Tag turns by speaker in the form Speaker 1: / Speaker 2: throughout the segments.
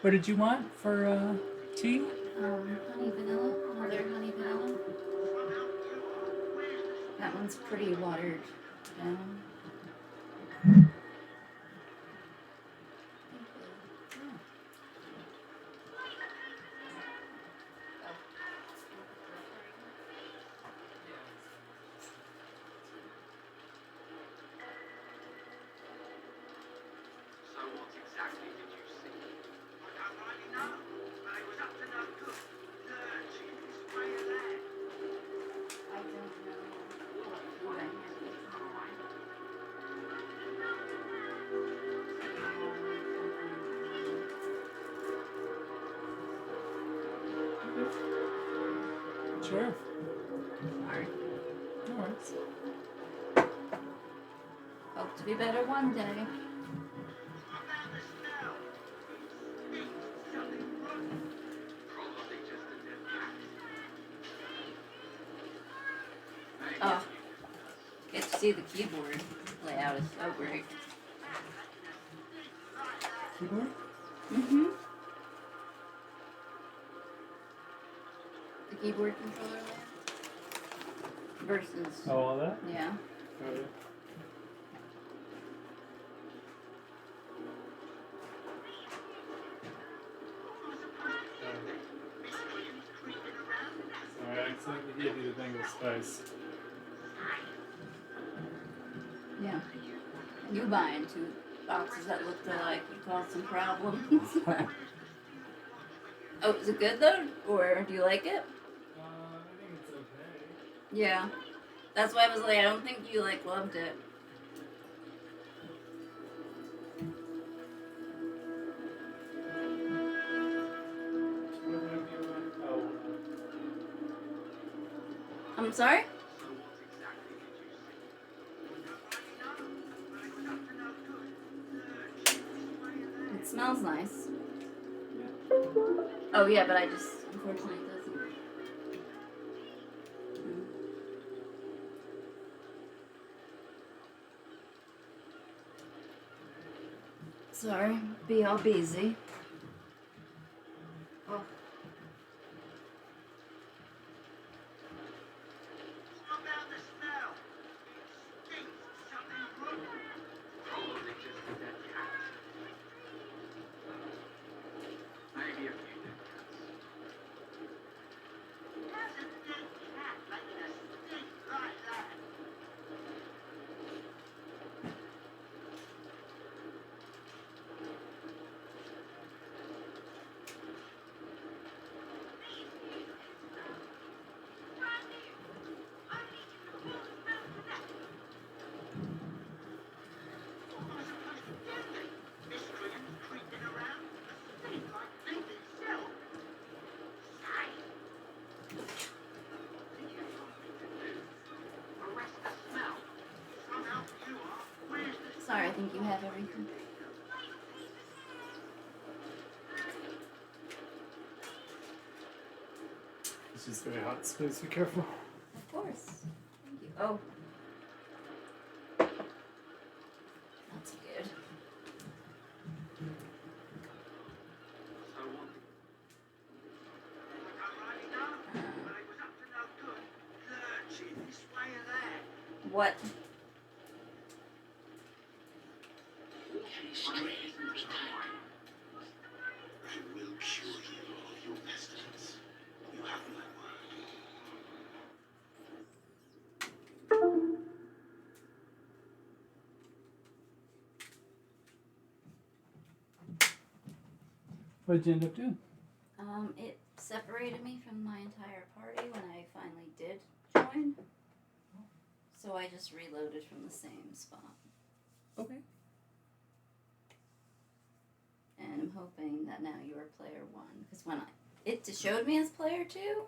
Speaker 1: What did you want for tea?
Speaker 2: Honey vanilla. Another honey vanilla. That one's pretty watered down.
Speaker 3: So what exactly did you see? I don't really know, but it was up to no good. Lurching this way and that.
Speaker 2: I don't know what food I had this morning.
Speaker 1: Sure.
Speaker 2: Sorry.
Speaker 1: No worries.
Speaker 2: Hope to be better one day.
Speaker 3: What about the smell? It stinks something rotten. Probably just a dead cat. Maybe
Speaker 2: Oh, get to see the keyboard layout is so great.
Speaker 1: Keyboard?
Speaker 2: Mm-hmm. The keyboard controller layout versus
Speaker 1: Oh, all that?
Speaker 2: yeah.
Speaker 1: Oh, yeah. Sorry, I accidentally gave you the thing with spice.
Speaker 2: Yeah. You buying two boxes that looked alike would cause some problems. Oh, is it good though? Or do you like it?
Speaker 1: I think it's okay.
Speaker 2: Yeah. That's why I was like, I don't think you like loved it.
Speaker 1: What have you oh,
Speaker 2: I'm sorry?
Speaker 3: So what exactly did you see? I don't really know, but it was up to no good. Lurching this way and that.
Speaker 2: It smells nice. Oh yeah, but I just unfortunately it doesn't. Mm. Sorry, be all busy. Oh.
Speaker 3: What about the smell? It stinks something rotten. Probably just a dead cat. Maybe a few dead cats. How's a dead cat making a stink like that? What am I supposed to do then? Mystery and creeping around? A stink like death itself? Say! Think you have something to do? Arrest the smell? Somehow you are. Where's the
Speaker 2: Sorry, I think you have everything.
Speaker 1: it's just very hot, so please be careful.
Speaker 2: Of course. Thank you. Oh. That's good.
Speaker 3: So what? I don't really know, but it was up to no good. Lurching this way and that.
Speaker 2: What?
Speaker 3: I will cure you of your pestilence. You have my word.
Speaker 1: What did you end up doing?
Speaker 2: It separated me from my entire party when I finally did join. So I just reloaded from the same spot.
Speaker 1: Okay.
Speaker 2: And I'm hoping that now you are player one. Because when it showed me as player two,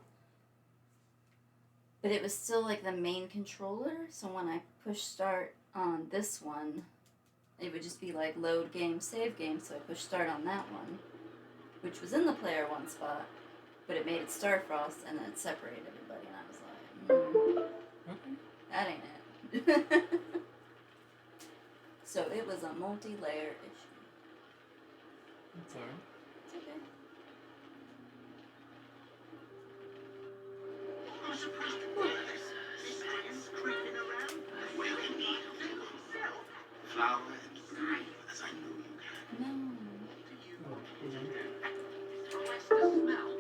Speaker 2: but it was still like the main controller. So when I push start on this one, it would just be like load game, save game. So I pushed start on that one, which was in the player one spot, but it made it Starfrost and then it separated everybody. And I was like,
Speaker 1: Okay.
Speaker 2: that ain't it. So it was a multi-layer issue.
Speaker 1: That's alright.
Speaker 2: okay.
Speaker 3: I'm supposed to do this. This creeping around. Well, he needs himself. Flower and fire, as I know you can.
Speaker 2: No.
Speaker 3: Do you
Speaker 1: Oh, okay.
Speaker 3: request the smell?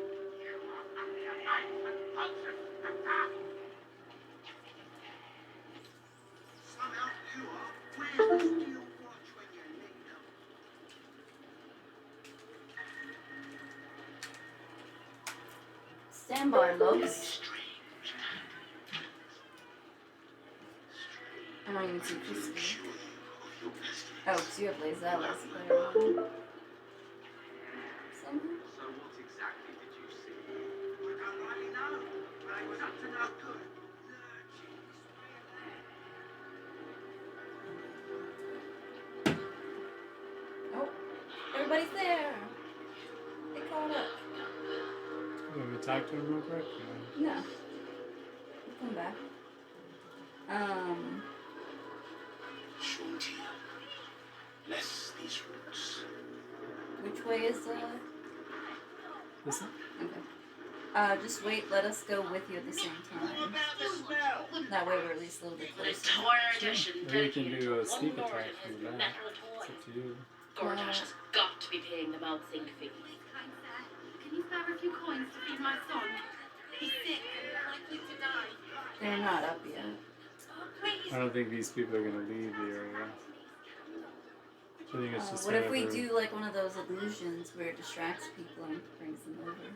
Speaker 3: Somehow you are. Where's the steel watch when you need them?
Speaker 2: Stand by, loves.
Speaker 3: Strange.
Speaker 2: I don't even see Crispy.
Speaker 3: Sure of your best.
Speaker 2: Oh, because you have Lazellas player one. Somehow?
Speaker 3: So what exactly did you see? I don't really know, but it was up to no good. Lurching this way and there.
Speaker 2: Oh, everybody's there. They caught up.
Speaker 1: You want me to talk to him real quick?
Speaker 2: No. We'll come back.
Speaker 3: Short here. Bless these roots.
Speaker 2: Which way is
Speaker 1: Listen.
Speaker 2: Okay. Just wait, let us go with you at the same time.
Speaker 3: About the smell.
Speaker 2: That way we're at least a little bit
Speaker 4: An
Speaker 2: closer.
Speaker 4: entire edition
Speaker 1: Or you can
Speaker 4: dedicated
Speaker 1: do
Speaker 4: to
Speaker 1: a
Speaker 4: one
Speaker 1: sneak
Speaker 4: lord
Speaker 1: attack
Speaker 4: and his
Speaker 1: from that.
Speaker 4: metal
Speaker 1: It's
Speaker 4: toy.
Speaker 1: up to you.
Speaker 4: Gortash has got to be paying the mouth-think fee.
Speaker 5: Please, kind sir, can you spare a few coins to feed my son? He's sick and likely to die.
Speaker 2: They're not up yet.
Speaker 5: Oh, please.
Speaker 1: I don't think these people are gonna leave the area. I think it's just
Speaker 2: What if we
Speaker 1: whatever-
Speaker 2: do like one of those illusions where it distracts people and brings them over?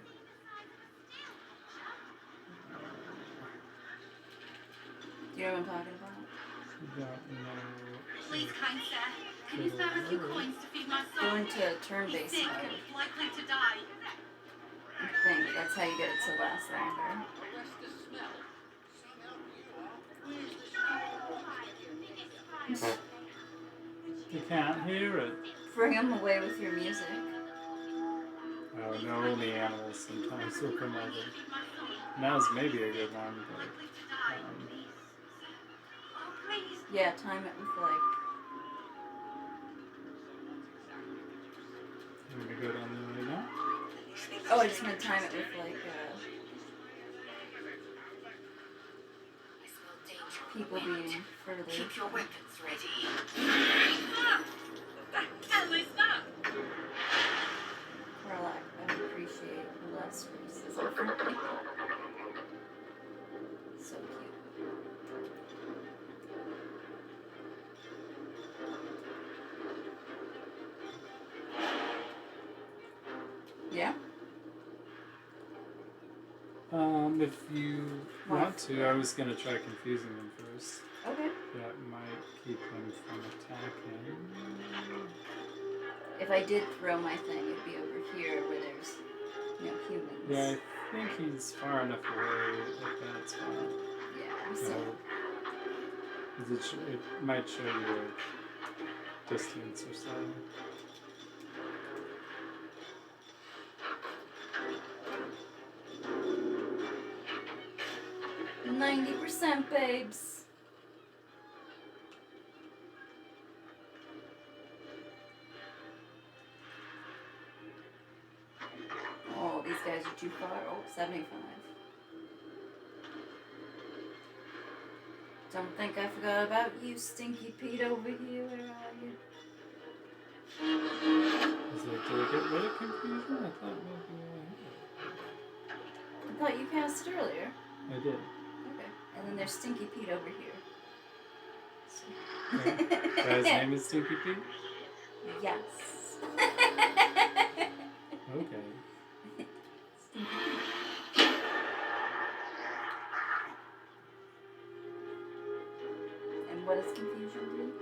Speaker 2: Do you know what I'm talking about?
Speaker 1: Don't know.
Speaker 5: Please, kind sir, can you spare a few coins to feed my
Speaker 2: Go
Speaker 5: son?
Speaker 2: into
Speaker 5: He's
Speaker 2: turn-based
Speaker 5: sick
Speaker 2: mode.
Speaker 5: and likely to die.
Speaker 2: I think that's how you get it to last longer.
Speaker 3: Arrest the smell. Somehow you are. Where's the steel watch?
Speaker 1: You can't hear it.
Speaker 2: Bring them away with your music.
Speaker 1: Oh no, only animals sometimes will come over.
Speaker 5: Feed my son.
Speaker 1: Now's maybe a good one, but
Speaker 5: Likely to die. Oh, please.
Speaker 2: Yeah, time it with like.
Speaker 1: I'm gonna go down there right now.
Speaker 2: Oh, I just meant time it with like people being further.
Speaker 4: Keep your weapons ready.
Speaker 5: Ah! What the hell is that?
Speaker 2: Relax. I would appreciate less racism from people. So cute. Yeah?
Speaker 1: If you want to, I was gonna try confusing them first.
Speaker 2: Okay.
Speaker 1: That might keep them from attacking.
Speaker 2: If I did throw my thing, it'd be over here where there's humans.
Speaker 1: Yeah, I think he's far enough away at that spot.
Speaker 2: Yeah,
Speaker 1: So,
Speaker 2: so
Speaker 1: 'cause it might show you a distance or so.
Speaker 2: 90%, babes. Oh, these guys are too far. Oh, 75. Don't think I forgot about you, Stinky Pete over here. Where are you?
Speaker 1: Is it, did I get rid of confusion? I thought maybe
Speaker 2: I thought you cast it earlier.
Speaker 1: I did.
Speaker 2: Okay. And then there's Stinky Pete over here. So.
Speaker 1: Okay. Guy's name is Stinky Pete?
Speaker 2: Yes.
Speaker 1: Okay.
Speaker 2: Stinky Pete. And what does confusion do?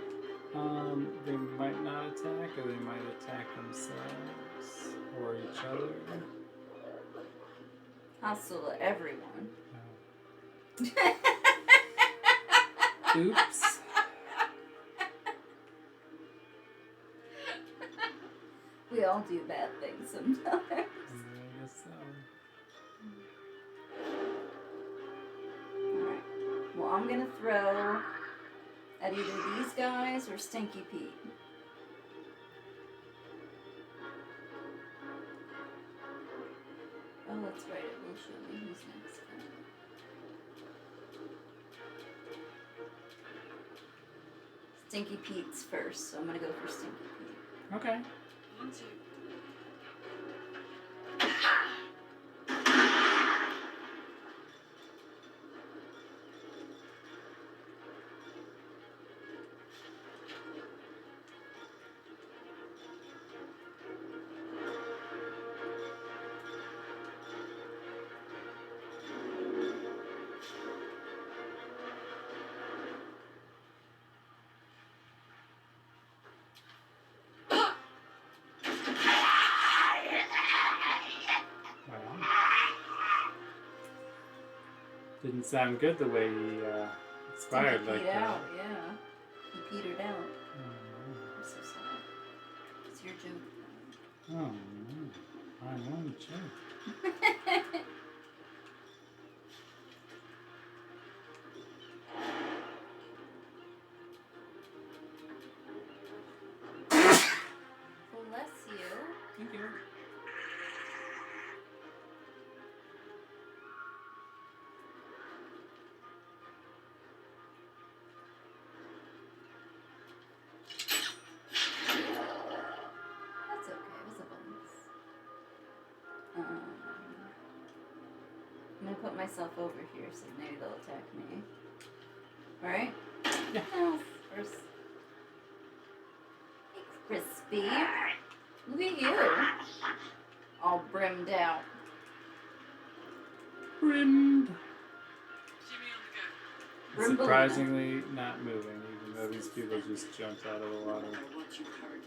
Speaker 1: They might not attack, or they might attack themselves or each other.
Speaker 2: Hostile to everyone.
Speaker 1: Oops.
Speaker 2: We all do bad things sometimes.
Speaker 1: Yeah, I guess so.
Speaker 2: Alright. Well, I'm gonna throw at either these guys or Stinky Pete. Oh, that's right. It will show me who's next. Stinky Pete's first, so I'm gonna go for Stinky Pete.
Speaker 1: Okay.
Speaker 5: 1, 2.
Speaker 1: Wow. Didn't sound good the way he expired
Speaker 2: Stinky
Speaker 1: like
Speaker 2: Pete
Speaker 1: that.
Speaker 2: out, yeah. He petered out.
Speaker 1: Oh,
Speaker 2: I'm so sad. It's your joke.
Speaker 1: no. Oh, no. I won't joke.
Speaker 2: Bless you.
Speaker 1: Thank you.
Speaker 2: That's okay. It was a bonus. I'm gonna put myself over here so maybe they'll attack me. Alright?
Speaker 1: Yeah.
Speaker 2: No, first. Hey, Crispy. Look at you. All brimmed out.
Speaker 1: Brimmed.
Speaker 5: Jimmy on the go.
Speaker 2: Brimbalina.
Speaker 1: Surprisingly not moving, even though these people just jumped out of the water.
Speaker 4: What you heard.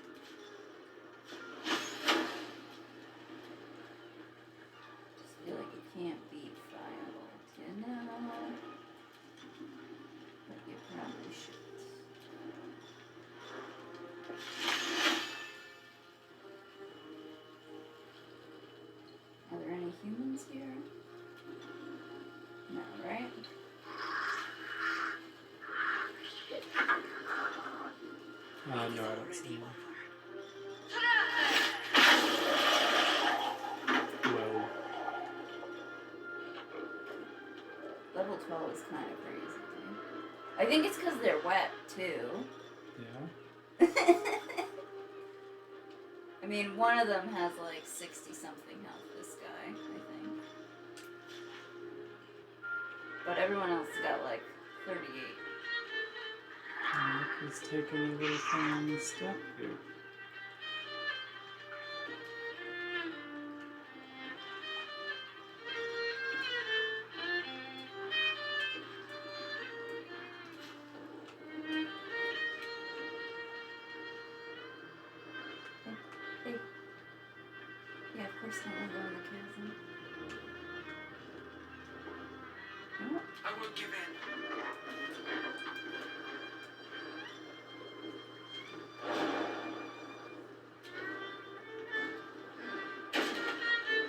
Speaker 2: Just feel like it can't be filed, you know? But you probably should. Are there any humans here? No, right?
Speaker 1: No, I don't see them. Whoa.
Speaker 2: Level 12 is kind of crazy. I think it's because they're wet, too.
Speaker 1: Yeah?
Speaker 2: I mean, one of them has like 60-something health, this guy, I think. But everyone else got like 38.
Speaker 1: Look, he's taking a little thing on the step here.
Speaker 2: Hey. Yeah, of course I want to go in the chasm. Oh,
Speaker 3: I won't give in.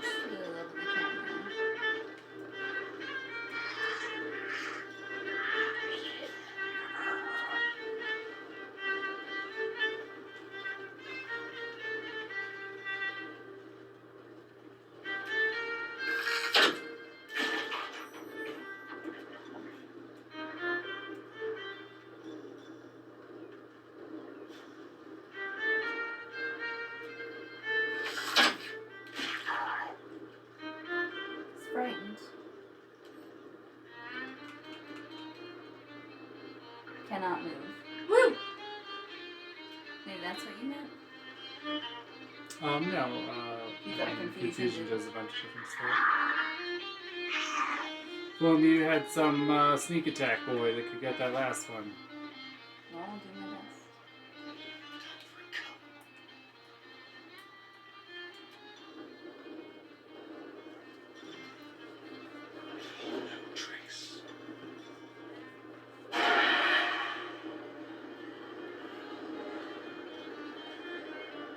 Speaker 2: just really love the camera. He's frightened. Cannot move. Woo! Maybe that's what you meant?
Speaker 1: No,
Speaker 2: You thought
Speaker 1: confusion
Speaker 2: did-
Speaker 1: does a bunch of different stuff. Well, you had some sneak attack boy that could get that last one.
Speaker 2: Well, I'll do my best.
Speaker 3: No trace.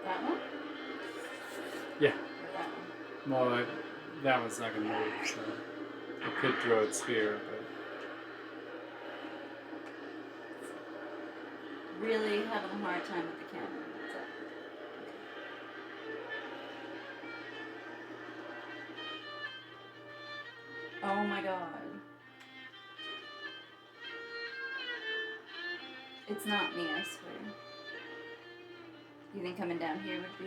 Speaker 2: That one?
Speaker 1: Yeah.
Speaker 2: Or that one?
Speaker 1: Well, that one's not going to move, so it could throw its spear, but
Speaker 2: Really having a hard time with the camera. What's up? my god. It's not me, I swear. You think coming down here would be?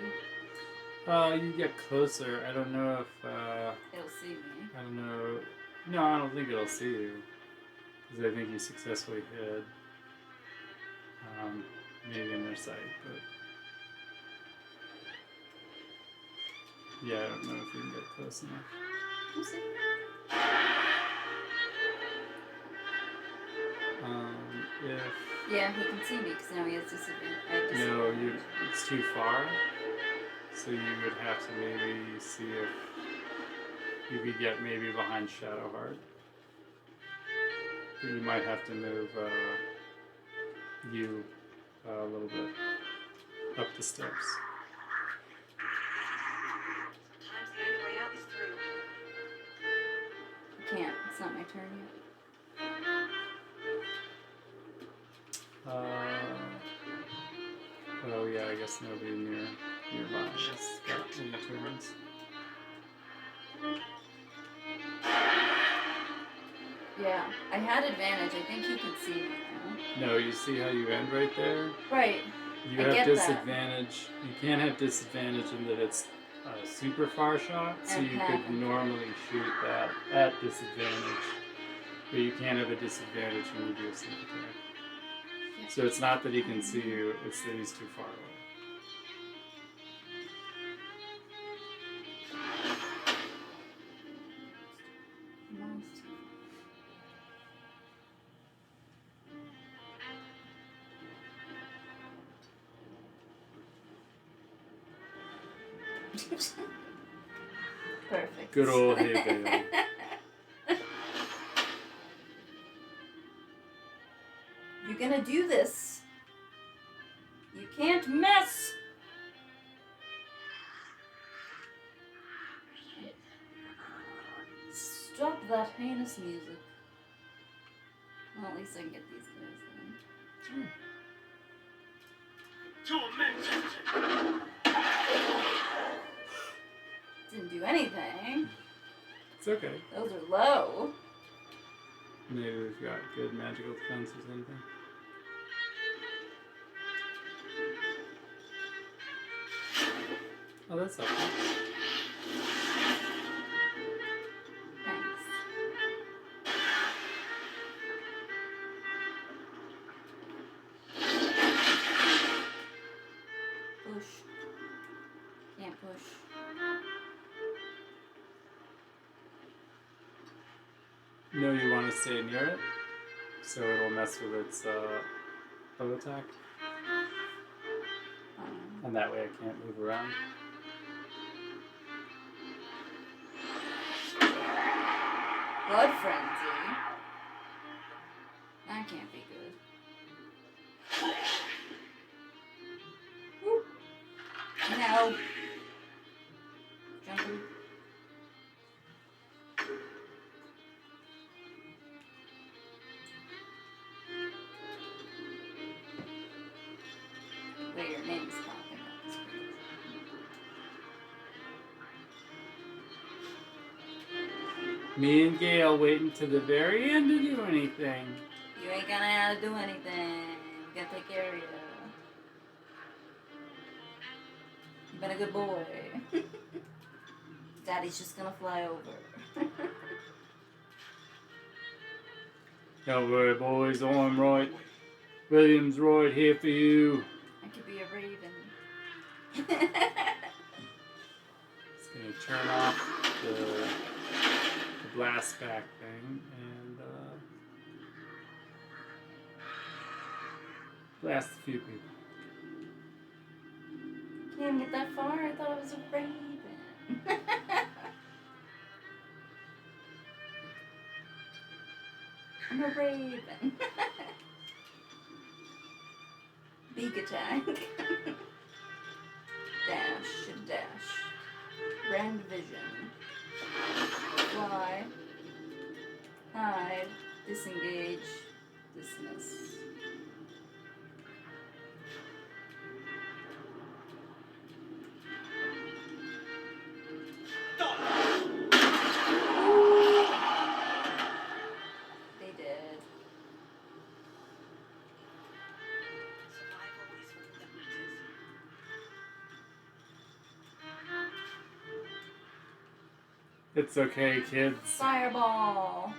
Speaker 1: You get closer. I don't know if,
Speaker 2: It'll see me.
Speaker 1: I don't know. No, I don't think it'll see you. Because I think you successfully hid. Maybe in their sight, but... Yeah, I don't know if you can get close enough.
Speaker 2: We'll see.
Speaker 1: If...
Speaker 2: Yeah, he can see me because now he has disadvantage.
Speaker 1: No, it's too far. So you would have to maybe see if you could get maybe behind Shadowheart. But you might have to move you a little bit up the steps.
Speaker 5: Sometimes the only way out is through.
Speaker 2: I can't. It's not my turn yet.
Speaker 1: Oh yeah, I guess nobody nearby has got any turns.
Speaker 2: Yeah, I had advantage. I think he can see me now.
Speaker 1: No, you see how you end right there?
Speaker 2: Right.
Speaker 1: You
Speaker 2: I
Speaker 1: have
Speaker 2: get that.
Speaker 1: disadvantage. You can't have disadvantage in that it's a super far shot, so
Speaker 2: And
Speaker 1: you
Speaker 2: half.
Speaker 1: could normally shoot that at disadvantage. But you can't have a disadvantage when you do a sneak attack.
Speaker 2: Yeah.
Speaker 1: So it's not that he can see you, it's that he's too far away.
Speaker 2: Almost. Perfect.
Speaker 1: Good old hay bale.
Speaker 2: You're gonna do this. You can't mess. Stop that heinous music. Well, at least I can get these guys then.
Speaker 3: Tormented!
Speaker 2: Didn't do anything.
Speaker 1: It's okay.
Speaker 2: Those are low.
Speaker 1: Maybe we've got good magical defense or something. Oh, that's helpful.
Speaker 2: Thanks. Push. Can't push.
Speaker 1: No, you want to stay near it, so it'll mess with its bow attack, and that way I can't move around.
Speaker 2: Blood frenzy. That can't be good. Woo. No. Jumping. Wait, your name's popping up. It's crazy.
Speaker 1: Me and Gail waiting to the very end to do anything.
Speaker 2: You ain't gonna have to do anything. We gotta take care of you. You've been a good boy. Daddy's just gonna fly over.
Speaker 1: Don't worry, boys, I'm right. William's right here for you.
Speaker 2: I could be a raven.
Speaker 1: It's gonna turn off the blast back thing and blast a few people.
Speaker 2: Can't get that far. I thought it was a raven. I'm a raven. Beak attack. Dash and dash. Rend vision. Fly. Hide. Disengage. Dismiss.
Speaker 1: It's okay, kids.
Speaker 2: Fireball.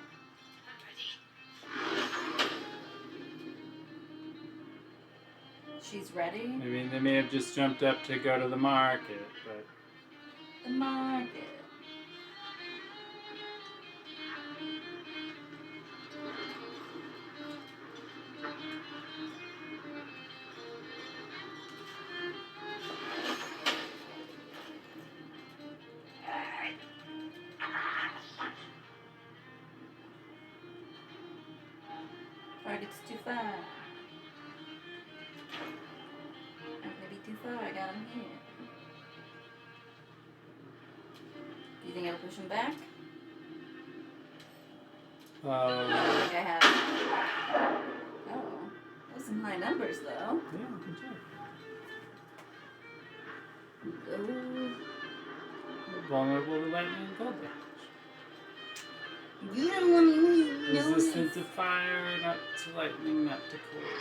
Speaker 2: She's ready.
Speaker 1: I mean, they may have just jumped up to go to the market, but
Speaker 2: The market. Target's too far. I'm gonna be too far. I got him here. Do you think I'll push him back? I think I have. Oh, those some high numbers though.
Speaker 1: yeah, good job.
Speaker 2: Oh,
Speaker 1: Vulnerable to lightning and cold damage.
Speaker 2: you don't want me to know
Speaker 1: Resistant
Speaker 2: this.
Speaker 1: to fire, not to lightning, not to cold.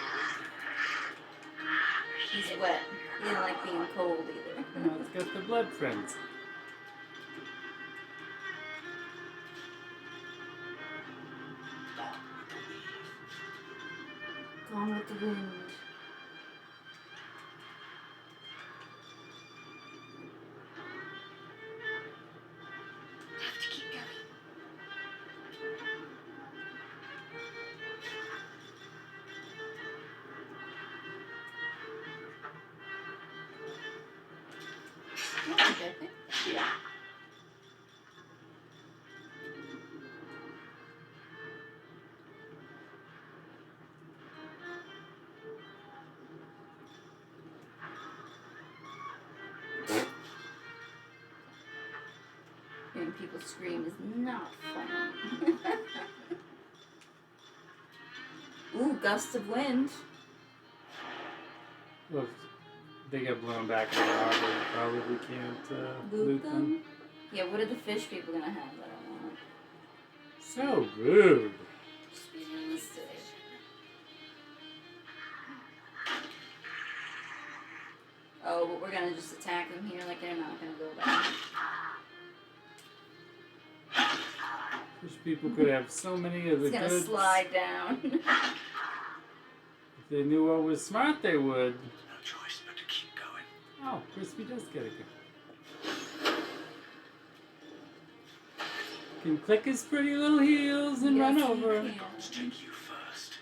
Speaker 2: He's wet. He didn't like being cold either.
Speaker 1: No, it's got the blood frenzy.
Speaker 2: Gone with the wind.
Speaker 5: Have to keep going.
Speaker 2: Okay, I think. Hearing people scream is not fun. Ooh, gust of wind.
Speaker 1: Well, if they get blown back in the water, you probably can't
Speaker 2: Loot
Speaker 1: loot
Speaker 2: them?
Speaker 1: them.
Speaker 2: Yeah, what are the fish people gonna have? I don't know.
Speaker 1: So rude.
Speaker 2: Just be realistic. Oh, but we're gonna just attack them here like they're not gonna go back.
Speaker 1: Fish people could have so many of the
Speaker 2: It's gonna
Speaker 1: goods.
Speaker 2: slide down.
Speaker 1: If they knew what was smart, they would.
Speaker 3: No choice but to keep going.
Speaker 1: Oh, Crispy does get a go. Can click his pretty little heels and
Speaker 2: Yes,
Speaker 1: run
Speaker 2: he
Speaker 1: over.
Speaker 2: can.
Speaker 3: Let's take you first.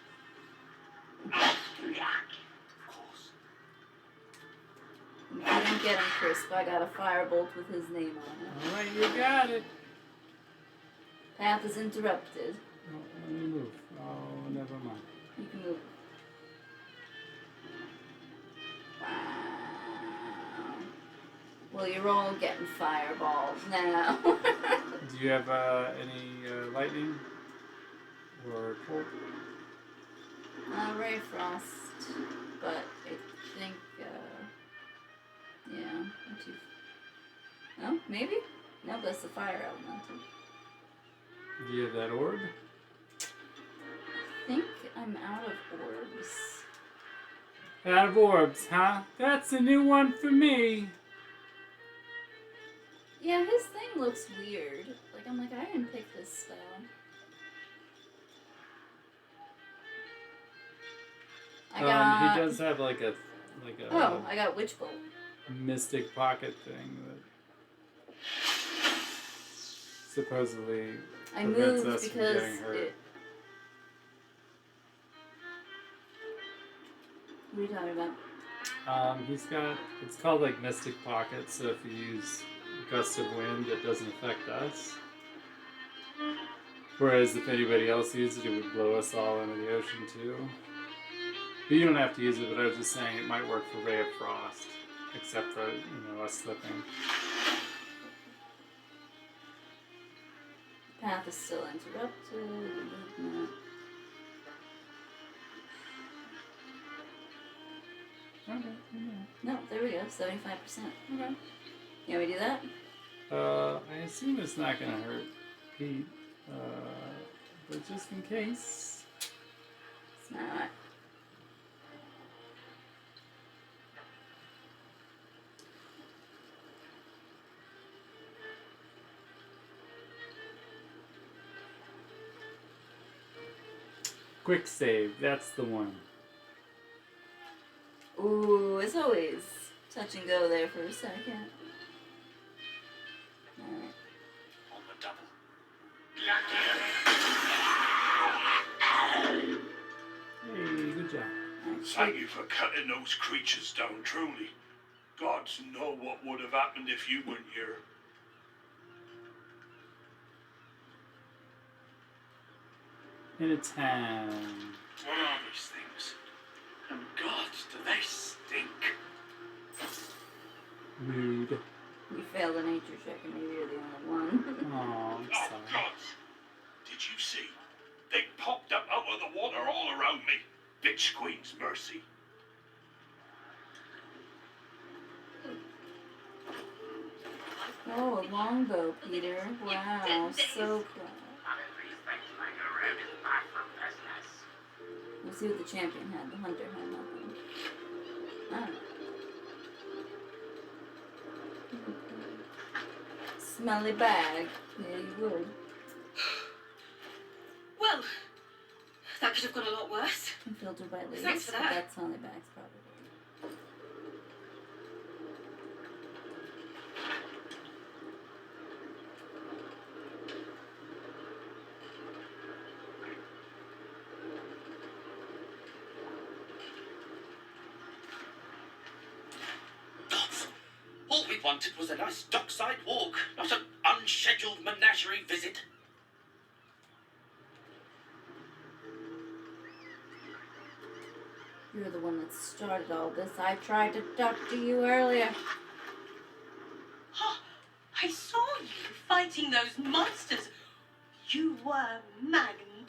Speaker 3: Of course.
Speaker 2: If I don't get him crisp, I got a firebolt with his name on it.
Speaker 1: Alright, you got it.
Speaker 2: Path is interrupted.
Speaker 1: Oh, let me move. Oh, never mind.
Speaker 2: You can move. Wow. Well, you're all getting fireballed now.
Speaker 1: Do you have any lightning or cold?
Speaker 2: Ray Frost, but I think, yeah, I'm too. No, maybe? No, that's the fire elemental.
Speaker 1: Do you have that orb?
Speaker 2: I think I'm out of orbs.
Speaker 1: Out of orbs, huh? That's a new one for me.
Speaker 2: Yeah, his thing looks weird. Like, I'm like, I didn't pick this spell. I got.
Speaker 1: He does have like a
Speaker 2: Oh, I got Witch Bolt.
Speaker 1: mystic pocket thing that supposedly
Speaker 2: I
Speaker 1: prevents
Speaker 2: moved
Speaker 1: us from
Speaker 2: because
Speaker 1: getting hurt.
Speaker 2: it. What are you talking about?
Speaker 1: He's got, it's called like mystic pocket, so if you use gust of wind, it doesn't affect us. Whereas if anybody else used it, it would blow us all into the ocean too. But you don't have to use it, but I was just saying it might work for Ray of Frost, except for, us slipping.
Speaker 2: Path is still interrupted. Movement.
Speaker 1: Okay,
Speaker 2: No, there we go. 75%.
Speaker 1: okay.
Speaker 2: You want me to do that?
Speaker 1: I assume it's not gonna hurt Pete, but just in case.
Speaker 2: It's not.
Speaker 1: Quick save, that's the one.
Speaker 2: Ooh, it's always touch and go there for a second. Alright.
Speaker 3: On the double.
Speaker 1: Hey, good job.
Speaker 3: Thank you for cutting those creatures down, truly. Gods know what would have happened if you weren't here.
Speaker 1: And it's ham.
Speaker 3: What are these things? And gods, do they stink?
Speaker 1: Rude.
Speaker 2: You failed a nature check and maybe you're the only one.
Speaker 1: Oh, I'm
Speaker 3: Oh,
Speaker 1: sorry.
Speaker 3: gods! Did you see? They popped up out of the water all around me. Bitch Queen's mercy.
Speaker 2: Oh, a longbow, Peter. Wow, so cool. Let's see what the champion had. The hunter had nothing. Oh. Smelly bag. Yeah, you would.
Speaker 4: Well, that could have gone a lot worse.
Speaker 2: And filtered by leaves.
Speaker 4: Thanks for
Speaker 2: but
Speaker 4: that.
Speaker 2: that smelly bag's probably.
Speaker 6: Gods, all we wanted was a nice dockside walk, not an unscheduled menagerie visit.
Speaker 2: You're the one that started all this. I tried to talk to you earlier.
Speaker 7: I saw you fighting those monsters. You were magnificent.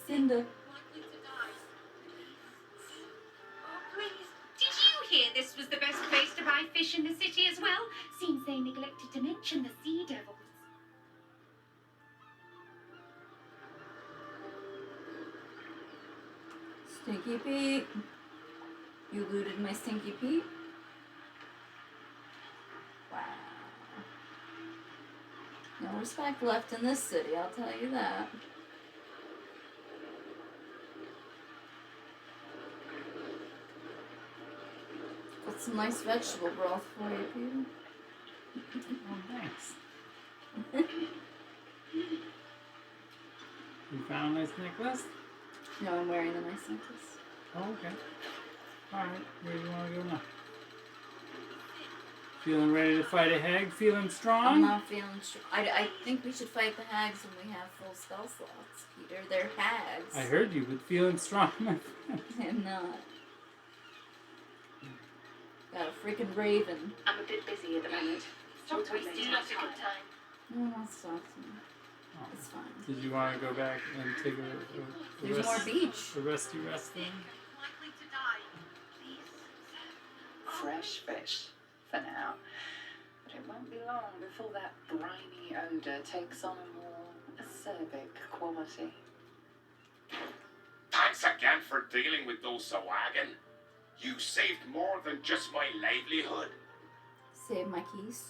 Speaker 2: Cinda.
Speaker 5: Likely to die.
Speaker 7: Oh, please.
Speaker 5: Did you hear this was the best place to buy fish in the city as well? Seems they neglected to mention the sea devils.
Speaker 2: Stinky Pete. You looted my Stinky Pete? Wow. No respect left in this city, I'll tell you that. Got some nice vegetable broth for you, Peter.
Speaker 1: Oh, thanks. You found a nice necklace?
Speaker 2: No, I'm wearing the nice necklace.
Speaker 1: Oh, okay. Alright, where do you want to go now? Feeling ready to fight a hag? Feeling
Speaker 2: I'm
Speaker 1: strong?
Speaker 2: not feeling strong. I think we should fight the hags when we have full spell slots, Peter. They're hags.
Speaker 1: I heard you, but feeling strong, my friend.
Speaker 2: I'm not. Got a freaking raven.
Speaker 4: I'm a bit busy at the moment.
Speaker 7: Stop
Speaker 4: We'll talk
Speaker 7: wasting
Speaker 4: later.
Speaker 7: my good time.
Speaker 2: No one wants to talk to me.
Speaker 1: Oh.
Speaker 2: It's fine.
Speaker 1: Did you want to go back and take a
Speaker 2: There's
Speaker 1: rest,
Speaker 2: more beach.
Speaker 1: a resty rest then?
Speaker 7: Likely to die. Please.
Speaker 8: Fresh fish for now. But it won't be long before that briny odour takes on a more acerbic quality.
Speaker 3: Thanks again for dealing with those Sawagan. You saved more than just my livelihood.
Speaker 2: Save my keys.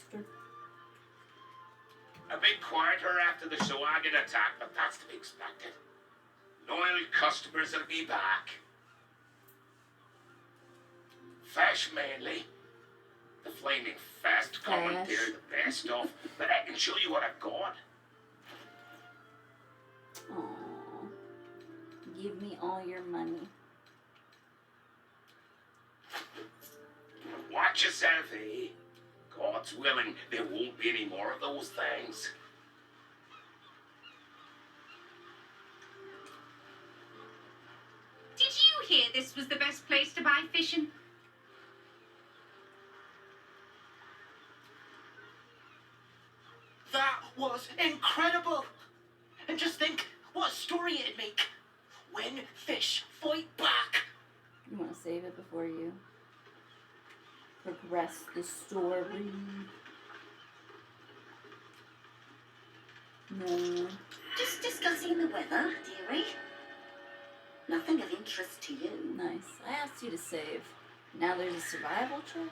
Speaker 3: A bit quieter after the Sawagan attack, but that's to be expected. Loyal customers will be back. Fish mainly. The flaming fest commentary
Speaker 2: Fish.
Speaker 3: the best of, but I can show you what I've got.
Speaker 2: Aww. Give me all your money.
Speaker 3: Watch yourself, eh? God's willing, there won't be any more of those things.
Speaker 5: Did you hear this was the best place to buy fish in?
Speaker 6: That was incredible! And just think what a story it'd make when fish fight back.
Speaker 2: You want to save it before you progress the story? No.
Speaker 7: Just discussing the weather, dearie. Nothing of interest to you.
Speaker 2: Nice. I asked you to save. Now there's a survival check?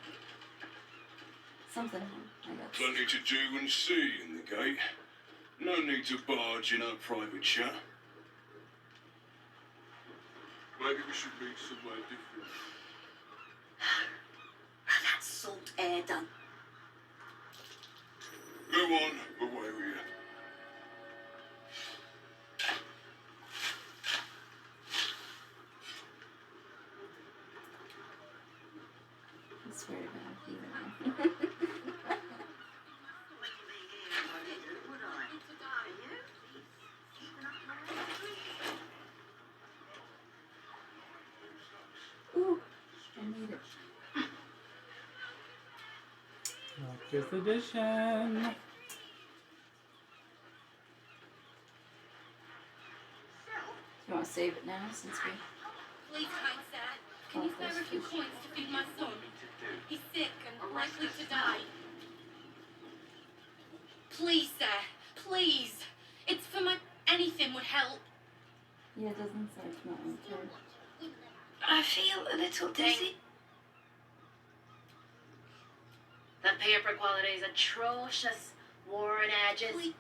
Speaker 2: something, I guess.
Speaker 3: Plenty to do and see in the gate. No need to barge in our private chat. Maybe we should meet somewhere different.
Speaker 6: That's salt air done.
Speaker 3: Go on, away with you.
Speaker 2: I swear to God, even. Ooh, I need it.
Speaker 1: Collector's edition.
Speaker 2: You want to save it now since we.
Speaker 5: Please, kind sir, can you spare a few coins to feed my son? He's sick and likely to die. Please, sir, please. It's for my... anything would help.
Speaker 2: Yeah, it doesn't say it's not okay.
Speaker 7: I feel a little dizzy.
Speaker 4: The paper quality is atrocious. Worn edges.
Speaker 5: Please,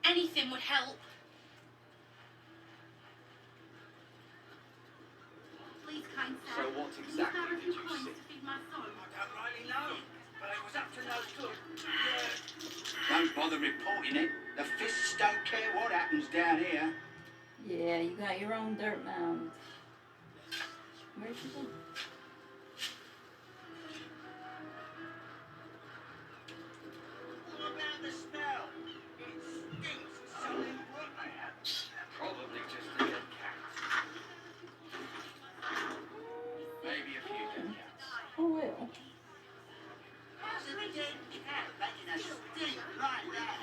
Speaker 5: anything would help. Please, kind sir.
Speaker 3: So what
Speaker 5: can
Speaker 3: exactly
Speaker 5: you spare a
Speaker 3: did
Speaker 5: few
Speaker 3: you
Speaker 5: coins
Speaker 3: see?
Speaker 5: to feed my son?
Speaker 6: I don't really know, but it was up to no good.
Speaker 9: Don't bother reporting it. The fists don't care what happens down here.
Speaker 2: Yeah, you got your own dirt mound. Where'd you go?
Speaker 6: What about the smell? It stinks of something rotten.
Speaker 9: Probably just a dead cat. Maybe a few dead cats.
Speaker 2: Oh, well.
Speaker 6: How's a dead cat making a stink like that?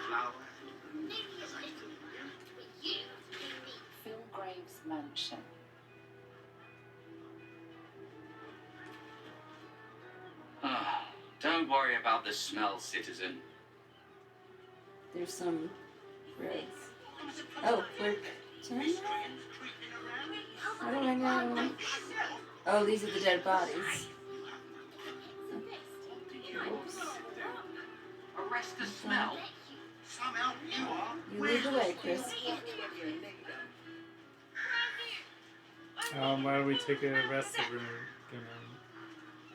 Speaker 3: Flower.
Speaker 8: Phil Graves' mansion.
Speaker 9: Ah, don't worry about the smell, citizen.
Speaker 2: There's some reds. Oh, clerk. Turn that? How do I know? Oh, these are the dead bodies. Oops.
Speaker 9: Arrest the smell.
Speaker 3: Somehow you are.
Speaker 2: You lead the way, Chris.
Speaker 1: Why don't we take a rest if we're gonna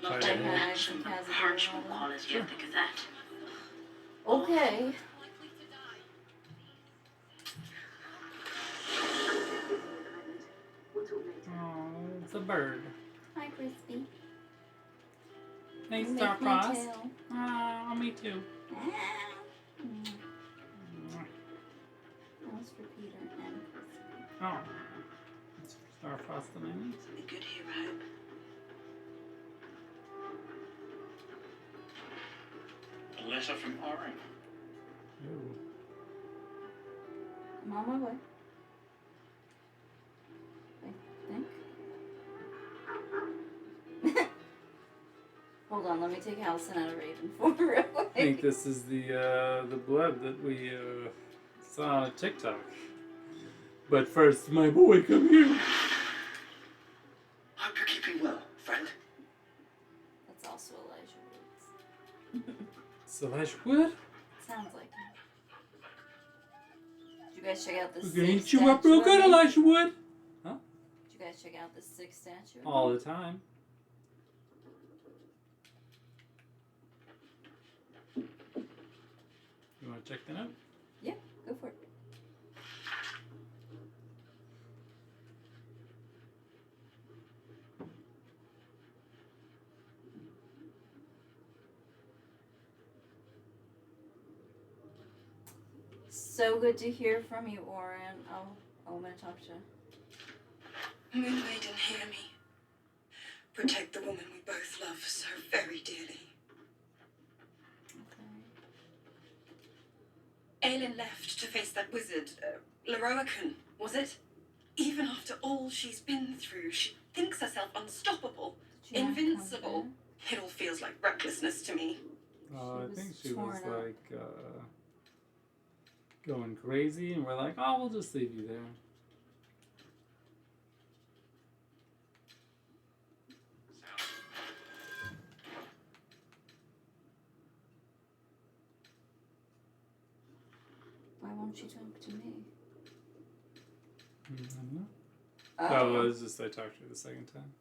Speaker 7: Not
Speaker 1: try
Speaker 7: that
Speaker 1: to
Speaker 2: Hags and
Speaker 7: much
Speaker 2: Casimir
Speaker 7: harsh
Speaker 2: and all that.
Speaker 7: quality of the Gazette.
Speaker 2: Okay.
Speaker 1: Oh, it's a bird.
Speaker 2: Hi, Crispy.
Speaker 1: Hey,
Speaker 2: You make my
Speaker 1: Starfrost.
Speaker 2: tail.
Speaker 1: Oh, me too.
Speaker 2: Mm. That was for Peter and Crispy.
Speaker 1: Oh, it's Starfrost and I need.
Speaker 7: Something good here, I hope.
Speaker 9: A letter from Oren.
Speaker 1: Ooh.
Speaker 2: I'm on my way. I think. Hold on, let me take Allison out of Raven for real
Speaker 1: I think this is the blood that we saw on a TikTok. But first, my boy, come here.
Speaker 6: Hope you're keeping well, friend.
Speaker 2: That's also Elijah Woods.
Speaker 1: Slash Wood?
Speaker 2: Sounds like him. Did you guys check out this
Speaker 1: We're gonna
Speaker 2: sick
Speaker 1: eat you up
Speaker 2: statue
Speaker 1: real
Speaker 2: I
Speaker 1: good,
Speaker 2: made?
Speaker 1: Elijah Wood.
Speaker 2: Did you guys check out this sick statue? I
Speaker 1: All
Speaker 2: made?
Speaker 1: the time. You want to check that out?
Speaker 2: Yeah, go for it. So good to hear from you, Oren. I'm gonna talk to.
Speaker 10: Moon Maiden, hear me. Protect the woman we both love so very dearly.
Speaker 2: Okay.
Speaker 10: Aelin left to face that wizard, Leroican, was it? Even after all she's been through, she thinks herself unstoppable,
Speaker 2: Did you not come
Speaker 10: invincible. It all feels like recklessness to me.
Speaker 1: Oh, I
Speaker 2: was
Speaker 1: think she was
Speaker 2: torn up.
Speaker 1: like going crazy, and we're like, oh, we'll just leave you there.
Speaker 2: won't she talk to me?
Speaker 1: I don't know.
Speaker 2: Oh,
Speaker 1: Oh, well, it's just I talked to her the second time.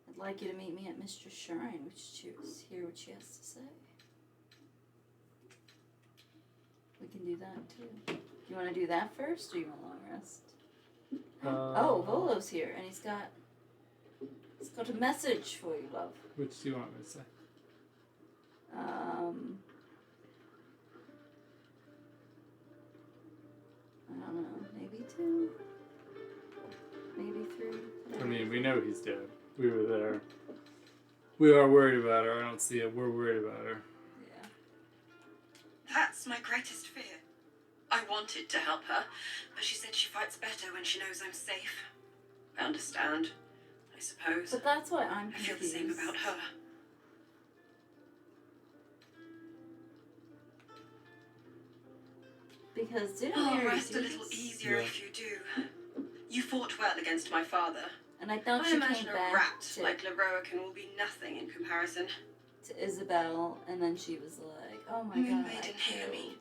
Speaker 2: I'd like you to meet me at Mistress Shrine, which she was hear what she has to say. We can do that too. You want to do that first, or you want a long rest? Oh, Volo's here, and he's got a message for you, love.
Speaker 1: Which do you want me to say?
Speaker 2: I don't know, maybe 2, maybe 3.
Speaker 1: I mean, we know he's dead. We were there. We are worried about her. I don't see it. We're worried about her.
Speaker 2: Yeah.
Speaker 10: That's my greatest fear. I wanted to help her, but she said she fights better when she knows I'm safe. I understand, I suppose.
Speaker 2: But that's why I'm
Speaker 10: I feel
Speaker 2: confused.
Speaker 10: the same about her.
Speaker 2: Because didn't
Speaker 10: Oh,
Speaker 2: we
Speaker 10: rest a
Speaker 2: already do
Speaker 10: little
Speaker 2: this?
Speaker 10: easier if you do. You fought well against my father.
Speaker 2: And I thought
Speaker 10: I
Speaker 2: she
Speaker 10: imagine
Speaker 2: came
Speaker 10: a
Speaker 2: back
Speaker 10: rat like Leroican will be nothing in comparison.
Speaker 2: to Isabel, and then she was like, "Oh my
Speaker 10: Moon
Speaker 2: god,
Speaker 10: Maiden, hear me.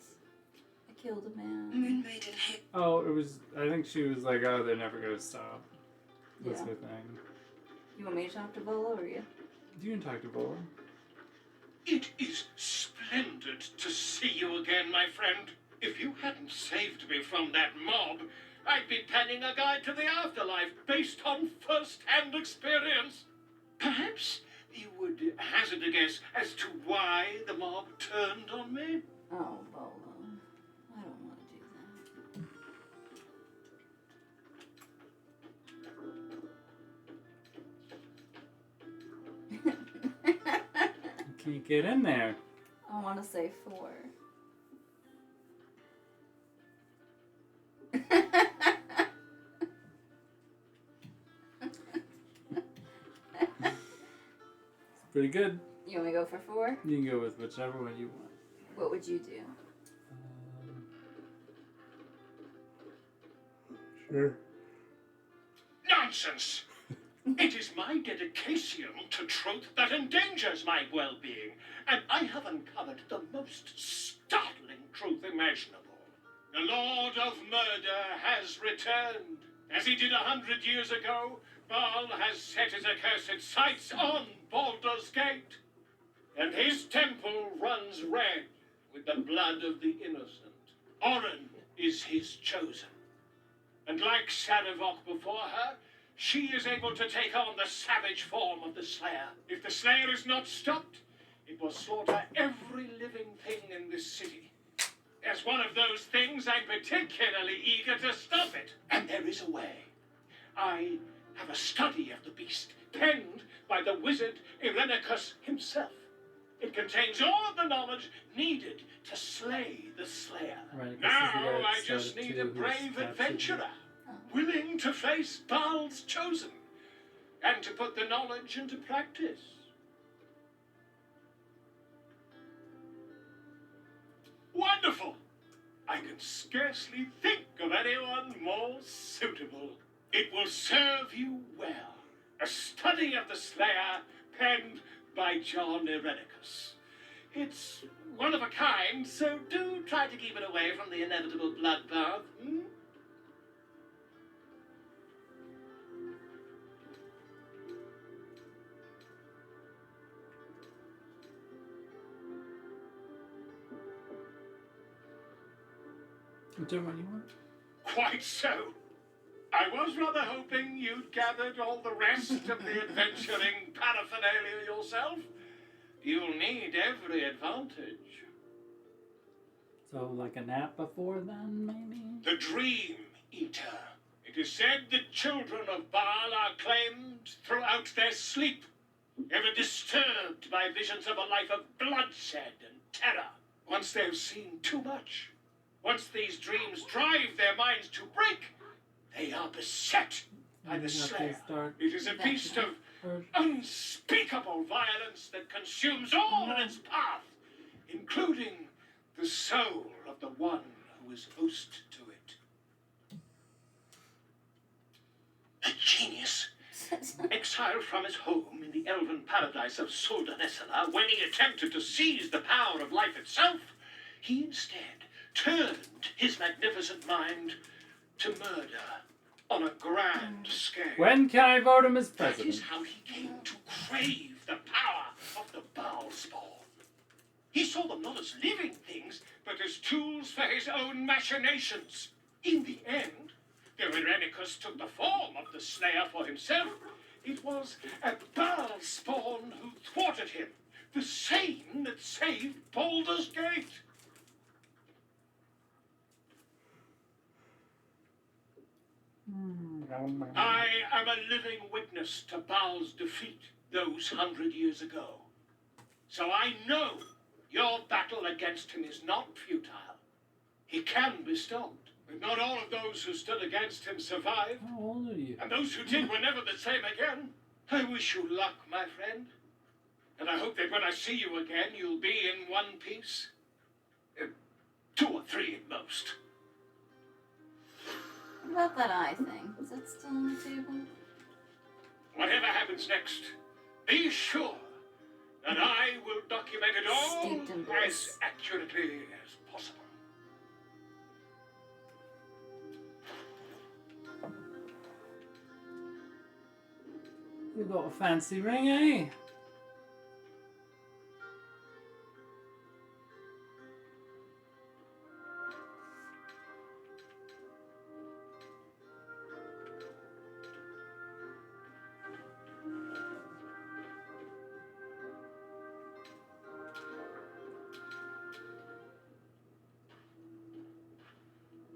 Speaker 2: I killed a man."
Speaker 10: Moon Maiden hit.
Speaker 1: Oh, it was. I think she was like, "Oh, they're never gonna stop." That's
Speaker 2: Yeah.
Speaker 1: her thing.
Speaker 2: You want me to talk to Volo, or you?
Speaker 1: You can talk to Vola.
Speaker 3: It is splendid to see you again, my friend. If you hadn't saved me from that mob, I'd be penning a guide to the afterlife based on first-hand experience. Perhaps you would hazard a guess as to why the mob turned on me?
Speaker 2: Oh, Volo. I don't want to do that.
Speaker 1: Can't get in there.
Speaker 2: I want to say 4.
Speaker 1: It's pretty good.
Speaker 2: You want me to go for 4?
Speaker 1: You can go with whichever one you want.
Speaker 2: What would you do?
Speaker 1: Sure.
Speaker 3: Nonsense! It is my dedication to truth that endangers my well-being, and I have uncovered the most startling truth imaginable. The Lord of Murder has returned. As he did 100 years ago, Baal has set his accursed sights on Baldur's Gate, and his temple runs red with the blood of the innocent. Oren is his chosen. And like Sarevok before her, she is able to take on the savage form of the Slayer. If the Slayer is not stopped, it will slaughter every living thing in this city. As one of those things, I'm particularly eager to stop it. And there is a way. I have a study of the beast, penned by the wizard Irenicus himself. It contains all of the knowledge needed to slay the Slayer.
Speaker 1: Right,
Speaker 3: Now I just need a brave adventurer, willing to face Baal's chosen, and to put the knowledge into practice. Wonderful! I can scarcely think of anyone more suitable. It will serve you well. A study of the Slayer, penned by John Irenicus. It's one of a kind, so do try to keep it away from the inevitable bloodbath.
Speaker 1: Whichever one you want.
Speaker 3: Quite so. I was rather hoping you'd gathered all the rest of the adventuring paraphernalia yourself. You'll need every advantage.
Speaker 1: So, like a nap before then, maybe?
Speaker 3: The Dream Eater. It is said that children of Baal are claimed throughout their sleep, ever disturbed by visions of a life of bloodshed and terror. Once they've seen too much, once these dreams drive their minds to break, they are beset by the Slayer. It is a beast of unspeakable violence that consumes all in its path, including the soul of the one who is host to it. A genius, exiled from his home in the elven paradise of Suldanesala when he attempted to seize the power of life itself, he instead turned his magnificent mind to murder on a grand scale.
Speaker 1: When can I vote him as
Speaker 3: That
Speaker 1: president?
Speaker 3: is how he came to crave the power of the Baal spawn. He saw them not as living things, but as tools for his own machinations. In the end, though Irenicus took the form of the Slayer for himself, it was a Baal spawn who thwarted him, the same that saved Baldur's Gate. I am a living witness to Baal's defeat those 100 years ago. So I know your battle against him is not futile. He can be stopped. But not all of those who stood against him survived.
Speaker 1: How old are you?
Speaker 3: And those who did were never the same again. I wish you luck, my friend. And I hope that when I see you again, you'll be in one piece. 2 or 3 at most.
Speaker 2: What about that eye thing? Is that still on the table?
Speaker 3: Whatever happens next, be sure that I will document it all
Speaker 2: Steeped in
Speaker 3: as
Speaker 2: bliss.
Speaker 3: accurately as possible.
Speaker 1: You got a fancy ring, eh?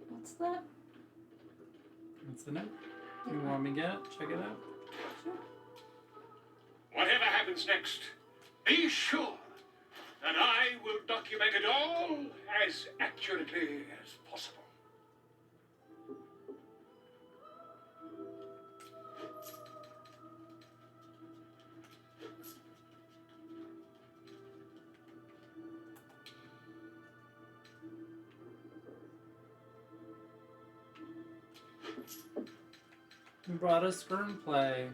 Speaker 2: What's that?
Speaker 1: What's the note? You want me to get it? Check it out.
Speaker 3: Whatever happens next, be sure that I will document it all as accurately as possible.
Speaker 1: You brought a screenplay.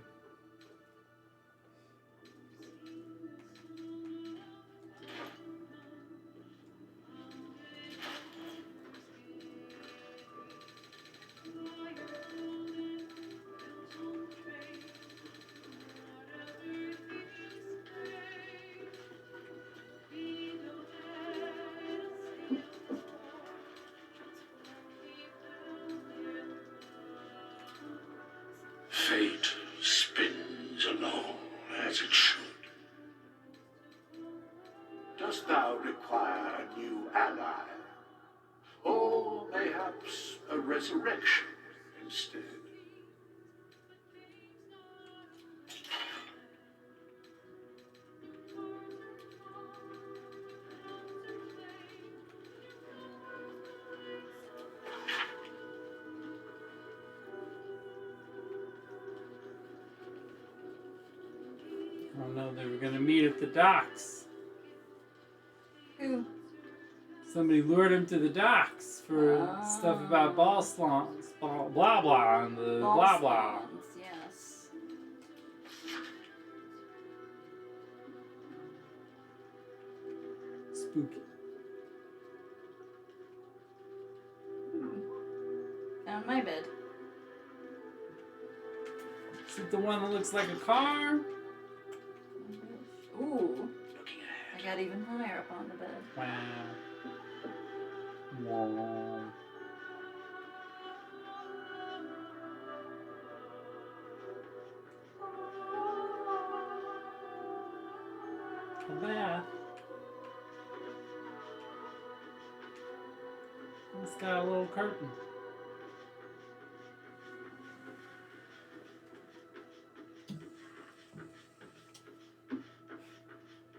Speaker 3: Fate spins along as it should. Dost thou require a new ally? Or mayhaps a resurrection instead?
Speaker 1: Oh no, they were gonna meet at the docks.
Speaker 2: Who?
Speaker 1: Somebody lured him to the docks for stuff about ball slants, blah blah, and the
Speaker 2: Ball
Speaker 1: blah blah.
Speaker 2: swans, yes.
Speaker 1: Spooky.
Speaker 2: Found my bed.
Speaker 1: Is it the one that looks like a car?
Speaker 2: Ooh. I got even higher up on the bed.
Speaker 1: Wow. Whoa. A bath. It's got a little curtain.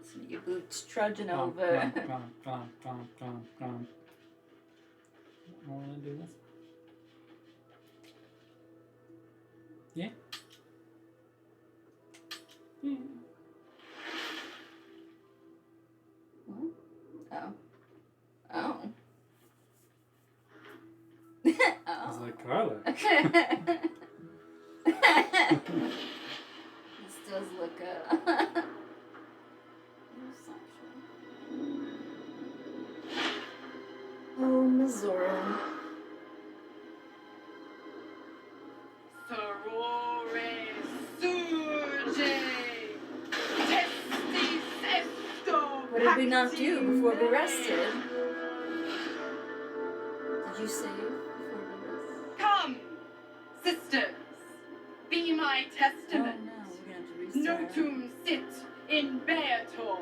Speaker 2: See your boots trudging
Speaker 1: Come,
Speaker 2: over.
Speaker 1: come. I want to do this. Yeah. Yeah.
Speaker 2: What? Oh. Oh.
Speaker 1: It's
Speaker 2: Oh.
Speaker 1: like Carla.
Speaker 2: This does look sexual. Oh no. Zoro.
Speaker 7: Sorore surge. Testis esto.
Speaker 2: What did we not do before we rested? Did you save before we rested?
Speaker 7: Come, sisters, be my
Speaker 2: Oh
Speaker 7: testament.
Speaker 2: no, we're gonna have to restart.
Speaker 7: Notum sit in Beator.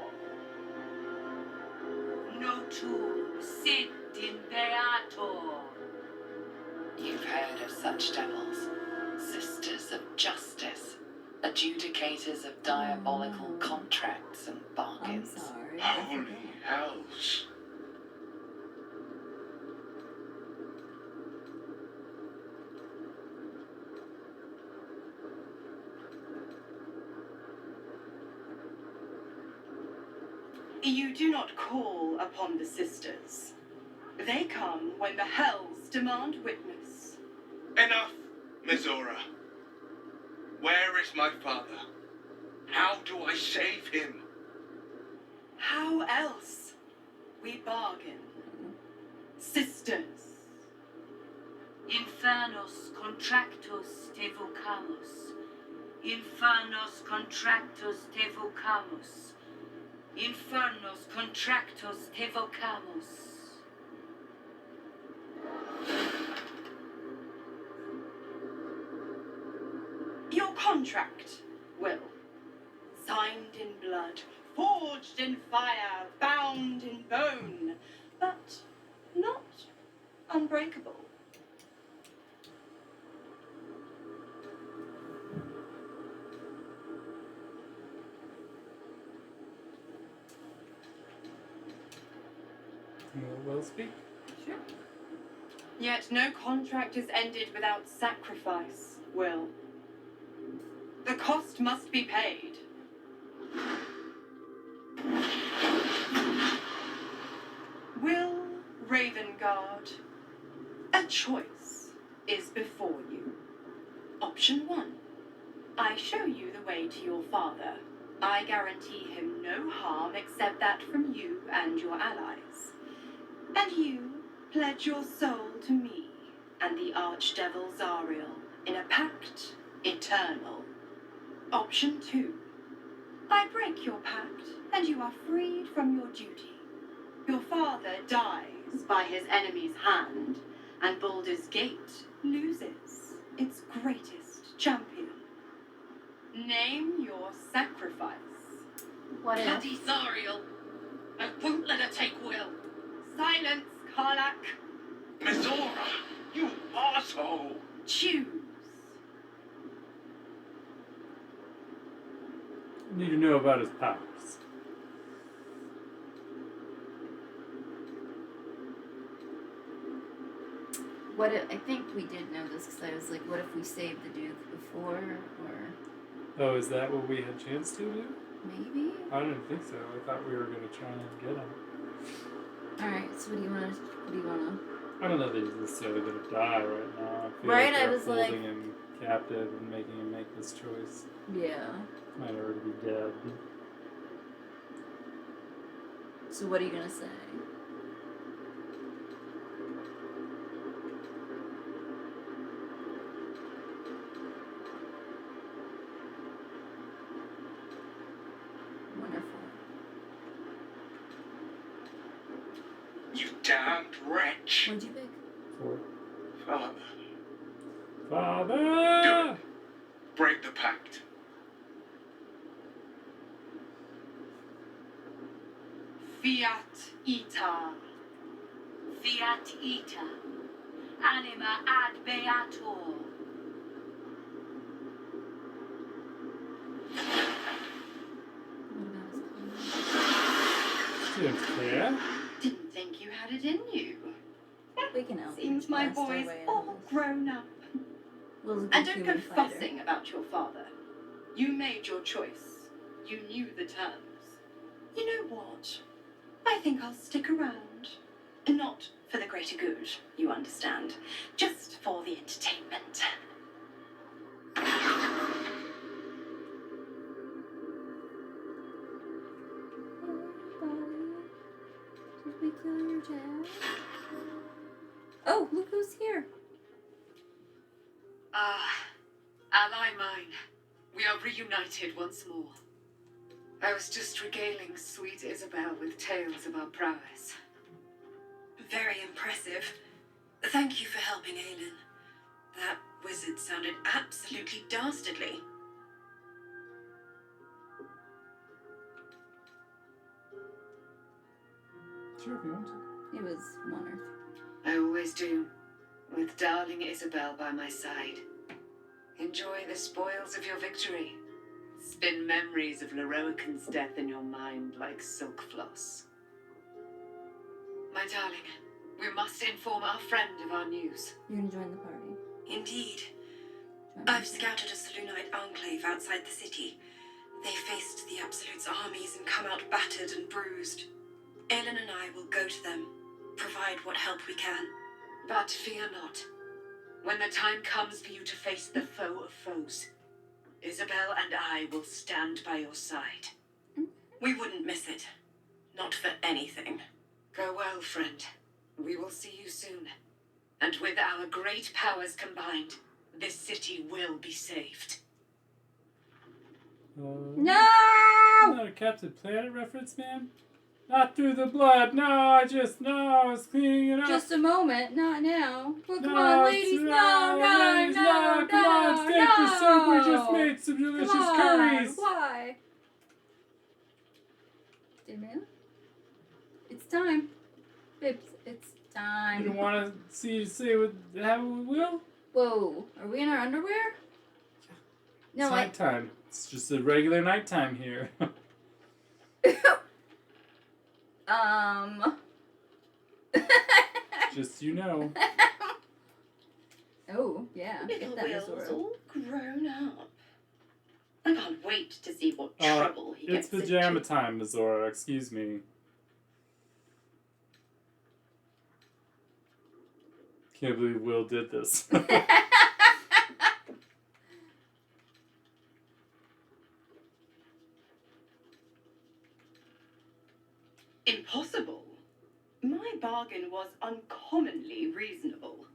Speaker 11: Notum sit in Beator.
Speaker 8: You've heard of such devils, sisters of justice, adjudicators of diabolical contracts and
Speaker 2: I'm
Speaker 8: bargains.
Speaker 2: sorry.
Speaker 3: Holy hells.
Speaker 7: You do not call upon the sisters. They come when the hells demand witness.
Speaker 3: Enough, Mizora. Where is my father? How do I save him?
Speaker 7: How else? We bargain. Sisters.
Speaker 11: Infernos contractus te vocamus. Infernos contractus te vocamus. Infernos contractus te vocamus.
Speaker 7: Your contract, Will. Signed in blood, forged in fire, bound in bone, but not unbreakable.
Speaker 1: Will speak.
Speaker 7: Sure. Yet no contract is ended without sacrifice, Will. The cost must be paid. Will Ravengard, a choice is before you. Option 1. I show you the way to your father. I guarantee him no harm except that from you and your allies. And you pledge your soul to me and the Archdevil Zariel in a pact eternal. Option 2. I break your pact and you are freed from your duty. Your father dies by his enemy's hand and Baldur's Gate loses its greatest champion. Name your sacrifice.
Speaker 2: What if?
Speaker 10: Bloody Zariel. I won't let her take Will.
Speaker 7: Silence, Karlak.
Speaker 3: Mizora, you arsehole!
Speaker 7: Choose.
Speaker 1: Need to know about his powers.
Speaker 2: What if, I think we did know this because I was like, what if we saved the Duke before, or
Speaker 1: Oh, is that what we had chance to do?
Speaker 2: maybe?
Speaker 1: I didn't think so. I thought we were gonna try and get him.
Speaker 2: Alright, so what do you wanna
Speaker 1: I don't know that he's necessarily gonna die right now. I feel
Speaker 2: Right,
Speaker 1: like
Speaker 2: I
Speaker 1: they're
Speaker 2: was like-
Speaker 1: holding him captive and making him make this choice.
Speaker 2: Yeah.
Speaker 1: Might already be dead.
Speaker 2: So what are you gonna say? Wonderful.
Speaker 3: You damned wretch!
Speaker 2: What'd you pick?
Speaker 1: 4.
Speaker 3: Father,
Speaker 1: Father!
Speaker 3: break the pact.
Speaker 7: Fiat ita.
Speaker 11: Fiat ita. Anima ad beator.
Speaker 2: What about his comment?
Speaker 1: Seems clear.
Speaker 7: Didn't think you had it in you.
Speaker 2: We can help.
Speaker 7: Seems my
Speaker 2: blast our
Speaker 7: boy's
Speaker 2: way out
Speaker 7: all
Speaker 2: of this.
Speaker 7: grown up.
Speaker 2: Will's a good
Speaker 7: And don't go
Speaker 2: human fighter.
Speaker 7: fussing about your father. You made your choice. You knew the terms. You know what? I think I'll stick around. Not for the greater good, you understand. Just for the entertainment.
Speaker 2: Did we kill your dad? Oh, look who's here.
Speaker 8: Ally mine, we are reunited once more. I was just regaling sweet Isabel with tales of our prowess.
Speaker 10: Very impressive. Thank you for helping Aelin. That wizard sounded absolutely dastardly.
Speaker 1: Sure, if you want to.
Speaker 2: It was one Earth.
Speaker 8: I always do, with darling Isabel by my side. Enjoy the spoils of your victory. Spin memories of Leroican's death in your mind like silk floss. My darling, we must inform our friend of our news.
Speaker 2: You can join the party.
Speaker 10: Indeed.
Speaker 2: Join
Speaker 10: I've
Speaker 2: the
Speaker 10: scouted a Selûnite enclave outside the city. They faced the Absolute's armies and come out battered and bruised. Aelin and I will go to them, provide what help we can.
Speaker 8: But fear not. When the time comes for you to face the foe of foes, Isabel and I will stand by your side.
Speaker 10: We wouldn't miss it. Not for anything.
Speaker 8: Go well, friend. We will see you soon. And with our great powers combined, this city will be saved.
Speaker 2: No!
Speaker 1: Not a Captain Planet reference, man? Not through the blood. No, I was cleaning it up.
Speaker 2: Just a moment, not now. But come
Speaker 1: No,
Speaker 2: on, ladies,
Speaker 1: no,
Speaker 2: no,
Speaker 1: ladies, come on, stay for soup. We just made some delicious
Speaker 2: Come on,
Speaker 1: curries.
Speaker 2: why? Damien? It's time. Babes, it's time.
Speaker 1: You don't want to see you say what happened with Will?
Speaker 2: Whoa, are we in our underwear? No,
Speaker 1: It's nighttime. It's just a regular nighttime here. Just so you know.
Speaker 2: Oh, yeah.
Speaker 6: Little
Speaker 2: Get that,
Speaker 6: Will's
Speaker 2: Azora.
Speaker 6: all grown up. I can't wait to see what
Speaker 1: Uh,
Speaker 6: trouble he
Speaker 1: It's
Speaker 6: gets
Speaker 1: pajama
Speaker 6: into.
Speaker 1: time, Azora. Excuse me. Can't believe Will did this.
Speaker 7: Impossible. My bargain was uncommonly reasonable.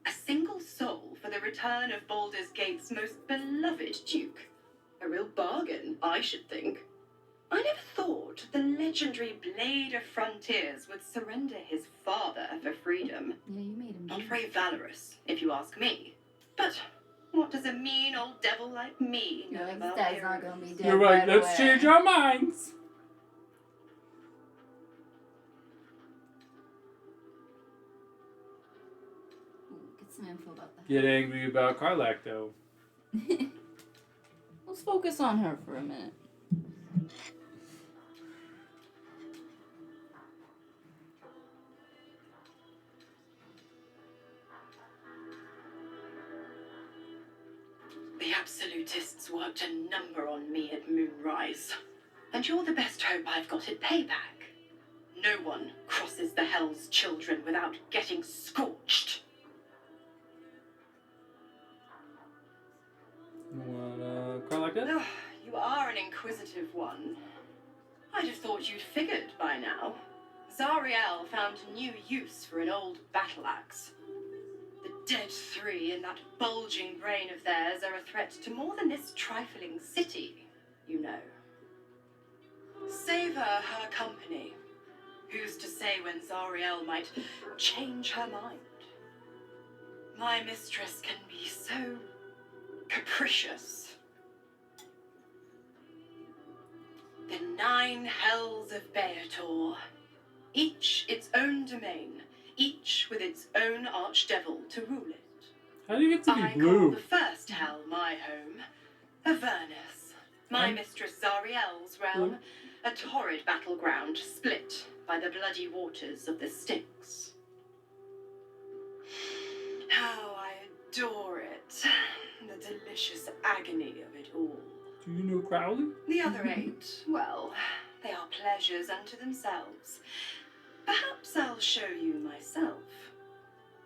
Speaker 7: A single soul for the return of Baldur's Gate's most beloved duke. A real bargain, I should think. I never thought the legendary Blade of Frontiers would surrender his father for freedom.
Speaker 2: Yeah, you made him.
Speaker 7: Not very valorous, if you ask me. But what does a mean old devil like me know
Speaker 2: No,
Speaker 7: about
Speaker 2: dad's not
Speaker 7: heroes?
Speaker 2: gonna be dead.
Speaker 1: You're right.
Speaker 2: right
Speaker 1: Let's
Speaker 2: away.
Speaker 1: change our minds.
Speaker 2: Get some info about that.
Speaker 1: Get angry about Karlak, though.
Speaker 2: Let's focus on her for a minute.
Speaker 7: The Absolutists worked a number on me at Moonrise. And you're the best hope I've got at payback. No one crosses the Hell's Children without getting scorched.
Speaker 1: What, Karlak did?
Speaker 7: Ugh, you are an inquisitive one. I'd have thought you'd figured by now. Zariel found new use for an old battle axe. The dead three in that bulging brain of theirs are a threat to more than this trifling city, you know. Save her company. Who's to say when Zariel might change her mind? My mistress can be so capricious. The 9 hells of Beator, each its own domain, each with its own archdevil to rule it.
Speaker 1: How do you get to be
Speaker 7: I call
Speaker 1: blue?
Speaker 7: the first hell my home, Avernus, my mistress Zariel's realm, a torrid battleground split by the bloody waters of the Styx. How I adore it, the delicious agony of it all.
Speaker 1: Do you know Crowley?
Speaker 7: The other 8, well, they are pleasures unto themselves. Perhaps I'll show you myself,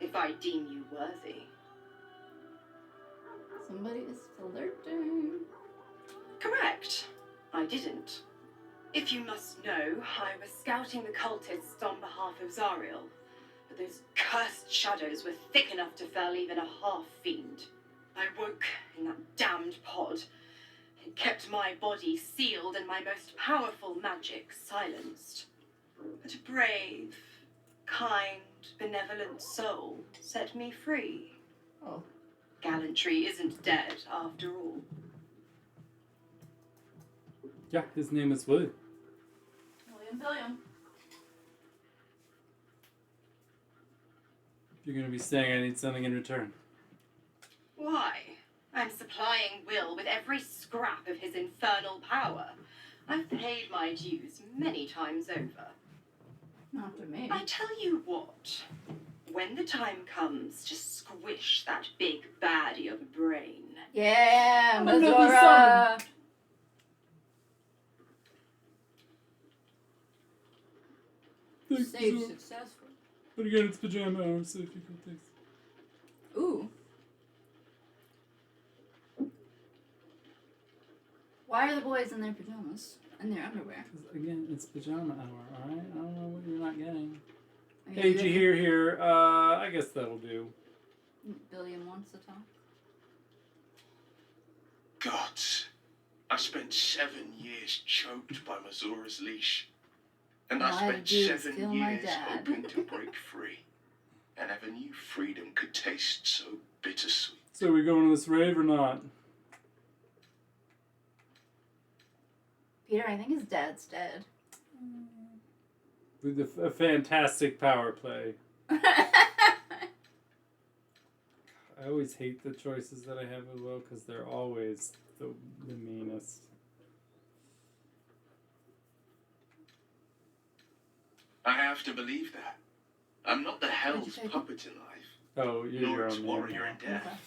Speaker 7: if I deem you worthy.
Speaker 2: Somebody is flirting.
Speaker 7: Correct. I didn't. If you must know, I was scouting the cultists on behalf of Zariel. but those cursed shadows were thick enough to fell even a half-fiend. I woke in that damned pod and kept my body sealed and my most powerful magic silenced. But a brave, kind, benevolent soul set me free.
Speaker 2: Oh.
Speaker 7: Gallantry isn't dead after all.
Speaker 1: Yeah, his name is William.
Speaker 2: William.
Speaker 1: If you're going to be saying I need something in return.
Speaker 7: Why? I'm supplying Will with every scrap of his infernal power. I've paid my dues many times over.
Speaker 2: Not to me.
Speaker 7: I tell you what, when the time comes to squish that big baddie of a brain.
Speaker 2: Yeah,
Speaker 1: Another
Speaker 2: Mazora. Save successful.
Speaker 1: But again, it's pajama hour, so if you could take.
Speaker 2: Ooh. Why are the boys in their pajamas? And their underwear?
Speaker 1: Because again, it's pajama hour, alright? I don't know what you're not getting.
Speaker 2: Are
Speaker 1: Hey,
Speaker 2: you
Speaker 1: did you hear here? I guess that'll do.
Speaker 2: Billiam wants to talk.
Speaker 3: Gods, I spent 7 years choked by Mazora's leash. And I
Speaker 2: All I had
Speaker 3: spent
Speaker 2: to do is
Speaker 3: 7
Speaker 2: kill my
Speaker 3: years
Speaker 2: dad.
Speaker 3: hoping to break free. I never knew freedom could taste so bittersweet.
Speaker 1: So are we going to this rave or not?
Speaker 2: Peter, I think his dad's dead.
Speaker 1: With a fantastic power play. I always hate the choices that I have as well because they're always the meanest.
Speaker 3: I have to believe that. I'm not the hell's puppet in life,
Speaker 1: Oh, you're
Speaker 3: nor
Speaker 1: your
Speaker 3: its
Speaker 1: own
Speaker 3: warrior in death.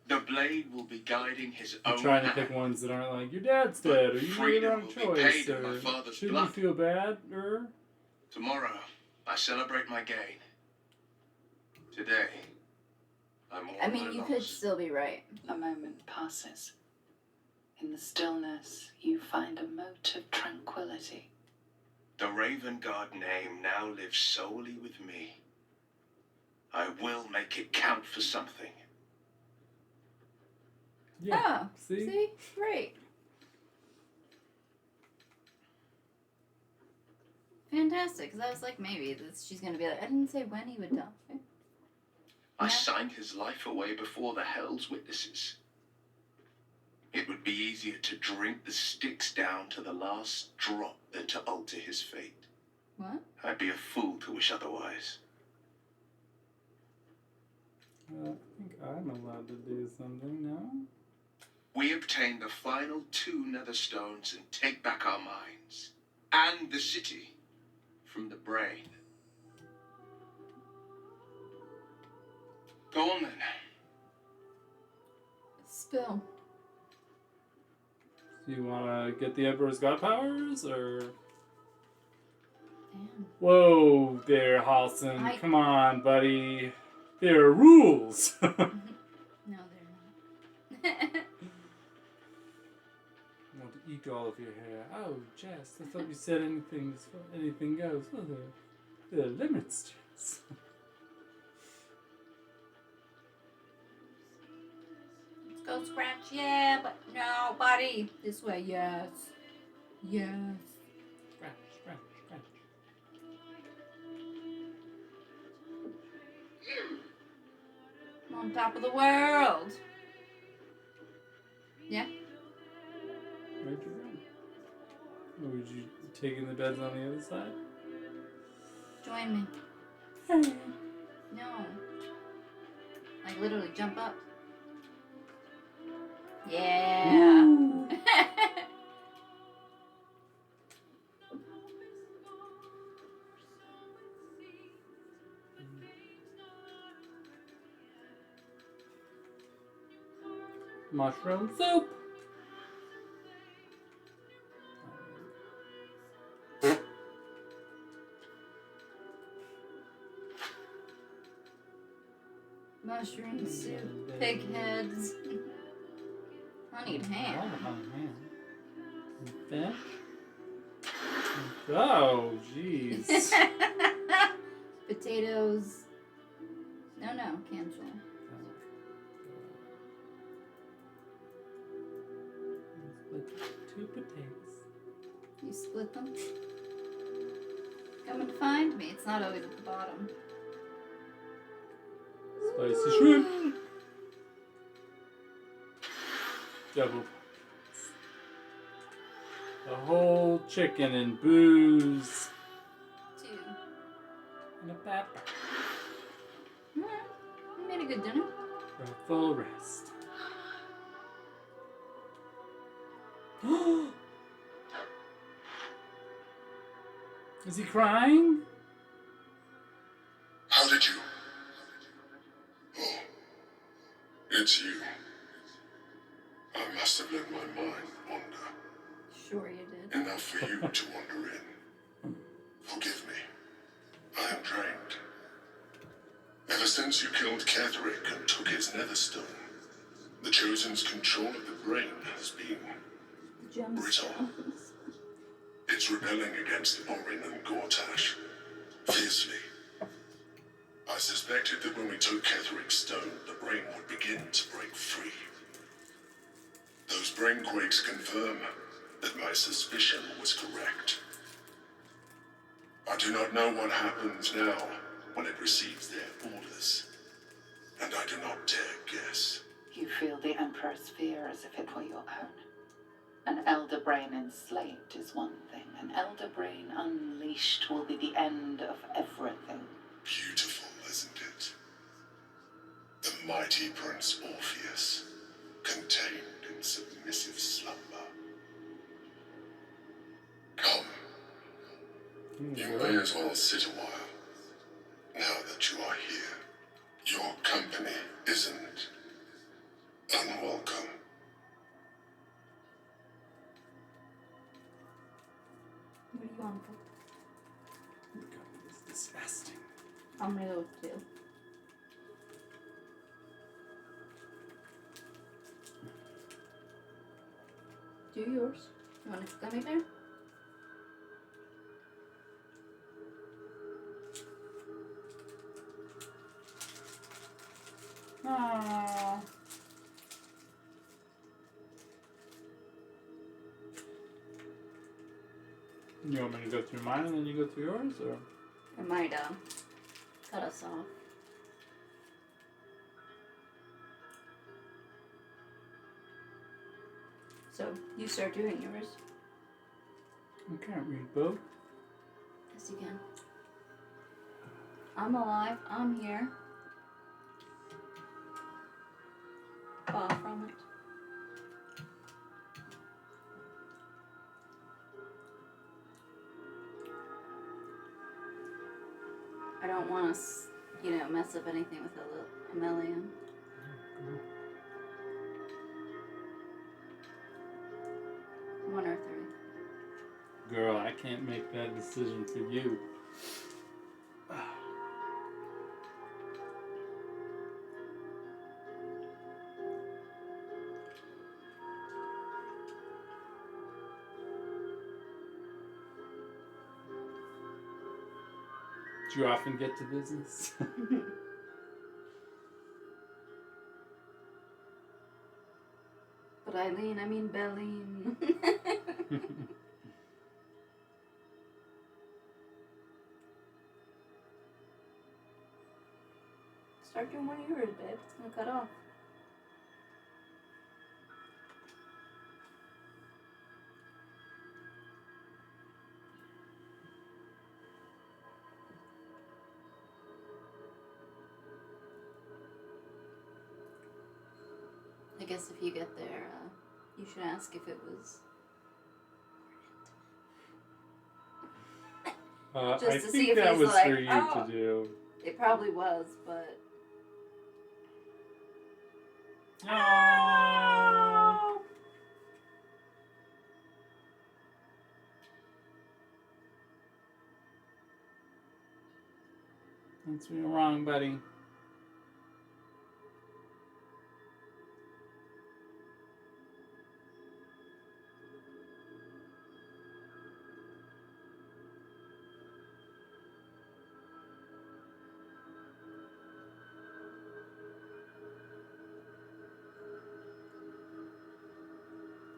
Speaker 3: The blade will be guiding his
Speaker 1: I'm
Speaker 3: own
Speaker 1: trying to
Speaker 3: hand.
Speaker 1: pick ones that aren't like, your dad's dead, or you made the
Speaker 3: Freedom
Speaker 1: wrong
Speaker 3: will be
Speaker 1: choice,
Speaker 3: paid in my
Speaker 1: or
Speaker 3: father's
Speaker 1: shouldn't
Speaker 3: blood.
Speaker 1: you feel bad, or...
Speaker 3: Tomorrow, I celebrate my gain. Today, I'm all
Speaker 2: I mean, you could still be right.
Speaker 12: A moment passes. In the stillness, you find a mote of tranquility.
Speaker 3: The Raven God name now lives solely with me. I will make it count for something.
Speaker 2: Yeah.
Speaker 1: Oh, see?
Speaker 2: See? Great. Fantastic, because I was like, maybe she's going to be like, I didn't say when he would die.
Speaker 3: I signed his life away before the Hell's witnesses. It would be easier to drink the Styx down to the last drop than to alter his fate.
Speaker 2: What?
Speaker 3: I'd be a fool to wish otherwise.
Speaker 1: I think I'm allowed to do something now.
Speaker 3: We obtain the final 2 nether stones and take back our minds. And the city from the brain. Go on then.
Speaker 2: Spill.
Speaker 1: Do you want to get the Emperor's God powers, or...
Speaker 2: Damn.
Speaker 1: Whoa there, Halson.
Speaker 2: I-
Speaker 1: Come on, buddy. There are rules.
Speaker 2: No, they're not.
Speaker 1: I want to eat all of your hair. Oh, Jess, I thought you said anything goes. Well, there are limits, Jess.
Speaker 2: Let's go scratch. Yeah, but no, buddy. This way, yes. Yes.
Speaker 1: Scratch, scratch, scratch.
Speaker 2: I'm on top of the world. Yeah.
Speaker 1: Where'd you go? Or would you taking the beds on the other side?
Speaker 2: Join me. No. Like literally jump up. Yeah.
Speaker 1: Mushroom soup.
Speaker 2: Mushroom soup. Pig heads. I need ham.
Speaker 1: Fish? Oh, jeez.
Speaker 2: Potatoes. No, cancel.
Speaker 1: Split 2 potatoes.
Speaker 2: You split them. Come and find me. It's not always at the bottom.
Speaker 1: Spicy shrimp. Double. A whole chicken and booze.
Speaker 2: 2.
Speaker 1: And a pepper.
Speaker 2: You made a good dinner.
Speaker 1: For a full rest. Is he crying?
Speaker 13: How did you? Oh, it's you. I must have let my mind wander.
Speaker 2: Sure you did.
Speaker 13: Enough for you to wander in. Forgive me. I am drained. Ever since you killed Ketherick and took his netherstone, the Chosen's control of the brain has been brittle. It's rebelling against Orin and Gortash fiercely. I suspected that when we took Ketherick's stone, the brain would begin to break free. Those brain quakes confirm that my suspicion was correct. I do not know what happens now when it receives their orders, and I do not dare guess.
Speaker 12: You feel the Emperor's fear as if it were your own. An elder brain enslaved is one thing. An elder brain unleashed will be the end of everything.
Speaker 13: Beautiful, isn't it? The mighty Prince Orpheus, contained in submissive slumber. Come. You may as well sit a while. Now that you are here, your company isn't unwelcome.
Speaker 2: What do you want for?
Speaker 1: It's disgusting.
Speaker 2: I'm gonna go with 2. Do yours. You want a gummy bear? Aww.
Speaker 1: You want me to go through mine and then you go through yours, or?
Speaker 2: It might cut us off. So you start doing yours.
Speaker 1: I can't read both.
Speaker 2: Yes, you can. I'm alive. I'm here. Far from it. I don't want to, mess up anything with Amelia. One or 3.
Speaker 1: Girl, I can't make that decision for you. Do you often get to business?
Speaker 2: But Eileen, I mean Belleen. Start doing one of yours, babe. It's gonna cut off. I guess if you get there, you should ask if it was. Just
Speaker 1: I
Speaker 2: to see
Speaker 1: think
Speaker 2: if
Speaker 1: that
Speaker 2: he's
Speaker 1: was
Speaker 2: like,
Speaker 1: for you
Speaker 2: "Oh."
Speaker 1: to do.
Speaker 2: It probably was, but.
Speaker 1: Oh. That's me wrong, buddy.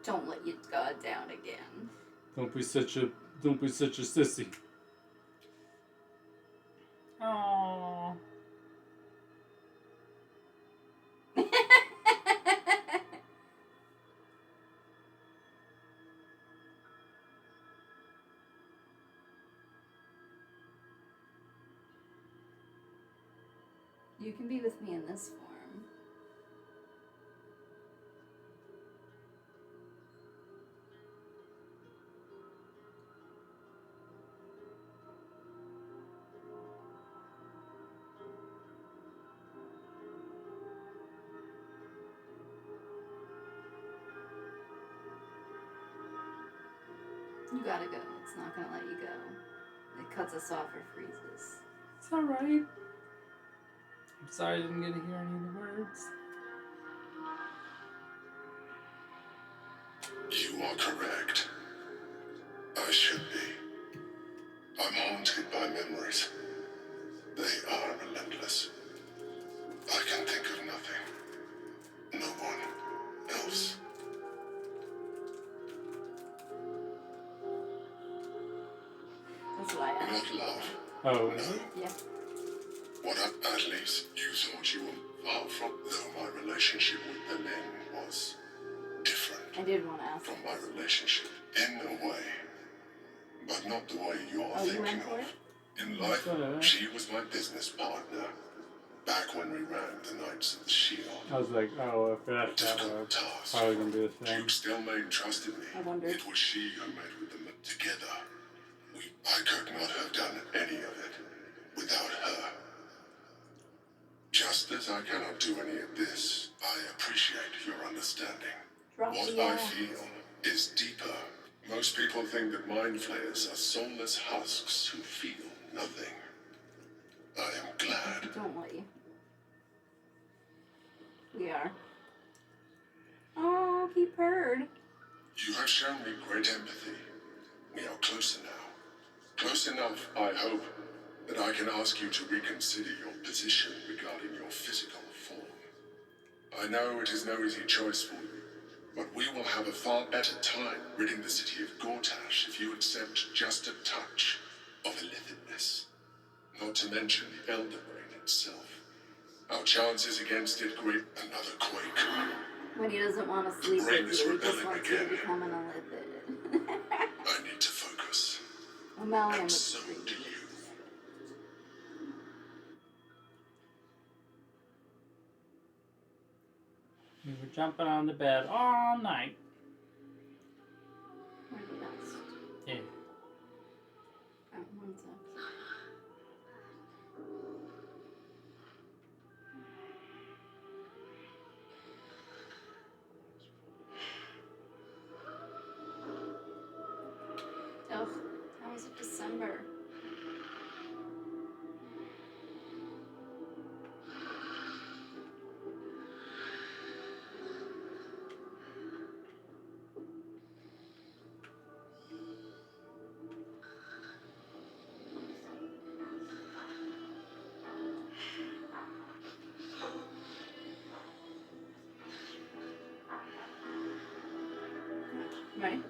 Speaker 2: Don't let your guard down again.
Speaker 1: Don't be such a sissy. Aww.
Speaker 2: You can be with me in this form. You gotta go. It's not gonna let you go. It cuts us off or freezes.
Speaker 1: It's alright. I'm sorry I didn't get to hear any of the words.
Speaker 13: You are correct. I should be. I'm haunted by memories. They are relentless. I can think of nothing. No one else.
Speaker 2: That's why I asked.
Speaker 13: Not love.
Speaker 1: Oh, is it?
Speaker 2: Yeah.
Speaker 13: At least you thought you were far from, though my relationship with the men was different
Speaker 2: I did want to ask.
Speaker 13: from my relationship in a way, but not the way you're
Speaker 2: Oh, you
Speaker 13: thinking
Speaker 2: went for
Speaker 13: of.
Speaker 2: it?
Speaker 13: In life, she was my business partner. Back when we ran the Knights of the Shield.
Speaker 1: I was like, oh, if that's that was probably gonna be a thing.
Speaker 13: Duke Stelmane trusted me.
Speaker 2: I wondered.
Speaker 13: It was she who met with them together. I could not have done any of it without her. Just as I cannot do any of this, I appreciate your understanding. What I feel is deeper. Most people think that mind flayers are soulless husks who feel nothing. I am glad.
Speaker 2: Don't let you. We are. Oh, he purred.
Speaker 13: You have shown me great empathy. We are closer now. Close enough, I hope, that I can ask you to reconsider your position regarding your physical form. I know it is no easy choice for you, but we will have a far better time ridding the city of Gortash if you accept just a touch of illithidness. Not to mention the Elder Brain itself. Our chances against it great. Another quake.
Speaker 2: When he doesn't want to sleep with you, he just wants you to become an illithid.
Speaker 13: I need to focus.
Speaker 2: Amallium
Speaker 13: And
Speaker 2: is
Speaker 13: so do you.
Speaker 1: We were jumping on the bed all night.
Speaker 2: Where did that start?
Speaker 1: Yeah.
Speaker 2: Oh, one sec. Ugh, how was it December? Right?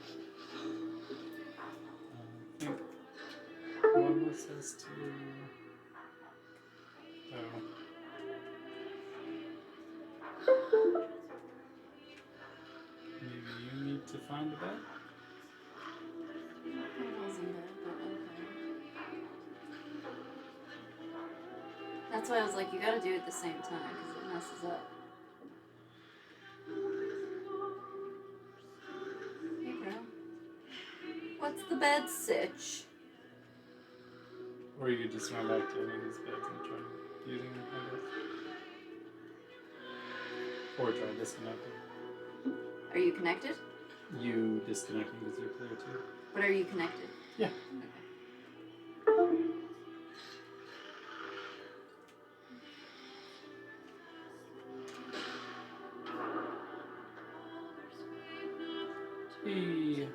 Speaker 1: I think one was says to. Oh. Maybe you need to find a bed?
Speaker 2: I wasn't there, but okay. That's why I was like, you gotta do it at the same time, because it messes up. Hey, bro. What's the bed sitch?
Speaker 1: Or you could just run back to any of these beds and try using them, I guess. Or try disconnecting.
Speaker 2: Are you connected?
Speaker 1: You disconnecting because you're clear too.
Speaker 2: But are you connected?
Speaker 1: Yeah. Hey.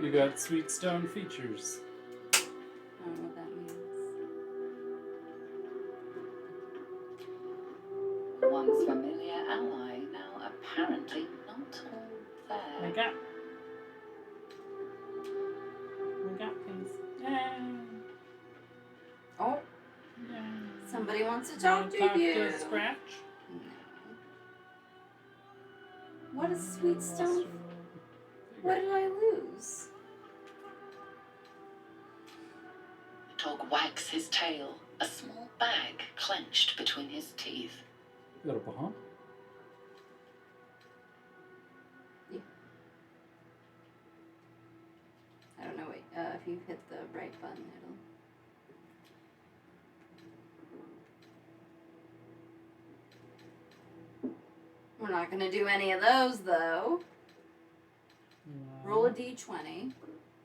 Speaker 1: You got sweet stone features.
Speaker 2: I don't know what that means.
Speaker 12: Once familiar ally, now a apparently not all there.
Speaker 1: We got things. Yay!
Speaker 2: Oh,
Speaker 1: Yay.
Speaker 2: somebody wants to
Speaker 1: You
Speaker 2: talk
Speaker 1: wanna
Speaker 2: to
Speaker 1: talk
Speaker 2: you.
Speaker 1: to Scratch?
Speaker 2: No. What is sweet stuff? What did I lose?
Speaker 12: The dog wags his tail, a small bag clenched between his teeth.
Speaker 1: Got a bomb?
Speaker 2: I don't know. Wait, if you hit the right button, it'll. We're not gonna do any of those though.
Speaker 1: No.
Speaker 2: Roll a d20,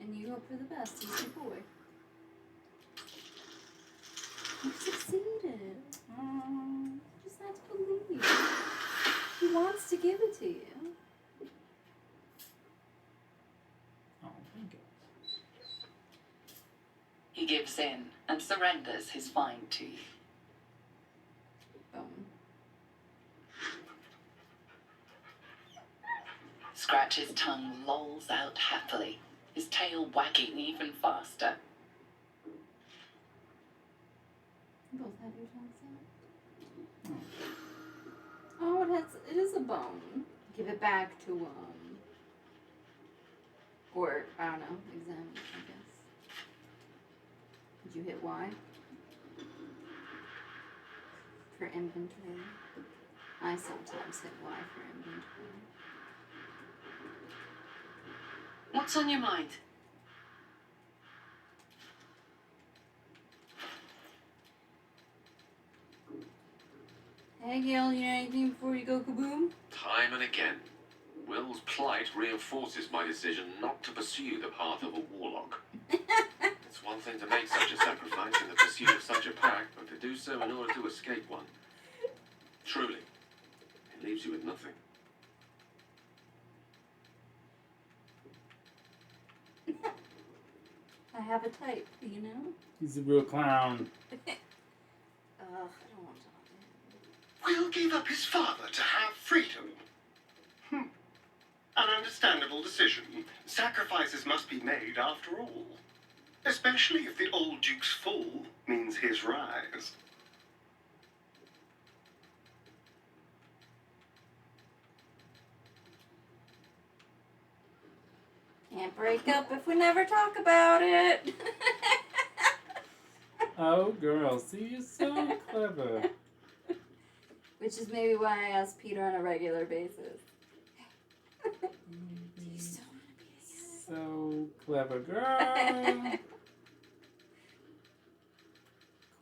Speaker 2: and you hope for the best. He's your boy. You succeeded. You just have to believe. He wants to give it to you.
Speaker 1: Oh, thank you.
Speaker 12: He gives in and surrenders his fine teeth.
Speaker 2: Boom.
Speaker 12: Scratch's tongue lolls out happily, his tail wagging even faster.
Speaker 2: You both have your tongues out. Oh, it is a bone. Give it back to or I don't know, examine, I guess. Did you hit Y? For inventory. I sometimes hit Y for inventory.
Speaker 8: What's on your mind?
Speaker 2: Hey Gil, you know anything before you go kaboom?
Speaker 14: Time and again, Will's plight reinforces my decision not to pursue the path of a warlock. It's one thing to make such a sacrifice in the pursuit of such a pack, but to do so in order to escape one. Truly, it leaves you with nothing.
Speaker 2: I have a type, you know?
Speaker 1: He's a real clown.
Speaker 2: I don't want to.
Speaker 3: Will gave up his father to have freedom. An understandable decision. Sacrifices must be made after all. Especially if the old Duke's fall means his rise.
Speaker 2: Can't break up if we never talk about it.
Speaker 1: Oh, girl, see, you're so clever.
Speaker 2: Which is maybe why I ask Peter on a regular basis.
Speaker 1: So clever, girl.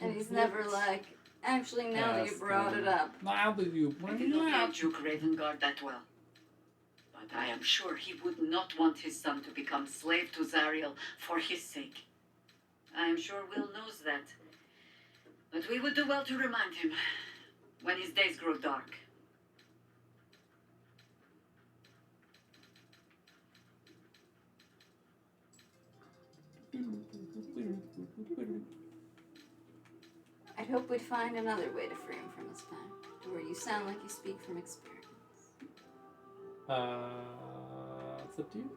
Speaker 2: And he's never like, actually, now that you brought it up.
Speaker 1: Now that you
Speaker 11: I
Speaker 1: bring
Speaker 11: did
Speaker 1: it
Speaker 11: not know
Speaker 1: up.
Speaker 11: Duke Ravengard that well. But I am sure he would not want his son to become slave to Zariel for his sake. I am sure Will knows that. But we would do well to remind him when his days grow dark.
Speaker 2: I'd hope we'd find another way to free him from his pact, where you sound like you speak from experience.
Speaker 1: It's up to you.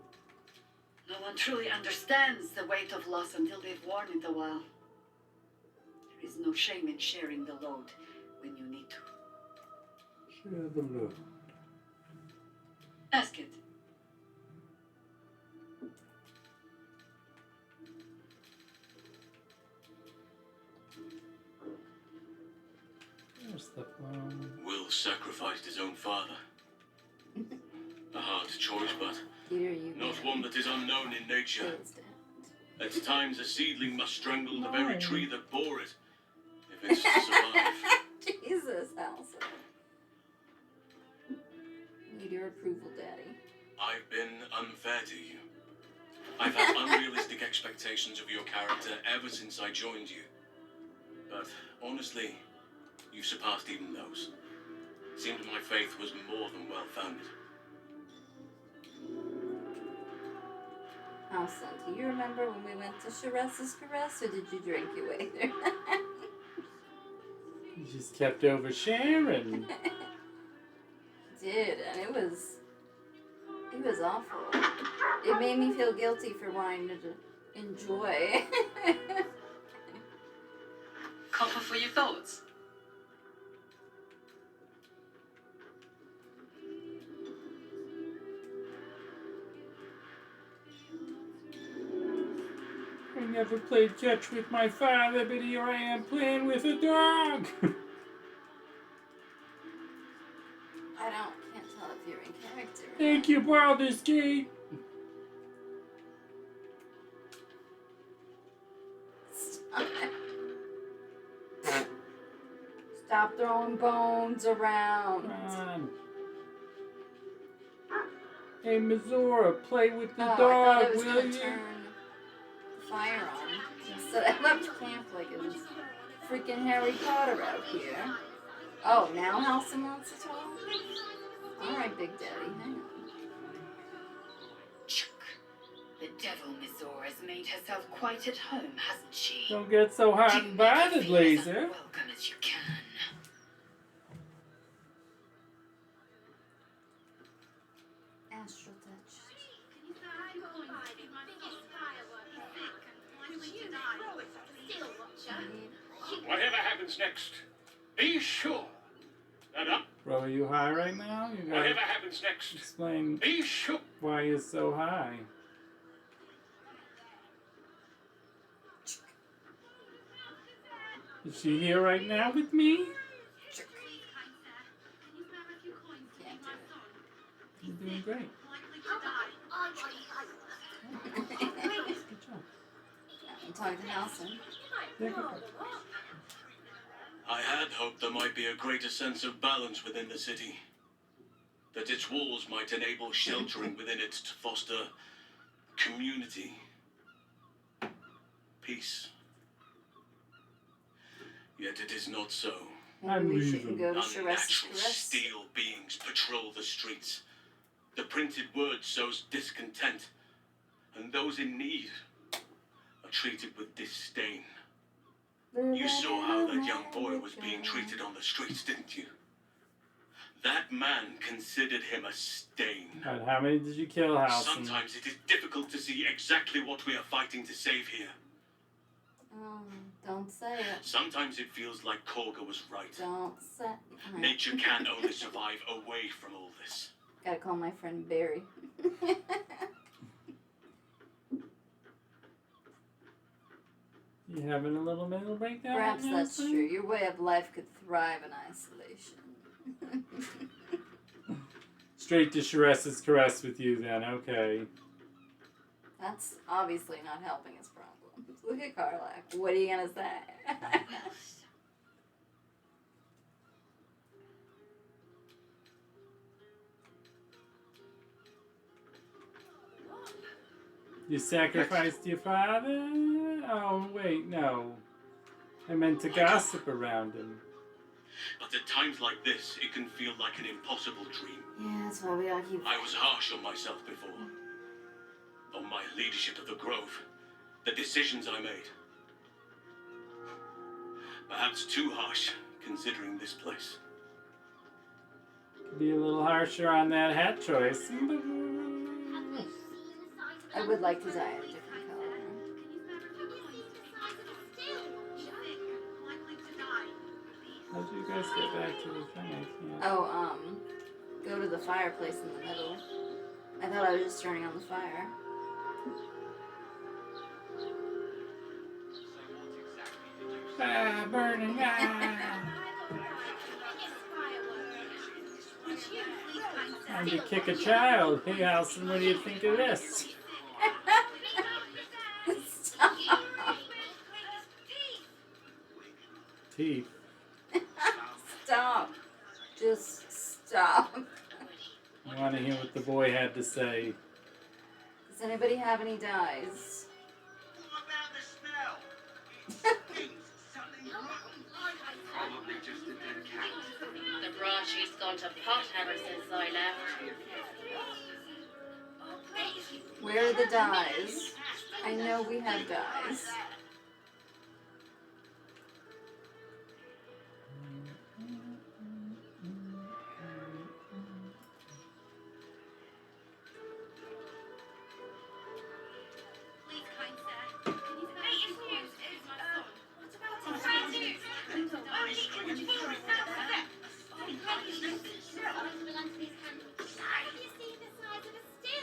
Speaker 11: No one truly understands the weight of loss until they've worn it a while. There is no shame in sharing the load when you need to.
Speaker 1: Share the load.
Speaker 11: Ask it.
Speaker 1: There's the phone.
Speaker 14: Will sacrificed his own father. A hard choice, but
Speaker 2: Peter, you
Speaker 14: not one that is unknown in nature. At times, a seedling must strangle the very tree that bore it, if it's to survive.
Speaker 2: Jesus, Allison. Need your approval, Daddy.
Speaker 14: I've been unfair to you. I've had unrealistic expectations of your character ever since I joined you. But honestly, you've surpassed even those. It seemed my faith was more than well-founded.
Speaker 2: Allison, do you remember when we went to Sharessa's Caress, or did you drink your way there?
Speaker 1: You just kept oversharing.
Speaker 2: Do did, and it was awful. It made me feel guilty for wanting to enjoy.
Speaker 10: Copper for your thoughts.
Speaker 1: I never played catch with my father, but here I am playing with a dog.
Speaker 2: Can't tell if you're in character.
Speaker 1: Thank you, Baldur's Gate.
Speaker 2: Stop throwing bones around.
Speaker 1: Come on. Hey, Mizora, play with the
Speaker 2: I thought
Speaker 1: dog,
Speaker 2: it was
Speaker 1: will
Speaker 2: gonna
Speaker 1: you?
Speaker 2: turn the fire on. Instead, I left camp like it was freaking Harry Potter out here. Oh, now Halson wants to talk? Alright, Big Daddy, hang on.
Speaker 11: The devil Mizora has made herself quite at home, hasn't she?
Speaker 1: Don't get so hot
Speaker 11: Do
Speaker 1: and
Speaker 11: make her
Speaker 1: bothered,
Speaker 11: feel as
Speaker 1: Laser.
Speaker 11: unwelcome as you can.
Speaker 2: Astral touch.
Speaker 3: Whatever happens next, be sure that up.
Speaker 1: Bro, are you high right now? You gotta
Speaker 3: Whatever happens next,
Speaker 1: explain
Speaker 3: be sure.
Speaker 1: why you're so high. Is she here right now with me? You're doing great. Good job.
Speaker 2: I'm talking to Halson.
Speaker 1: Yeah, go for it.
Speaker 15: I had hoped there might be a greater sense of balance within the city. That its walls might enable sheltering within it to foster community, peace. Yet it is not so.
Speaker 2: Maybe we shouldn't go to Sharess's
Speaker 15: Unnatural
Speaker 2: Caress.
Speaker 15: steel beings patrol the streets. The printed word sows discontent, and those in need are treated with disdain. You saw how that young boy was being treated on the streets, didn't you? That man considered him a stain.
Speaker 1: Alright, how many did you kill, Halson?
Speaker 15: Sometimes it is difficult to see exactly what we are fighting to save here.
Speaker 2: Don't say it.
Speaker 15: Sometimes it feels like Korga was right.
Speaker 2: Don't say it.
Speaker 15: Nature can only survive away from all this.
Speaker 2: Gotta call my friend Barry.
Speaker 1: You having a little mental breakdown?
Speaker 2: Perhaps
Speaker 1: right now,
Speaker 2: that's
Speaker 1: son?
Speaker 2: true. Your way of life could thrive in isolation.
Speaker 1: Straight to Sharess's Caress with you then, okay.
Speaker 2: That's obviously not helping his problems. Look at Karlak. What are you gonna say?
Speaker 1: You sacrificed your father? Oh, wait, no. I meant to gossip around him.
Speaker 15: But at times like this, it can feel like an impossible dream.
Speaker 2: Yeah, that's why we gotta keep.
Speaker 15: I was harsh on myself before. On my leadership of the Grove. The decisions I made. Perhaps too harsh, considering this place.
Speaker 1: Could be a little harsher on that hat choice.
Speaker 2: I would like to dye it a different color.
Speaker 1: How'd you guys get back to the thing? I can't.
Speaker 2: Oh, go to the fireplace in the middle. I thought I was just turning on the fire.
Speaker 1: Ah, burning, ah! Time to kick a child. Hey, Alison, what do you think of this?
Speaker 2: Stop.
Speaker 1: Teeth.
Speaker 2: Stop. Just stop.
Speaker 1: I want to hear what the boy had to say.
Speaker 2: Does anybody have any dyes?
Speaker 14: Probably just a dead cat.
Speaker 4: The broadsheet's gone to pot ever since I left.
Speaker 2: Where are the dyes? I know we have dyes.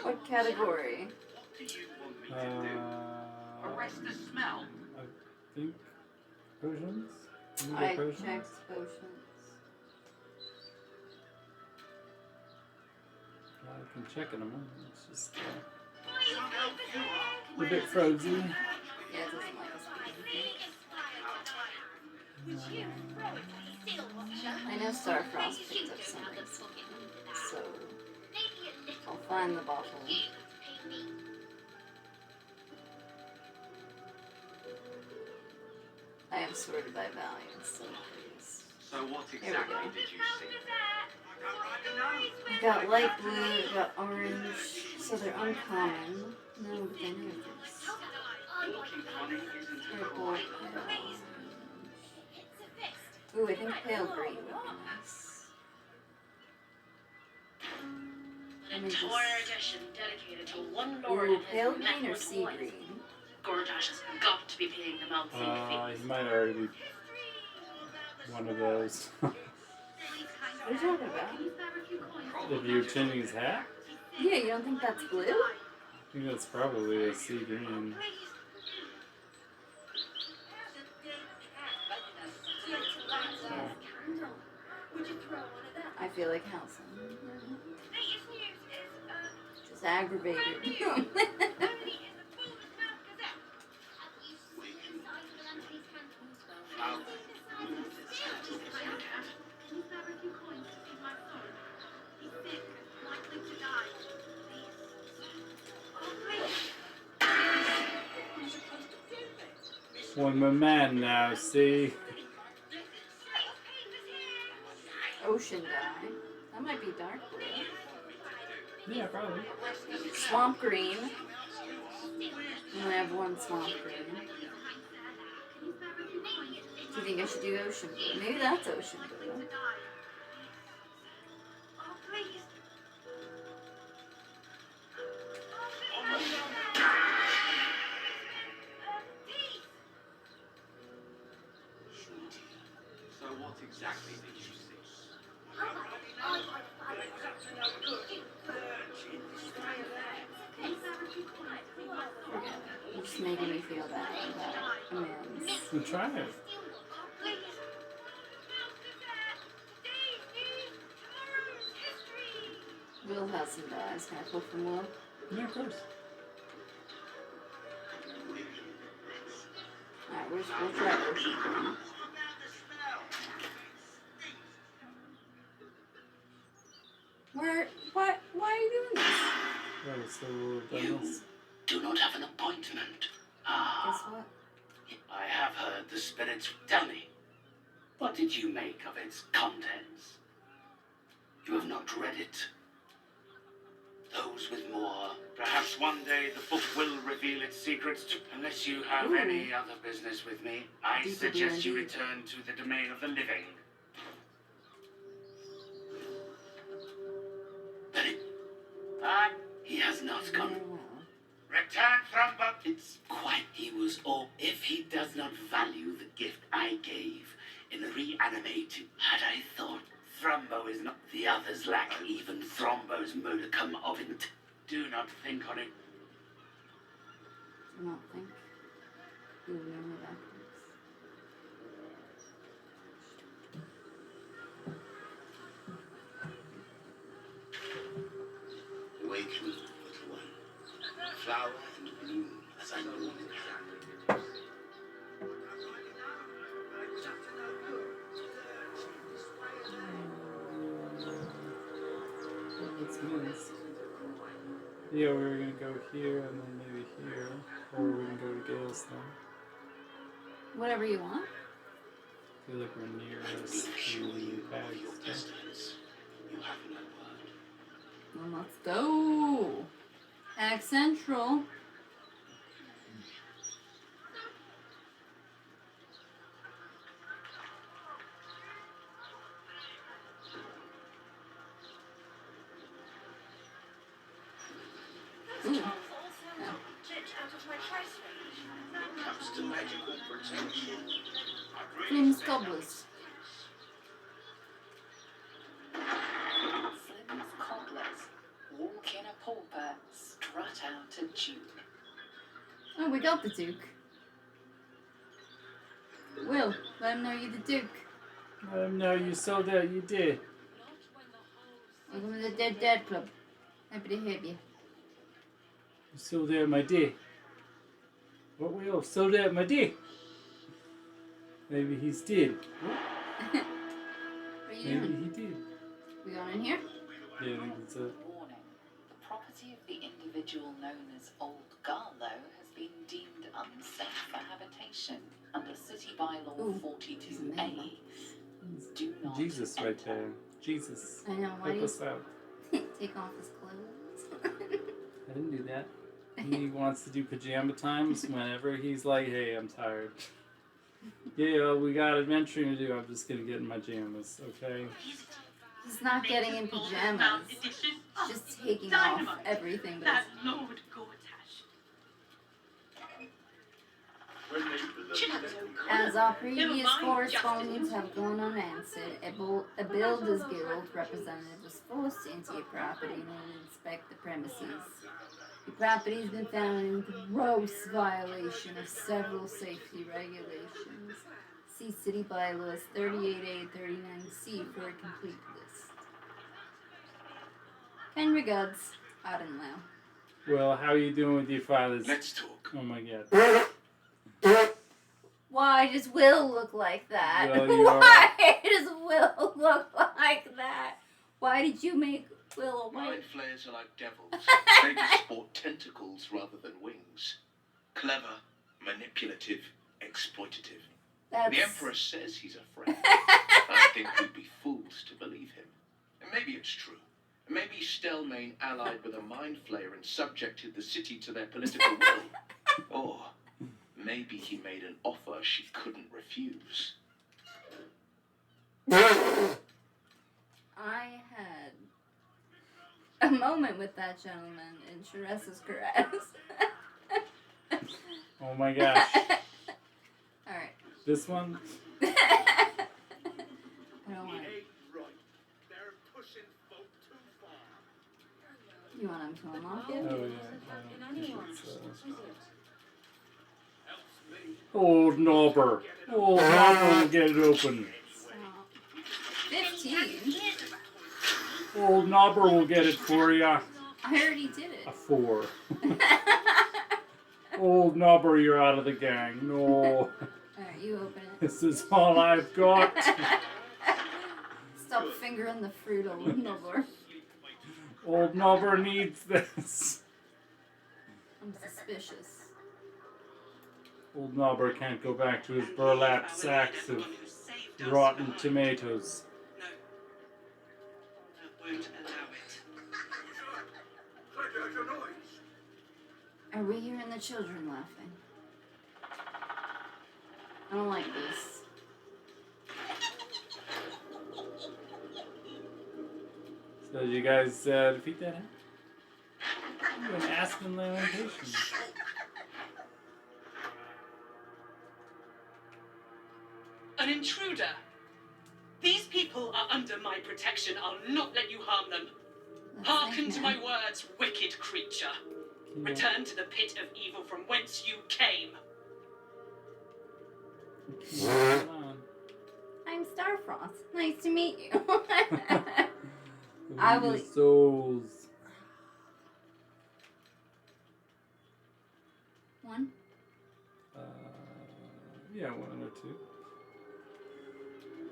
Speaker 2: What category?
Speaker 9: What do you want me to do? Arrest the smell?
Speaker 1: I think potions?
Speaker 2: I
Speaker 1: Potions?
Speaker 2: checked potions.
Speaker 1: I can check in a moment. It's just a bit frozen.
Speaker 2: Yeah, it doesn't like us. I know Starfrost picked up something, so I'll find the bottle. I have sorted by value, so please.
Speaker 14: So what
Speaker 2: Here we
Speaker 14: exactly
Speaker 2: go.
Speaker 14: did you see?
Speaker 2: I've got light blue, I've got orange, so they're uncommon. No, but then here it is. Purple, pale. Ooh, I think pale green would be nice.
Speaker 4: An entire edition dedicated to one lord
Speaker 2: Ooh,
Speaker 4: and his
Speaker 2: pale green or
Speaker 4: metal
Speaker 2: sea
Speaker 4: toys.
Speaker 2: green?
Speaker 4: Gorgash has got to be paying them out fees.
Speaker 1: He might already be one of those.
Speaker 2: What are you talking about?
Speaker 1: If you're changing his hat?
Speaker 2: Yeah, you don't think that's blue?
Speaker 1: I think that's probably a sea green.
Speaker 2: I feel like Halson. Just aggravated.
Speaker 1: One more man now, see?
Speaker 2: Ocean dye. That might be dark blue.
Speaker 1: Yeah, probably.
Speaker 2: Swamp green. I only have one swamp green. Do you think I should do ocean blue? Maybe that's ocean blue.
Speaker 14: So what exactly did you see?
Speaker 2: You're just making me feel bad about amends.
Speaker 1: So try it.
Speaker 2: Will has some dyes. Can I pull from Will?
Speaker 1: Yeah, of course.
Speaker 2: Alright, we'll try ocean blue. Why are you doing this?
Speaker 1: Right, so we'll
Speaker 6: You
Speaker 1: this.
Speaker 6: do not have an appointment.
Speaker 2: Guess
Speaker 6: Ah,
Speaker 2: what?
Speaker 6: I have heard the spirits tell me. What did you make of its contents? You have not read it. Those with more. Perhaps one day the book will reveal its secrets. Unless you have
Speaker 2: Ooh.
Speaker 6: any other business with me, I
Speaker 2: Deeper
Speaker 6: suggest you
Speaker 2: D&D.
Speaker 6: return to the domain of the living. Very. Ah, he has not gone. Return from but it's quite he was or if he does not value the gift I gave in reanimating. Had I thought Thrombo is not the others lack even Thrombo's modicum of it. Do not think on it.
Speaker 2: Do not think. Ooh, nearly backwards.
Speaker 6: Awaken, little one. Flower and bloom as I know it.
Speaker 1: What's this? Yeah, we were gonna go here and then maybe here. Or we can go to Gale's thing.
Speaker 2: Whatever you want.
Speaker 1: I feel like we're near this Hags stuff.
Speaker 6: You have no word.
Speaker 2: Well, let's go. Hag Central. Ooh.
Speaker 6: Comes to magical protection.
Speaker 2: Famous cobblers. killed the Duke. Will, let him know you're the Duke.
Speaker 1: Let him know you sold out, you did.
Speaker 2: Welcome to the Dead Dad Club. Happy to have you.
Speaker 1: You sold out my day. What we all sold out my day. Maybe he's dead.
Speaker 2: What are you
Speaker 1: Maybe
Speaker 2: doing?
Speaker 1: he did.
Speaker 2: We going in here?
Speaker 1: Yeah, I think it's a...
Speaker 12: Warning. The property of the individual known as Old Garlow has been deemed unsafe for habitation under City Bylaw 42A. Do not
Speaker 1: Jesus right there. Jesus.
Speaker 2: I know. Why
Speaker 1: Help
Speaker 2: do
Speaker 1: us out.
Speaker 2: you take off his clothes?
Speaker 1: I didn't do that. He wants to do pajama times whenever he's like, hey, I'm tired. Yeah, we got adventuring to do. I'm just gonna get in my pajamas, okay?
Speaker 2: He's not getting in pajamas. He's just taking off everything.
Speaker 16: That Lord Gortash.
Speaker 2: As our previous correspondents have gone unanswered, a Builders Guild representative was forced into your property in order to inspect the premises. Your property has been found in gross violation of several safety regulations. See City Bylaws 38A 39C for a complete list. Kind regards, Autumn Lau.
Speaker 1: Well, how are you doing with your father's...
Speaker 15: Let's talk.
Speaker 1: Oh my god.
Speaker 2: Why does Will look like that?
Speaker 1: Well, you
Speaker 2: Why does Will look like that? Why did you make Will a white?
Speaker 14: Mind flayers are like devils. They sport tentacles rather than wings.
Speaker 15: Clever, manipulative, exploitative.
Speaker 2: That's...
Speaker 14: The Emperor says he's a friend. I think we'd be fools to believe him. And maybe it's true. Maybe Stelmane allied with a mind flayer and subjected the city to their political will. Or maybe he made an offer she couldn't refuse.
Speaker 2: I had a moment with that gentleman in Teresa's caress.
Speaker 1: Oh my gosh.
Speaker 2: Alright.
Speaker 1: This one?
Speaker 2: I don't want it. You want him to unlock it?
Speaker 1: Oh yeah. Old Knobber. Old Knobber will get it open.
Speaker 2: 15?
Speaker 1: Old Knobber will get it for ya.
Speaker 2: I already did it.
Speaker 1: A 4. Old Knobber, you're out of the gang. No.
Speaker 2: Alright, you open it.
Speaker 1: This is all I've got.
Speaker 2: Stop fingering the fruit, old Nobler.
Speaker 1: Old Knobber needs this.
Speaker 2: I'm suspicious.
Speaker 1: Old Knobber can't go back to his burlap sacks of rotten tomatoes.
Speaker 10: Won't allow it.
Speaker 2: Are we hearing the children laughing? I don't like this.
Speaker 1: So you guys defeat that? Ooh, an Aspen lamentation.
Speaker 16: An intruder. These people are under my protection. I'll not let you harm them. Hearken to my words, wicked creature. Return to the pit of evil from whence you came.
Speaker 2: I'm Starfrost. Nice to meet you. I will.
Speaker 1: Souls.
Speaker 2: 1?
Speaker 1: Yeah, 1 or 2.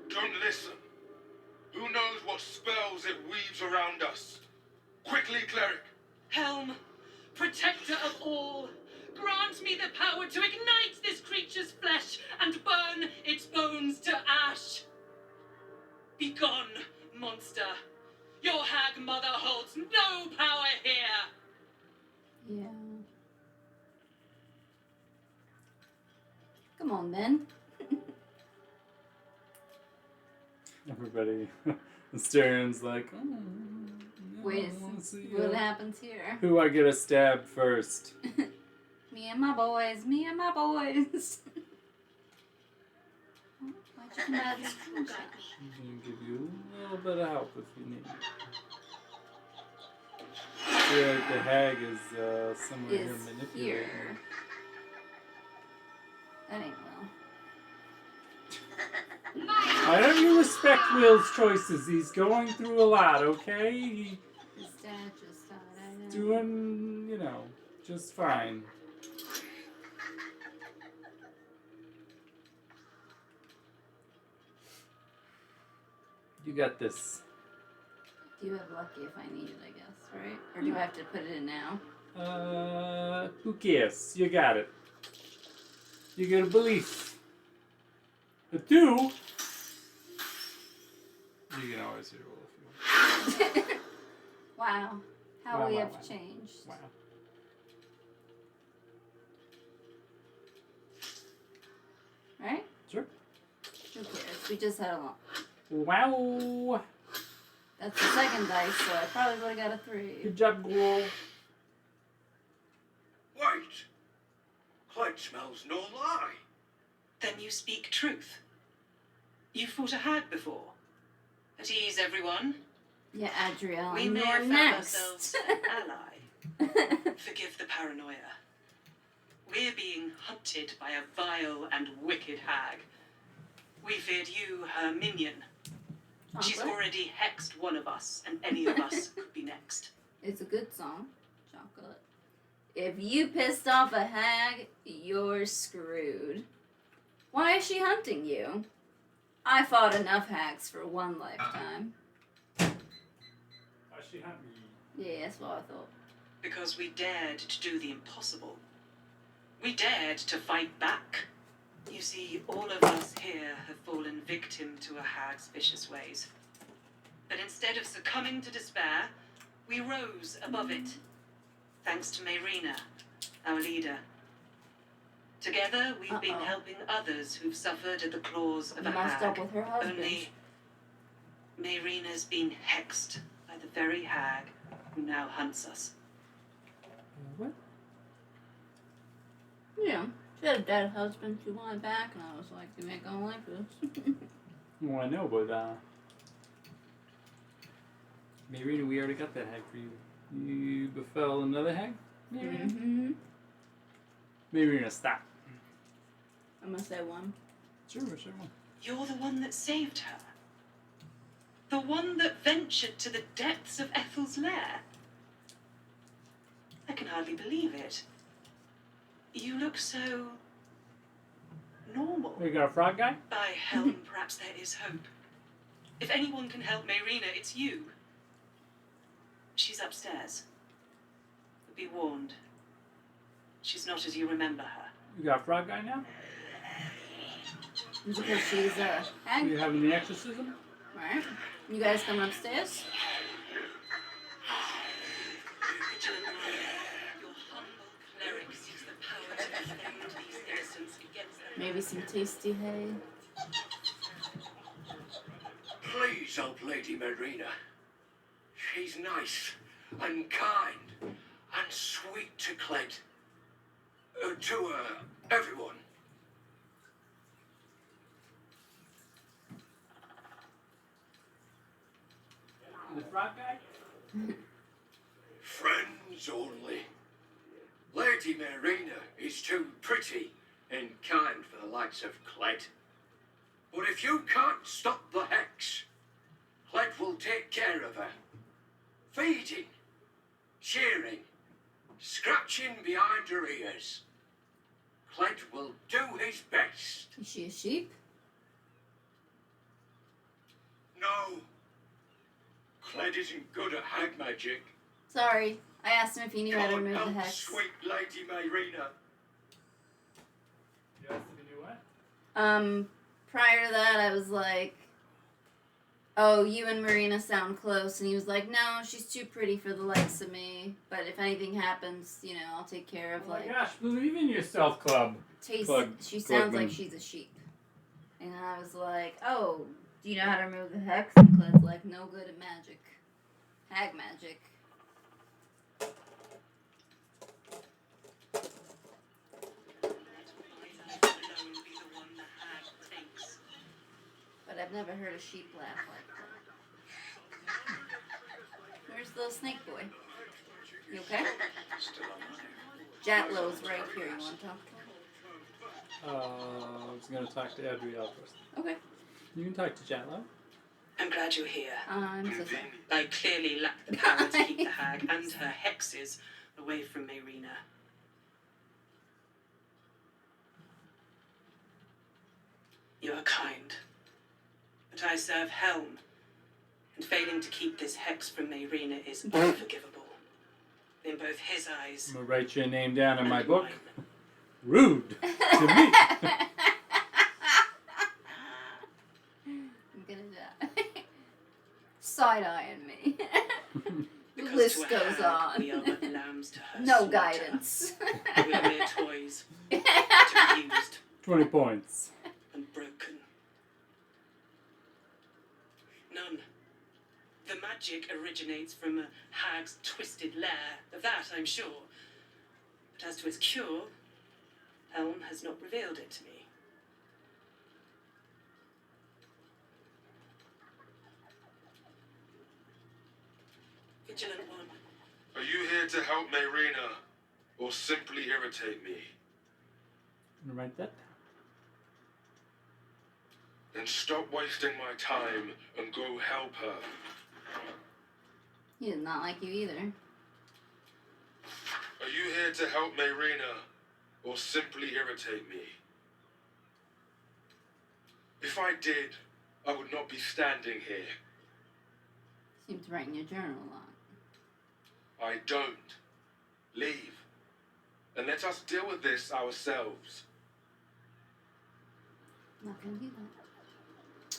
Speaker 17: Don't listen. Who knows what spells it weaves around us? Quickly, cleric.
Speaker 16: Helm, protector of all, grant me the power to ignite this creature's flesh and burn its bones to ash. Begone, monster. Your hag mother holds no power here.
Speaker 2: Yeah. Come on, then.
Speaker 1: Everybody, the Sterion's like, oh, no,
Speaker 2: Wait,
Speaker 1: I wanna see,
Speaker 2: what happens here?
Speaker 1: Who I get a stab first?
Speaker 2: Me and my boys, me and my boys. Why'd you come out of this screenshot?
Speaker 1: I'm gonna give you a little bit of help if you need. I feel like the hag is somewhere here manipulating.
Speaker 2: Here. That ain't Will.
Speaker 1: Why don't you respect Will's choices? He's going through a lot, okay?
Speaker 2: His dad just died. I know.
Speaker 1: Doing, you know, just fine. You got this.
Speaker 2: Do you have lucky if I need it, I guess, right? Or do I have to put it in now?
Speaker 1: Who cares? You got it. You get a belief. A 2. You can always reroll if you want.
Speaker 2: Wow. How
Speaker 1: Wow,
Speaker 2: we
Speaker 1: wow,
Speaker 2: have
Speaker 1: wow.
Speaker 2: changed.
Speaker 1: Wow.
Speaker 2: Right?
Speaker 1: Sure.
Speaker 2: Who cares? We just had a long.
Speaker 1: Wow.
Speaker 2: That's the second dice, so I probably would have got a 3.
Speaker 1: Good job, girl.
Speaker 3: Wait. Clyde smells no lie.
Speaker 7: Then you speak truth. You fought a hag before. At ease, everyone.
Speaker 2: Yeah, Adriel,
Speaker 7: We
Speaker 2: and
Speaker 7: may
Speaker 2: you're
Speaker 7: have found
Speaker 2: next.
Speaker 7: ourselves an ally. Forgive the paranoia. We're being hunted by a vile and wicked hag. We feared you, her minion. She's
Speaker 2: Chocolate?
Speaker 7: already hexed one of us, and any of us could be next.
Speaker 2: It's a good song. Chocolate. If you pissed off a hag, you're screwed. Why is she hunting you? I fought enough hags for one lifetime.
Speaker 1: Why is she hunting you?
Speaker 2: Yeah, that's what I thought.
Speaker 7: Because we dared to do the impossible. We dared to fight back. You see, all of us here have fallen victim to a hag's vicious ways. But instead of succumbing to despair, we rose above it. Thanks to Mayrina, our leader. Together, we've been helping others who've suffered at the claws of a
Speaker 2: Messed
Speaker 7: hag.
Speaker 2: up with her husband.
Speaker 7: Only Mayrina's been hexed by the very hag who now hunts us.
Speaker 1: What?
Speaker 2: Yeah. She had a dead husband. She wanted back, and I was like, you ain't gonna like this.
Speaker 1: Well, I know, but, Mayrina, we already got that hag for you. You befell another hag? Mayrina?
Speaker 2: Mm-hmm.
Speaker 1: Mayrina, stop.
Speaker 2: I'm gonna say 1.
Speaker 1: Sure, one.
Speaker 7: You're the one that saved her. The one that ventured to the depths of Ethel's lair. I can hardly believe it. You look so normal.
Speaker 1: We got a frog guy?
Speaker 7: By Helen, perhaps there is hope. If anyone can help Mayrina, it's you. She's upstairs. But be warned. She's not as you remember her.
Speaker 1: You got a frog guy now?
Speaker 2: Because she's a hag.
Speaker 1: You having the exorcism?
Speaker 2: Right. You guys come upstairs? Maybe some tasty hay.
Speaker 3: Please help Lady Mayrina. She's nice and kind and sweet to Cled. To everyone.
Speaker 1: The frog guy?
Speaker 3: Friends only. Lady Mayrina is too pretty and kind for the likes of Cled. But if you can't stop the hex, Cled will take care of her. Feeding, cheering, scratching behind her ears. Cled will do his best.
Speaker 2: Is she a sheep?
Speaker 3: No. Cled isn't good at hag magic.
Speaker 2: Sorry. I asked him if he knew how to
Speaker 3: God
Speaker 2: remove the
Speaker 3: help
Speaker 2: hex.
Speaker 3: sweet Lady Mayrina.
Speaker 1: You asked if you knew what?
Speaker 2: Prior to that, I was like, oh, you and Marina sound close. And he was like, no, she's too pretty for the likes of me. But if anything happens, you know, I'll take care of,
Speaker 1: Oh my
Speaker 2: like...
Speaker 1: gosh, believe in yourself, club.
Speaker 2: Taste.
Speaker 1: Club-
Speaker 2: She sounds like
Speaker 1: clubman.
Speaker 2: she's a sheep. And I was like, oh, do you know how to remove the hex? And Cled's like, no good at magic. Hag magic. But I've never heard a sheep laugh like that. Where's the little snake boy? You okay? Jatlow's right here. You want to talk to him?
Speaker 1: was going to talk to Adriel first.
Speaker 2: Okay.
Speaker 1: You can talk to Jallo.
Speaker 10: I'm glad you're here.
Speaker 2: I'm so sorry.
Speaker 10: I clearly lack the power to keep the hag and her hexes away from Mayrina. You are kind, but I serve Helm, and failing to keep this hex from Mayrina is unforgivable. In both his eyes.
Speaker 1: I'm going to write your name down in my book. Rude to me.
Speaker 2: I'm gonna die. Side-eyeing me. The
Speaker 10: Because
Speaker 2: list
Speaker 10: to a
Speaker 2: goes
Speaker 10: hag,
Speaker 2: on.
Speaker 10: we are but lambs to her
Speaker 2: No
Speaker 10: slaughter.
Speaker 2: guidance.
Speaker 10: We are mere toys, to be used
Speaker 1: 20 points.
Speaker 10: and broken. None. The magic originates from a hag's twisted lair, of that I'm sure. But as to its cure, Helm has not revealed it to me. Vigilant one.
Speaker 17: Are you here to help Mayrina, or simply irritate me?
Speaker 1: I'm going to write that down.
Speaker 17: Then stop wasting my time and go help her.
Speaker 2: He did not like you either.
Speaker 17: Are you here to help Mayrina, or simply irritate me? If I did, I would not be standing here.
Speaker 2: Seem to write in your journal a lot.
Speaker 17: I don't. Leave. And let us deal with this ourselves.
Speaker 2: Not gonna do that.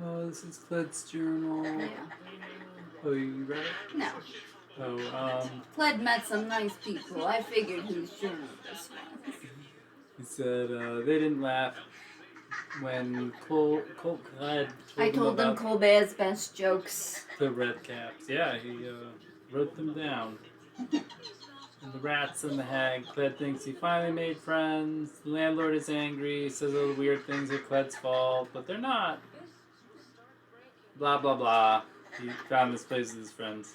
Speaker 1: Oh, this is Cled's journal.
Speaker 2: Yeah.
Speaker 1: Oh, you read it?
Speaker 2: No.
Speaker 1: Oh,
Speaker 2: Cled met some nice people. I figured he was journaled this one.
Speaker 1: he said they didn't laugh when Cled
Speaker 2: I told them
Speaker 1: about
Speaker 2: Colbert's best jokes.
Speaker 1: the red caps. Yeah, he wrote them down. And the rats and the hag. Cled thinks he finally made friends. The landlord is angry, says all the weird things are Cled's fault, but they're not. Blah, blah, blah. He found this place with his friends.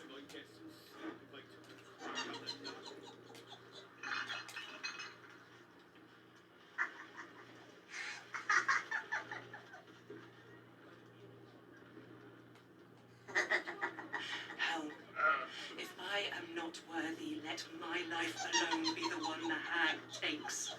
Speaker 10: Helm, if I am not worthy, let my life alone be the one the hag takes.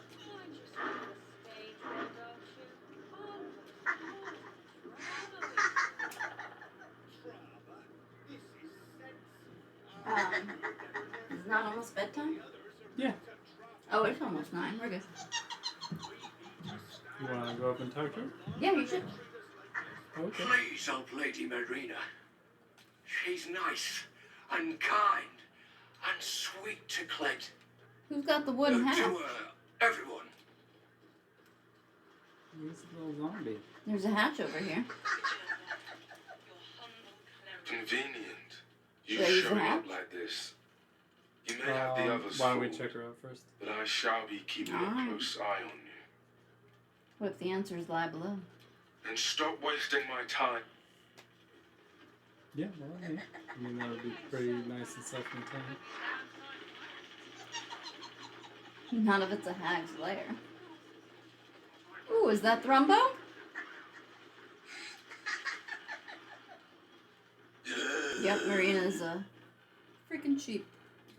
Speaker 2: Is it not almost bedtime?
Speaker 1: Yeah.
Speaker 2: Oh, it's almost 9. We're good.
Speaker 1: You want to go up and talk to her?
Speaker 2: Yeah, you should.
Speaker 1: Okay.
Speaker 6: Please help Lady Mayrina. She's nice and kind and sweet to Cled.
Speaker 2: Who's got the wooden
Speaker 6: To
Speaker 2: hat?
Speaker 6: everyone.
Speaker 1: He's a little zombie.
Speaker 2: There's a hatch over here.
Speaker 17: Convenient. You
Speaker 2: Should I use the
Speaker 17: showing
Speaker 2: hatch?
Speaker 17: up like this. You may have the others
Speaker 1: Why don't we
Speaker 17: fooled,
Speaker 1: check her out first?
Speaker 17: but I shall be keeping a
Speaker 2: Alright.
Speaker 17: close eye on you.
Speaker 2: What if the answers lie below?
Speaker 17: And stop wasting my time.
Speaker 1: Yeah, well, yeah. I mean, that would be pretty nice and self-contained.
Speaker 2: None of it's a hag's lair. Ooh, is that Thrumbo? Yep, Marina's a freaking sheep.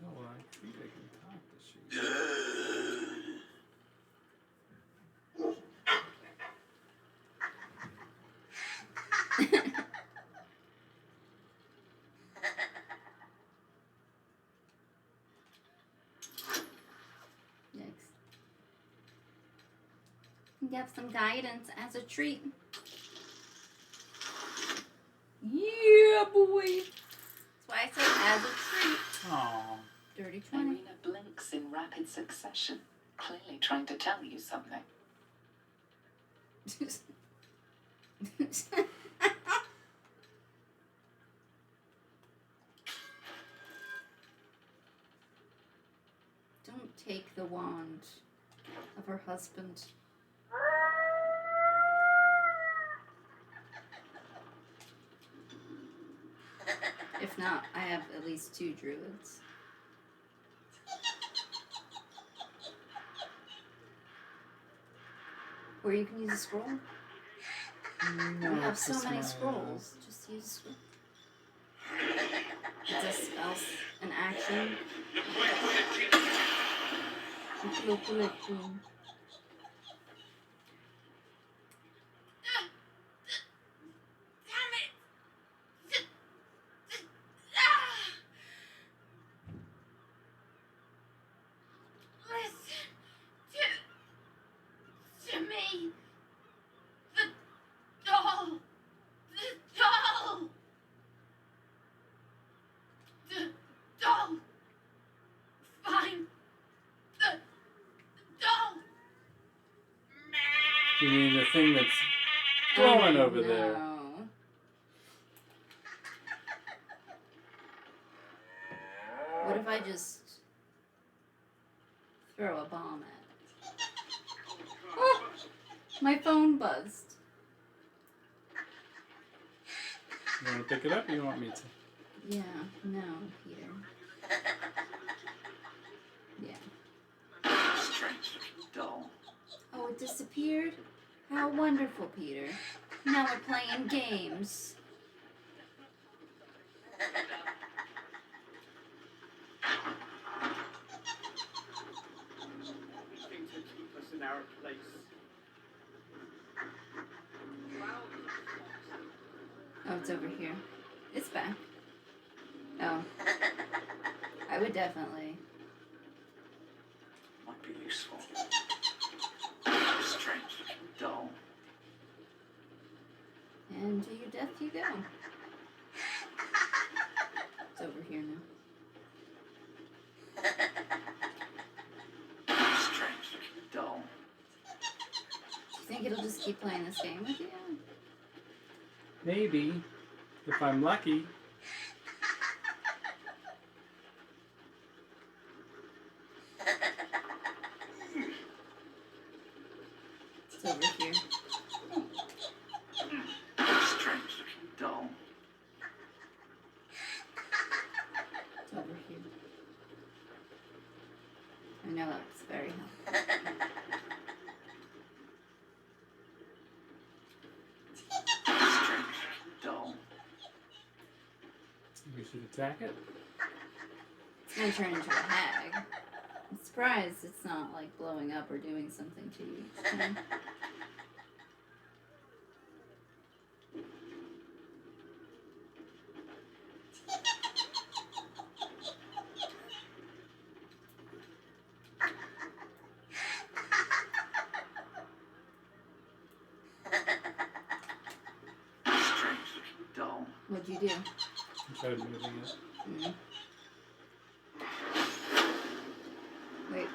Speaker 1: Oh, I think I can talk to she.
Speaker 2: Yikes. You have some guidance as a treat. Yeah, boy. That's why I said as a treat.
Speaker 1: Aww.
Speaker 2: Dirty 20.
Speaker 12: Mayrina blinks in rapid succession, clearly trying to tell you something.
Speaker 2: Don't take the wand of her husband. If not, I have at least 2 druids. Or you can use a scroll.
Speaker 1: No,
Speaker 2: We have
Speaker 1: it's
Speaker 2: so
Speaker 1: just
Speaker 2: many
Speaker 1: my,
Speaker 2: scrolls. Just use a scroll. It's a spell, an action.
Speaker 5: Listen to me. The doll. The doll. The doll. Find the doll.
Speaker 1: You mean the thing that's glowing over there?
Speaker 2: No. What if I just throw a bomb at it? Oh, my phone buzzed.
Speaker 1: You want to pick it up or you want me to?
Speaker 2: Yeah, no, Peter. Yeah.
Speaker 11: Strange looking doll.
Speaker 2: Oh, it disappeared? How wonderful, Peter. Now we're playing games.
Speaker 3: Anything to keep us in our place.
Speaker 2: Oh, it's over here. It's back. Oh. I would definitely.
Speaker 11: Might be useful. Strange looking doll.
Speaker 2: And to your death you go. It's over here now.
Speaker 11: Strange looking doll.
Speaker 2: Do you think it'll just keep playing this game with you?
Speaker 1: Maybe. If I'm lucky.
Speaker 2: It's over here.
Speaker 11: Strange looking doll.
Speaker 2: It's over here. I know that's very helpful.
Speaker 11: Strange looking doll.
Speaker 1: We should attack it.
Speaker 2: It's gonna turn into a hag. I'm surprised it's not like blowing up or doing something to you each time.
Speaker 11: Strange looking doll.
Speaker 2: What'd you do?
Speaker 1: I tried moving it.
Speaker 2: Mm. Wait.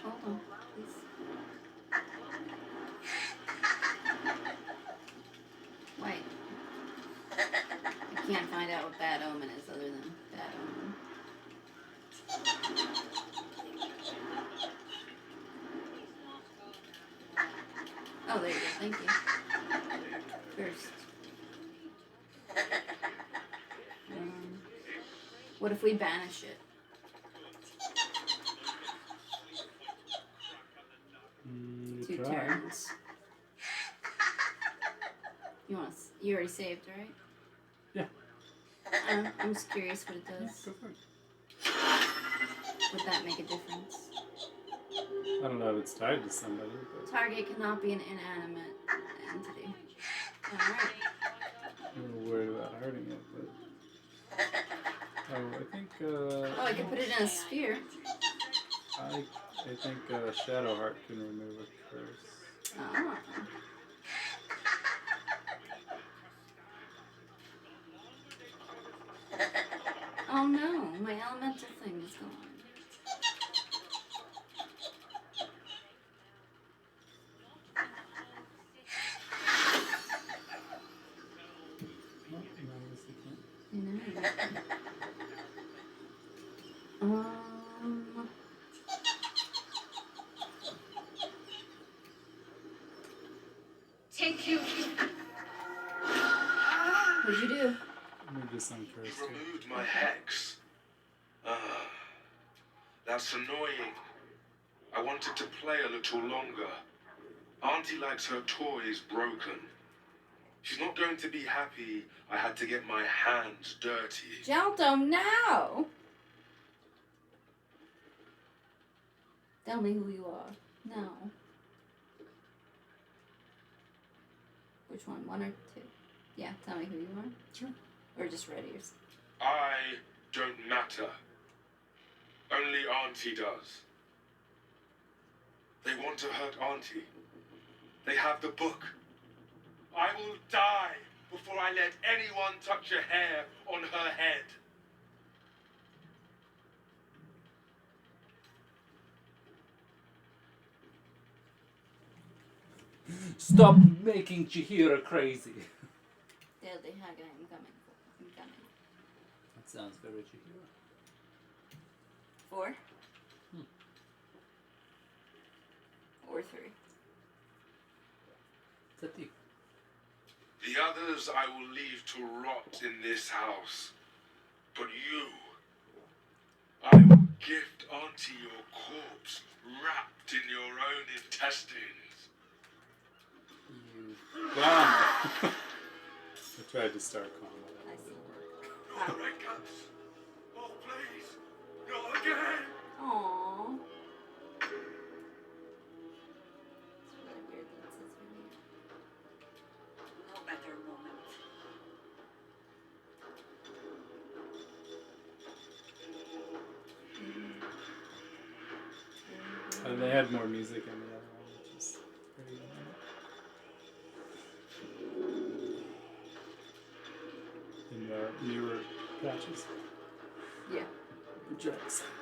Speaker 2: Hold on, please. Wait. I can't find out what bad omen is other than bad omen. Oh, there you go. Thank you. First. What if we banish it? Two
Speaker 1: Try.
Speaker 2: turns. You already saved, right?
Speaker 1: Yeah.
Speaker 2: I'm just curious what it does.
Speaker 1: Go for it.
Speaker 2: Would that make a difference?
Speaker 1: I don't know if it's tied to somebody, but
Speaker 2: Target cannot be an inanimate entity. Alright.
Speaker 1: I'm a little worried about hurting it, but I think
Speaker 2: Oh, I could put it in a sphere.
Speaker 1: I think Shadowheart can remove a curse.
Speaker 2: Ah. Oh no, my elemental thing is gone.
Speaker 1: Oh, no, I guess I can't.
Speaker 5: Thank you.
Speaker 2: What'd you do?
Speaker 1: Let me do some first.
Speaker 17: You removed my hex. That's annoying. I wanted to play a little longer. Auntie likes her toys broken. She's not going to be happy I had to get my hands dirty.
Speaker 2: Gialto, now! Tell me who you are. Now. Which one? One or two? Yeah, tell me who you are.
Speaker 1: Sure.
Speaker 2: Or just ready yours.
Speaker 17: I don't matter. Only Auntie does. They want to hurt Auntie. They have the book. I will die before I let anyone touch a hair on her head.
Speaker 1: Stop making Chihiro crazy.
Speaker 2: They'll be Haga, I'm coming. I'm coming.
Speaker 1: That sounds very Chihiro.
Speaker 2: 4? Or 3.
Speaker 1: Sati.
Speaker 17: The others I will leave to rot in this house. But you, I will gift Auntie your corpse wrapped in your own intestines.
Speaker 1: You got I tried to start calling that. It didn't work.
Speaker 17: No records. Oh, please. Not again.
Speaker 2: Aww. It's really weird that it says her name.
Speaker 11: No better moment.
Speaker 1: They had more music in the other one, which is very in the newer patches.
Speaker 2: Yeah.
Speaker 1: Good job. Excuse me.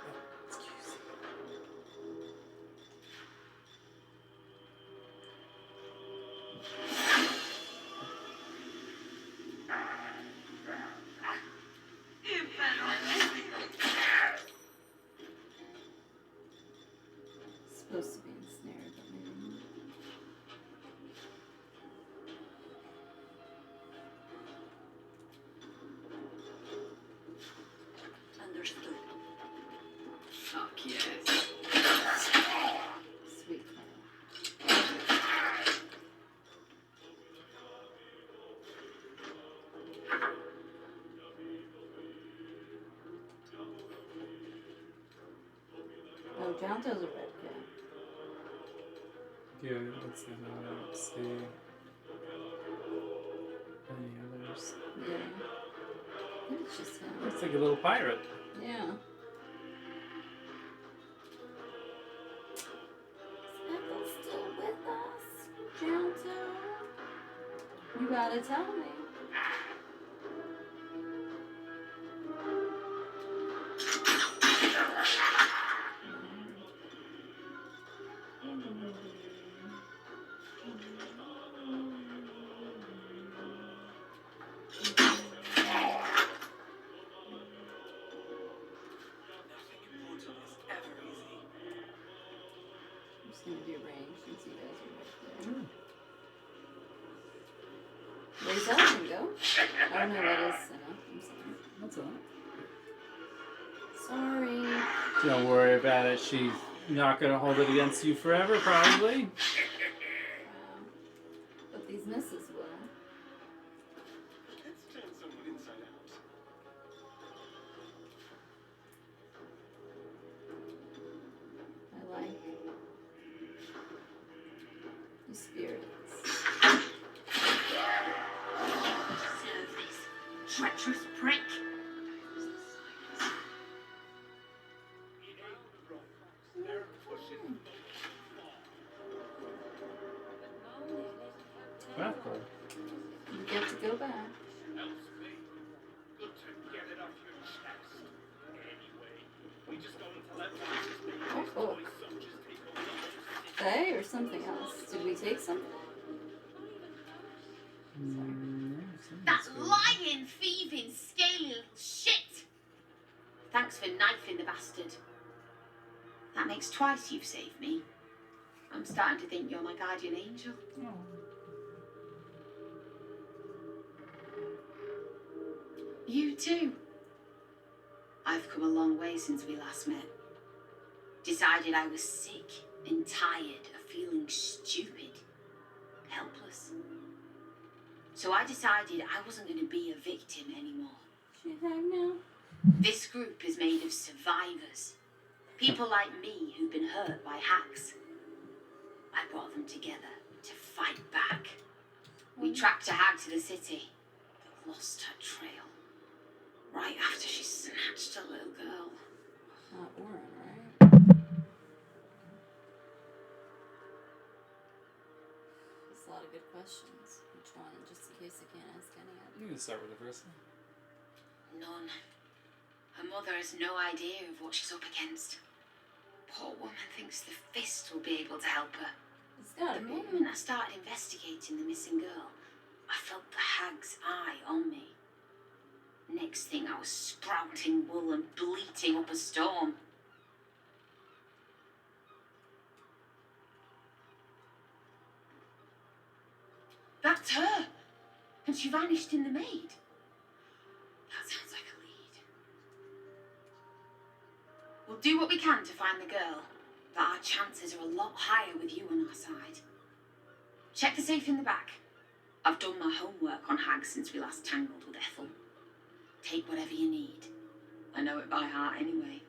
Speaker 2: Supposed to be ensnared, but maybe not.
Speaker 11: Understood.
Speaker 8: Fuck yes.
Speaker 2: Sweet Carl. Oh, Gialto's a red cat.
Speaker 1: Yeah, let's see. I don't see any others.
Speaker 2: Yeah. I think it's just him.
Speaker 1: Looks like a little pirate.
Speaker 2: Yeah. Is Ethel still with us? Gialto? You gotta tell me. I'm just gonna do range since you guys are right there. Where's Ellen go? Oh no, that is Senna. I'm sorry.
Speaker 1: That's all right.
Speaker 2: Sorry.
Speaker 1: Don't worry about it. She's not gonna hold it against you forever, probably.
Speaker 2: But these misses will.
Speaker 3: Let's turn someone inside out.
Speaker 2: I like the spirits.
Speaker 5: Serve this treacherous prick.
Speaker 1: Bathroom.
Speaker 2: You get to go back.
Speaker 3: Good to get it off your chest. Anyway, we just go and tell everyone
Speaker 2: Oh, book. They or something else? Did we take something?
Speaker 5: That lying, thieving, scaly little shit! Thanks for knifing the bastard. That makes twice you've saved me. I'm starting to think you're my guardian angel. You too. I've come a long way since we last met. Decided I was sick and tired of feeling stupid, helpless. So I decided I wasn't going to be a victim anymore.
Speaker 2: She's hag now.
Speaker 5: This group is made of survivors. People like me who've been hurt by Hags. I brought them together to fight back. We tracked a hag to the city, but lost her trail. Right after she snatched a little girl.
Speaker 2: Not Warren, right? There's a lot of good questions. Which one? Just in case I can't ask any of them.
Speaker 1: You can start with the first one.
Speaker 5: None. Her mother has no idea of what she's up against. Poor woman thinks the Fist will be able to help her.
Speaker 2: It's gotta
Speaker 5: The
Speaker 2: be.
Speaker 5: moment I started investigating the missing girl, I felt the hag's eye on me. Next thing, I was sprouting wool and bleating up a storm. That's her! And she vanished in the maid. That sounds like a lead. We'll do what we can to find the girl, but our chances are a lot higher with you on our side. Check the safe in the back. I've done my homework on Hags since we last tangled with Ethel. Take whatever you need. I know it by heart anyway.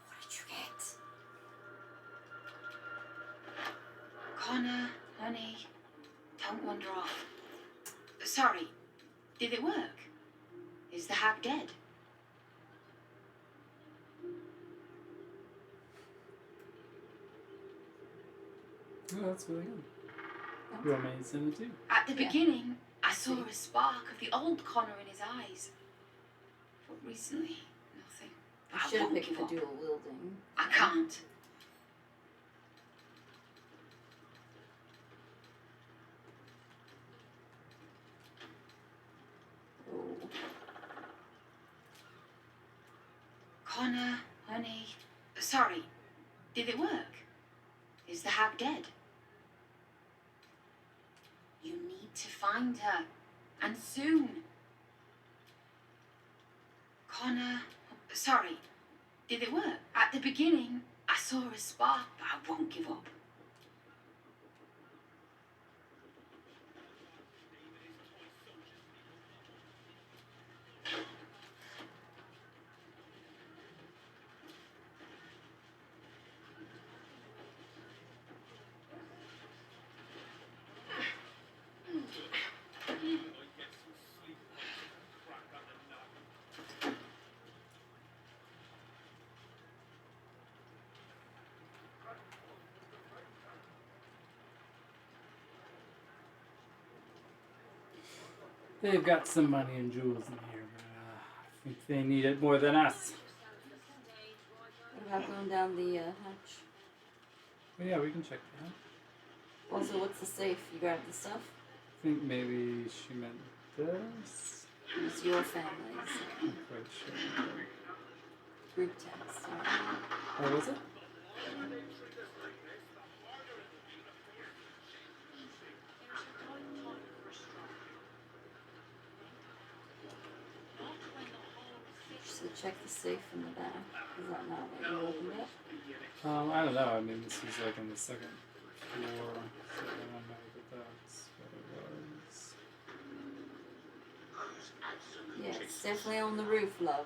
Speaker 2: What did you get?
Speaker 5: Connor, honey, don't wander off. Sorry, did it work? Is the hag dead?
Speaker 1: Oh, that's really good. You want me to send it too?
Speaker 5: At the beginning, I saw a spark of the old Connor in his eyes. But recently, nothing.
Speaker 2: I
Speaker 5: I
Speaker 2: should have
Speaker 5: won't
Speaker 2: picked
Speaker 5: give
Speaker 2: the
Speaker 5: up.
Speaker 2: dual wielding.
Speaker 5: I can't.
Speaker 2: Oh.
Speaker 5: Connor, honey, sorry, did it work? Is the hag dead? You need to find her, and soon. Connor, sorry, did it work? At the beginning, I saw a spark, but I won't give up.
Speaker 1: They've got some money and jewels in here, but I think they need it more than us.
Speaker 2: What about going down the hatch?
Speaker 1: But yeah, we can check that out.
Speaker 2: Also, what's the safe? You grabbed the stuff?
Speaker 1: I think maybe she meant this.
Speaker 2: It's your family's
Speaker 1: I'm quite sure.
Speaker 2: group text.
Speaker 1: Oh, was it?
Speaker 2: So check the safe in the back. Is that not what you opened it?
Speaker 1: I don't know. I mean, this is like on the second floor, so I don't know that that's what it was.
Speaker 2: Yeah, it's definitely on the roof, love.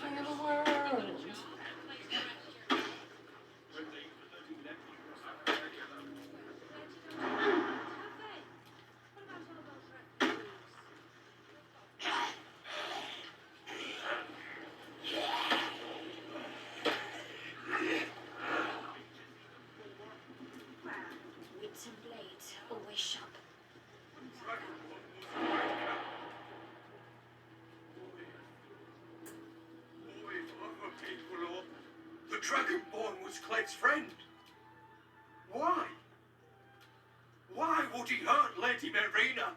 Speaker 2: Terrible world.
Speaker 5: Wits and blades, always sharp.
Speaker 3: The Dragonborn was Cleg's friend. Why? Why would he hurt Lady Marina?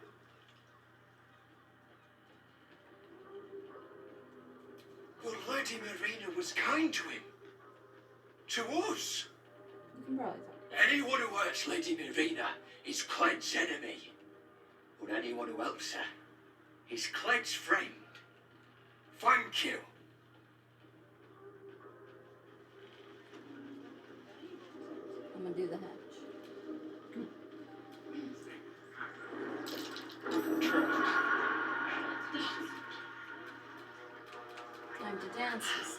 Speaker 9: Lady Marina was kind to him. To us.
Speaker 2: You can probably talk.
Speaker 6: Anyone who hurts Lady Marina is Cleg's enemy. But anyone who helps her is Cleg's friend. Thank you.
Speaker 2: I'm gonna do the hatch. Time to dance, he said.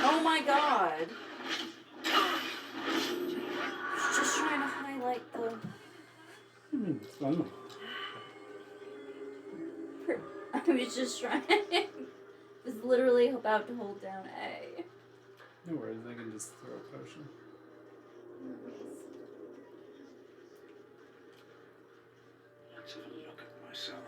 Speaker 2: Oh my god! It's just trying to highlight the...
Speaker 1: Fun.
Speaker 2: I was just trying... was literally about to hold down A.
Speaker 1: No worries, I can just throw a potion.
Speaker 9: Let's have a look at myself.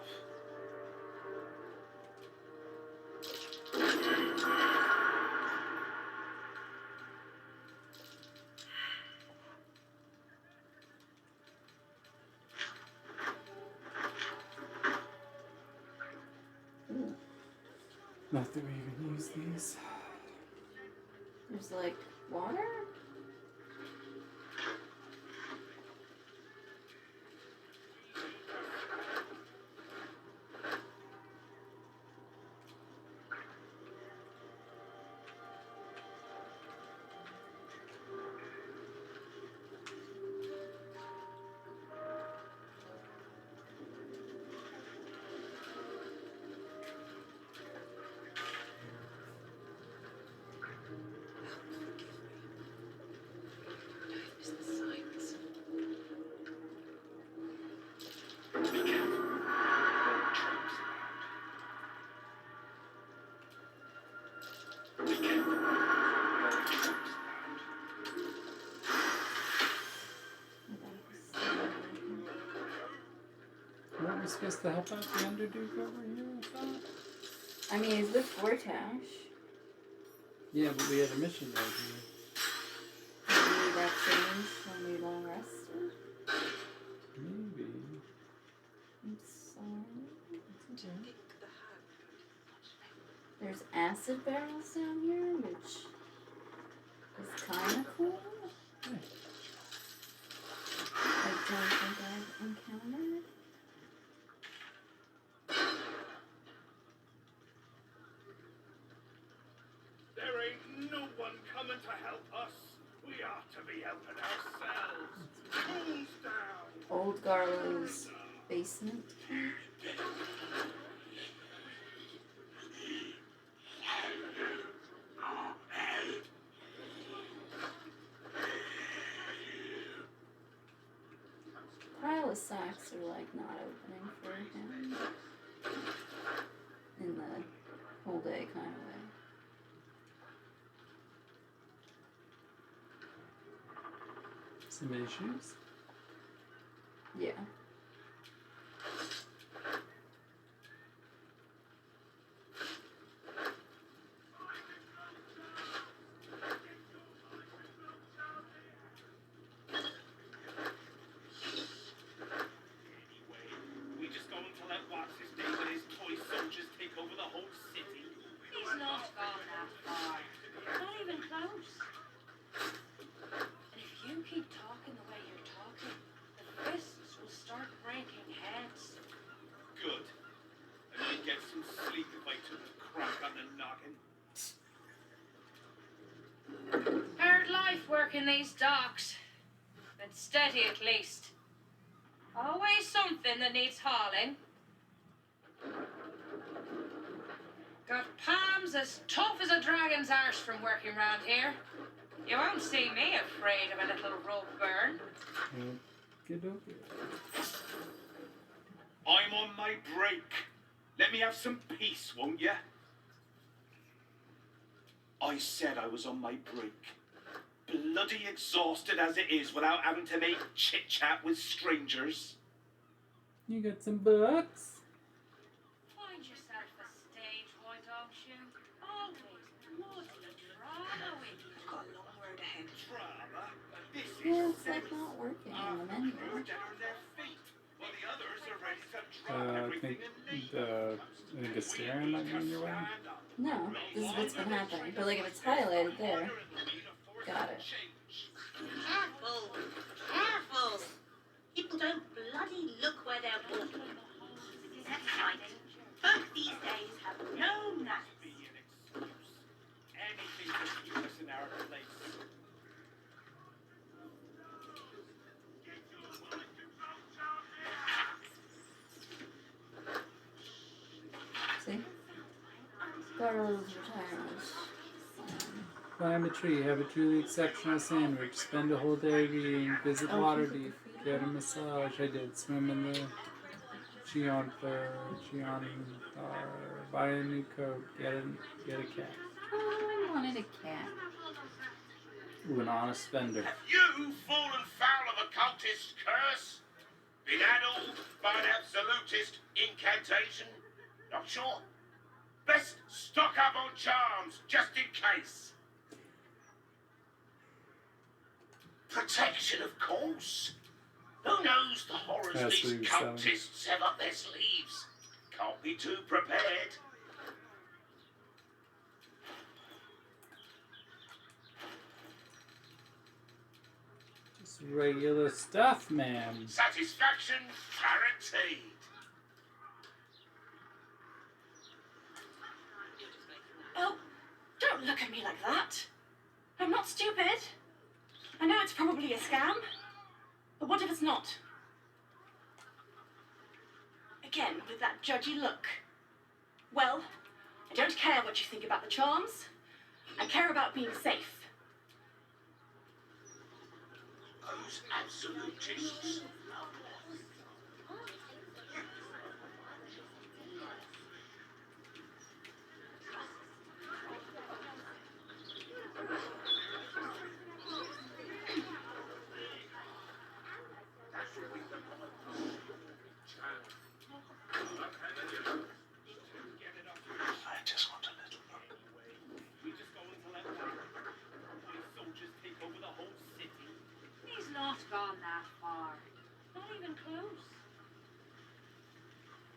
Speaker 1: Not that we even use these.
Speaker 2: There's like water?
Speaker 1: Weren't we supposed to help out the Underduke over here, I thought?
Speaker 2: I mean, he's with Fortash.
Speaker 1: Yeah, but we had a mission right here.
Speaker 2: Maybe that changed when we long rested.
Speaker 1: Maybe.
Speaker 2: I'm sorry.
Speaker 1: It's okay.
Speaker 2: There's acid barrels down here, which is kind of cool.
Speaker 1: Yeah.
Speaker 2: I don't think I've encountered.
Speaker 3: There ain't no one coming to help us. We ought to be helping ourselves. Tools down.
Speaker 2: Old Garlow's basement. Pile of sacks are like not opening for him in the whole day kind of way.
Speaker 1: Some issues?
Speaker 2: Yeah.
Speaker 3: We just going to let what's his name and his toy soldiers take over the whole city?
Speaker 5: He's not gone that far. Not even close. And if you keep talking the way you're talking, the fists will start breaking heads.
Speaker 3: Good. I might get some sleep if I took a crack on the noggin.
Speaker 5: Hard life working these docks. Been steady at least. Always something that needs hauling. Got palms as tough as a dragon's arse from working round here. You won't see me afraid of a little rope burn.
Speaker 3: I'm on my break. Let me have some peace, won't ya? I said I was on my break. Bloody exhausted as it is without having to make chit-chat with strangers.
Speaker 1: You got some books?
Speaker 4: Find yourself a stage, why don't you? Always bloody drama with you.
Speaker 10: I've got a long road ahead.
Speaker 3: Drama? This
Speaker 2: Yeah,
Speaker 3: is
Speaker 2: it's like not working in the menu.
Speaker 3: They're dead on their feet, while the others are ready to drop
Speaker 1: I
Speaker 3: everything
Speaker 1: think
Speaker 3: and leave.
Speaker 1: I think a stair might be in your way.
Speaker 2: No, this is what's been happening. But like if it's highlighted there, got it.
Speaker 5: Careful! Careful! People don't bloody look where they're walking. That's right. Folk these days have no manners.
Speaker 3: Be an excuse. Anything to keep us in our place.
Speaker 2: See? Garrow's retirement.
Speaker 1: Climb a tree, have a truly exceptional sandwich, spend a whole day reading, visit Waterdeep, get a massage. I did. Swim in the Cheon buy a new coat, get a cat.
Speaker 2: Oh, I wanted a cat.
Speaker 1: Ooh, an honest spender.
Speaker 6: Have you fallen foul of a cultist curse? Been addled by an absolutist incantation? Not sure? Best stock up on charms, just in case. Protection, of course. Who knows the horrors
Speaker 1: That's
Speaker 6: these
Speaker 1: what he was selling.
Speaker 6: cultists have up their sleeves? Can't be too prepared.
Speaker 1: Just regular stuff, man.
Speaker 6: Satisfaction guaranteed.
Speaker 16: Oh, don't look at me like that. I'm not stupid. I know it's probably a scam, but what if it's not? Again, with that judgy look. Well, I don't care what you think about the charms. I care about being safe.
Speaker 6: Those absolutists.
Speaker 9: I just want a little look.
Speaker 3: We just going to let the soldiers take over the whole city.
Speaker 4: He's not gone that far. Not even close.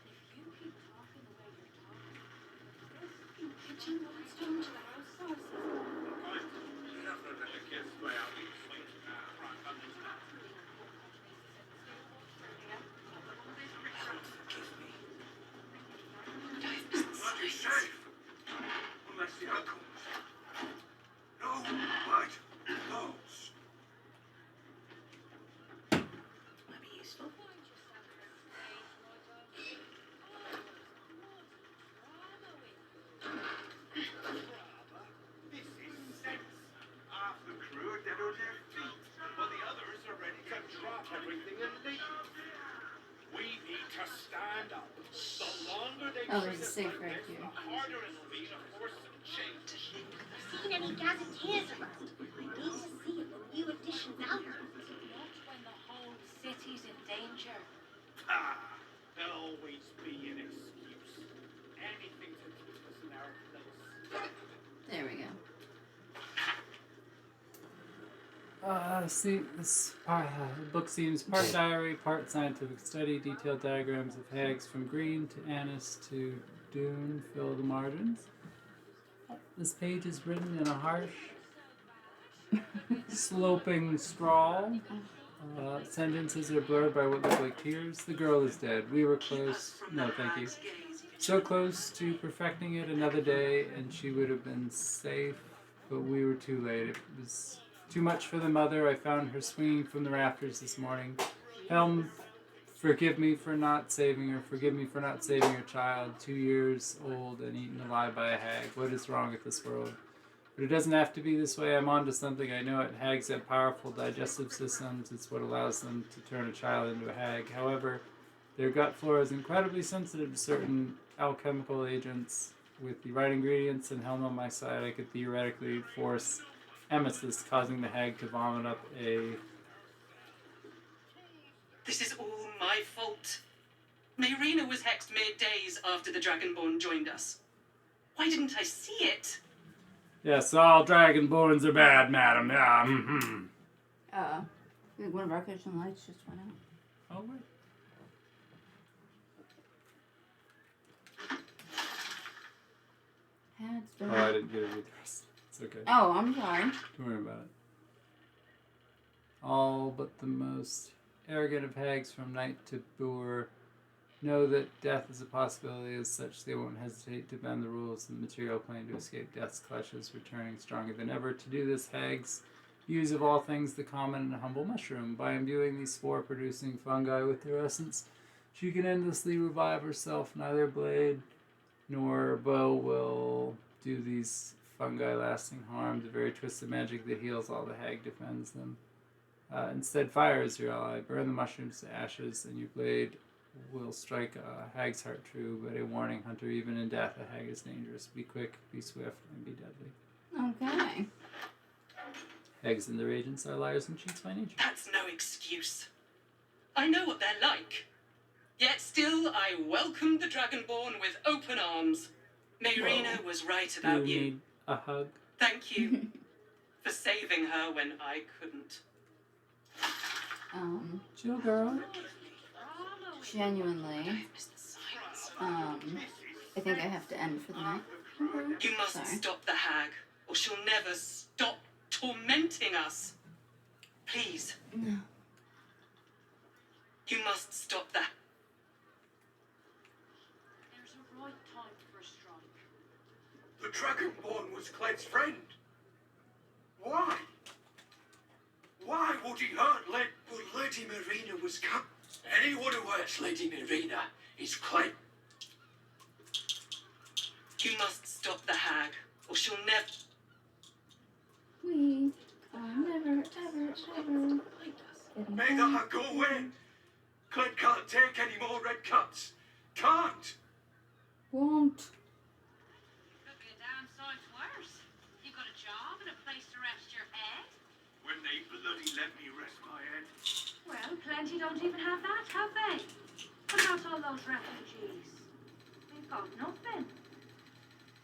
Speaker 4: If you keep talking the way you're talking, this in the kitchen will stone to the house sources.
Speaker 9: Forgive me. But I've been
Speaker 17: Bloody
Speaker 9: safe.
Speaker 17: safe. Unless the uncles. No, but those.
Speaker 5: Might be useful.
Speaker 3: This is sense. Half the crew are dead on their feet, while the others are ready to drop everything and leave. We need to stand up. The longer they
Speaker 2: Oh,
Speaker 3: treat
Speaker 2: there's a
Speaker 3: us
Speaker 2: safe
Speaker 3: like
Speaker 2: right
Speaker 3: this,
Speaker 2: here.
Speaker 3: the harder it'll be to force some change.
Speaker 5: Seen any gazetteers around? I need to see if the new edition's out.
Speaker 4: Not when the whole city's in danger.
Speaker 3: Ah, there'll always be an excuse. Anything to keep us in our place.
Speaker 2: There we go.
Speaker 1: See, this book seems part diary, part scientific study, detailed diagrams of hags from green to anise to dune fill the margins. This page is written in a harsh, sloping scrawl. Sentences are blurred by what look like tears. The girl is dead. We were close. No, thank you. So close to perfecting it another day, and she would have been safe, but we were too late. It was too much for the mother. I found her swinging from the rafters this morning. Helm, forgive me for not saving her. Forgive me for not saving your child, 2 years old and eaten alive by a hag. What is wrong with this world? But it doesn't have to be this way. I'm onto something. I know it. Hags have powerful digestive systems. It's what allows them to turn a child into a hag. However, their gut flora is incredibly sensitive to certain alchemical agents. With the right ingredients and Helm on my side, I could theoretically force emesis, causing the hag to vomit up a...
Speaker 10: This is all my fault. Mayrina was hexed mere days after the Dragonborn joined us. Why didn't I see it?
Speaker 1: Yes, all Dragonborns are bad, madam. Yeah, mm-hmm.
Speaker 2: I think one of our kitchen lights just went out.
Speaker 1: Oh, wait. Oh, I didn't get it either. It's okay.
Speaker 2: Oh, I'm sorry.
Speaker 1: Don't worry about it. All but the most arrogant of hags from knight to boor know that death is a possibility. As such, they won't hesitate to bend the rules in the material plane to escape death's clutches, returning stronger than ever. To do this, hags use of all things the common and humble mushroom. By imbuing these spore-producing fungi with their essence, she can endlessly revive herself. Neither blade nor bow will do these fungi lasting harm. The very twisted magic that heals all the hag defends them. Instead, fire is your ally. Burn the mushrooms to ashes, and your blade will strike a hag's heart true. But a warning, hunter, even in death, a hag is dangerous. Be quick, be swift, and be deadly.
Speaker 2: Okay.
Speaker 1: Hags and their agents are liars and cheats by nature.
Speaker 10: That's no excuse. I know what they're like. Yet still, I welcomed the Dragonborn with open arms. Mayrina was right about
Speaker 1: you.
Speaker 10: you.
Speaker 1: Need a hug?
Speaker 10: Thank you for saving her when I couldn't.
Speaker 1: Chill, girl.
Speaker 2: Genuinely, I think I have to end for the night.
Speaker 10: You must stop the hag, or she'll never stop tormenting us. Please.
Speaker 2: No.
Speaker 10: You must stop that.
Speaker 4: There's a right time for a strike.
Speaker 3: The Dragonborn was Cled's friend. Why? Why would he hurt But Lady Mayrina was Anyone who hurts Lady Mayrina is Cled.
Speaker 10: You must stop the hag, or she'll never...
Speaker 2: We are never, ever, ever.
Speaker 3: May the hag go away. Cled can't take any more red cuts. Can't.
Speaker 2: Won't.
Speaker 4: Could be a damn sight worse. You've got a job and a place to rest your head.
Speaker 3: When they bloody let me rest my head.
Speaker 4: Well, plenty don't even have that, have they? What about all those refugees? They've got nothing.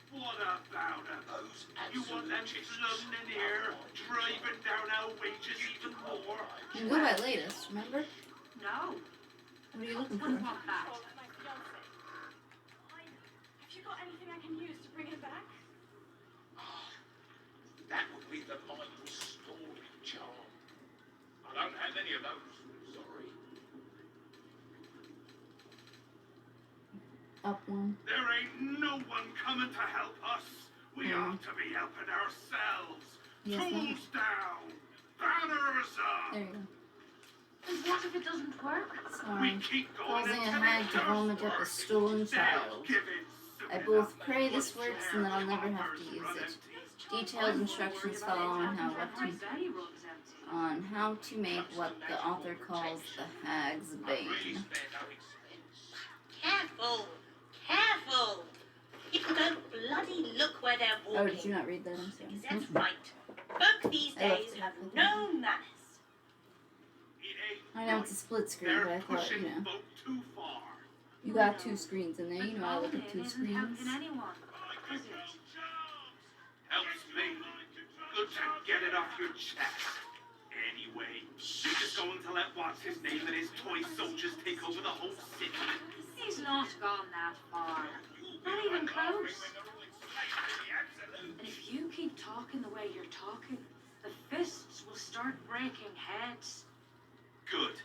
Speaker 3: What about those? You want them floating in here, driving down our wages even more?
Speaker 2: You can go by latest, remember?
Speaker 4: No.
Speaker 2: What are you looking
Speaker 4: Wouldn't
Speaker 2: for?
Speaker 4: want that.
Speaker 18: Have you got anything I can use to bring him back?
Speaker 3: That would be the mind restoring charm. I don't have any of those. Sorry.
Speaker 2: Up one.
Speaker 3: There ain't no one coming to help us. We ought to be helping ourselves.
Speaker 2: Yes,
Speaker 3: Tools down. Banners up.
Speaker 2: There you go.
Speaker 4: And what if it doesn't work?
Speaker 3: We keep going
Speaker 2: Causing a
Speaker 3: until
Speaker 2: hag
Speaker 3: it
Speaker 2: to
Speaker 3: does
Speaker 2: vomit up a
Speaker 3: work.
Speaker 2: stolen child.
Speaker 3: Give it
Speaker 2: I both pray this works and that I'll never have to use it. Detailed instructions follow on how to make what the author calls the hag's bane.
Speaker 5: Careful! Careful! People don't bloody look where they're
Speaker 2: Oh,
Speaker 5: walking.
Speaker 2: did you not read that? I'm sorry.
Speaker 5: That's right. Folk these
Speaker 2: I left
Speaker 5: days
Speaker 2: it
Speaker 5: have
Speaker 2: with
Speaker 5: no manners.
Speaker 2: I know it's a split screen, but I thought, you know. You got two screens in there, you know I look at two screens.
Speaker 3: Helps me. Good to get it off your chest. Anyway, you're just going to let what's his name and his toy soldiers take over the whole city.
Speaker 4: He's not gone that far. Not even close. And if you keep talking the way you're talking, the fists will start breaking heads.
Speaker 3: Good.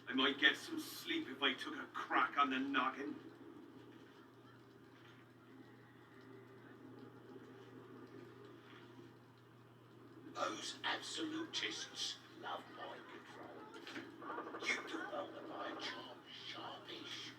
Speaker 3: I might get some sleep if I took a crack on the noggin.
Speaker 6: Those absolutists love mind control. You do well to my charm sharpish.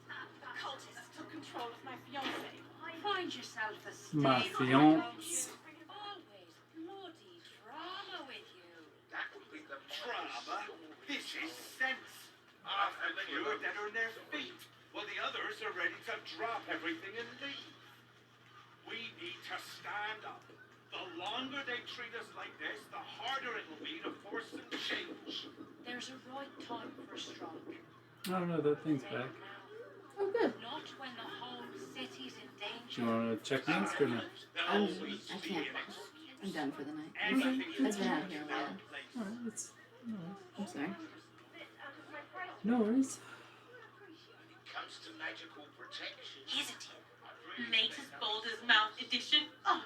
Speaker 18: The cultists took control of my fiancé.
Speaker 4: Find yourself a stage.
Speaker 1: My fiance.
Speaker 4: Always bloody drama with you.
Speaker 3: That would be the drama. This is sense. Half the crew are dead on their feet, while the others are ready to drop everything and leave. We need to stand up. The longer they treat us like this, the harder it will be to force some change.
Speaker 4: There's a right time for a strike.
Speaker 1: Oh no, that thing's back.
Speaker 2: Oh, good.
Speaker 4: Not when the whole city's in danger.
Speaker 1: Do you want to check Minsk or no?
Speaker 2: I can't. I'm done for the night.
Speaker 1: Okay.
Speaker 2: I've been out here a while.
Speaker 1: Alright, it's... No worries.
Speaker 2: I'm sorry.
Speaker 1: No worries.
Speaker 6: Comes to magical protection.
Speaker 16: Isn't it? Latest Baldur's Mouth edition. Oh,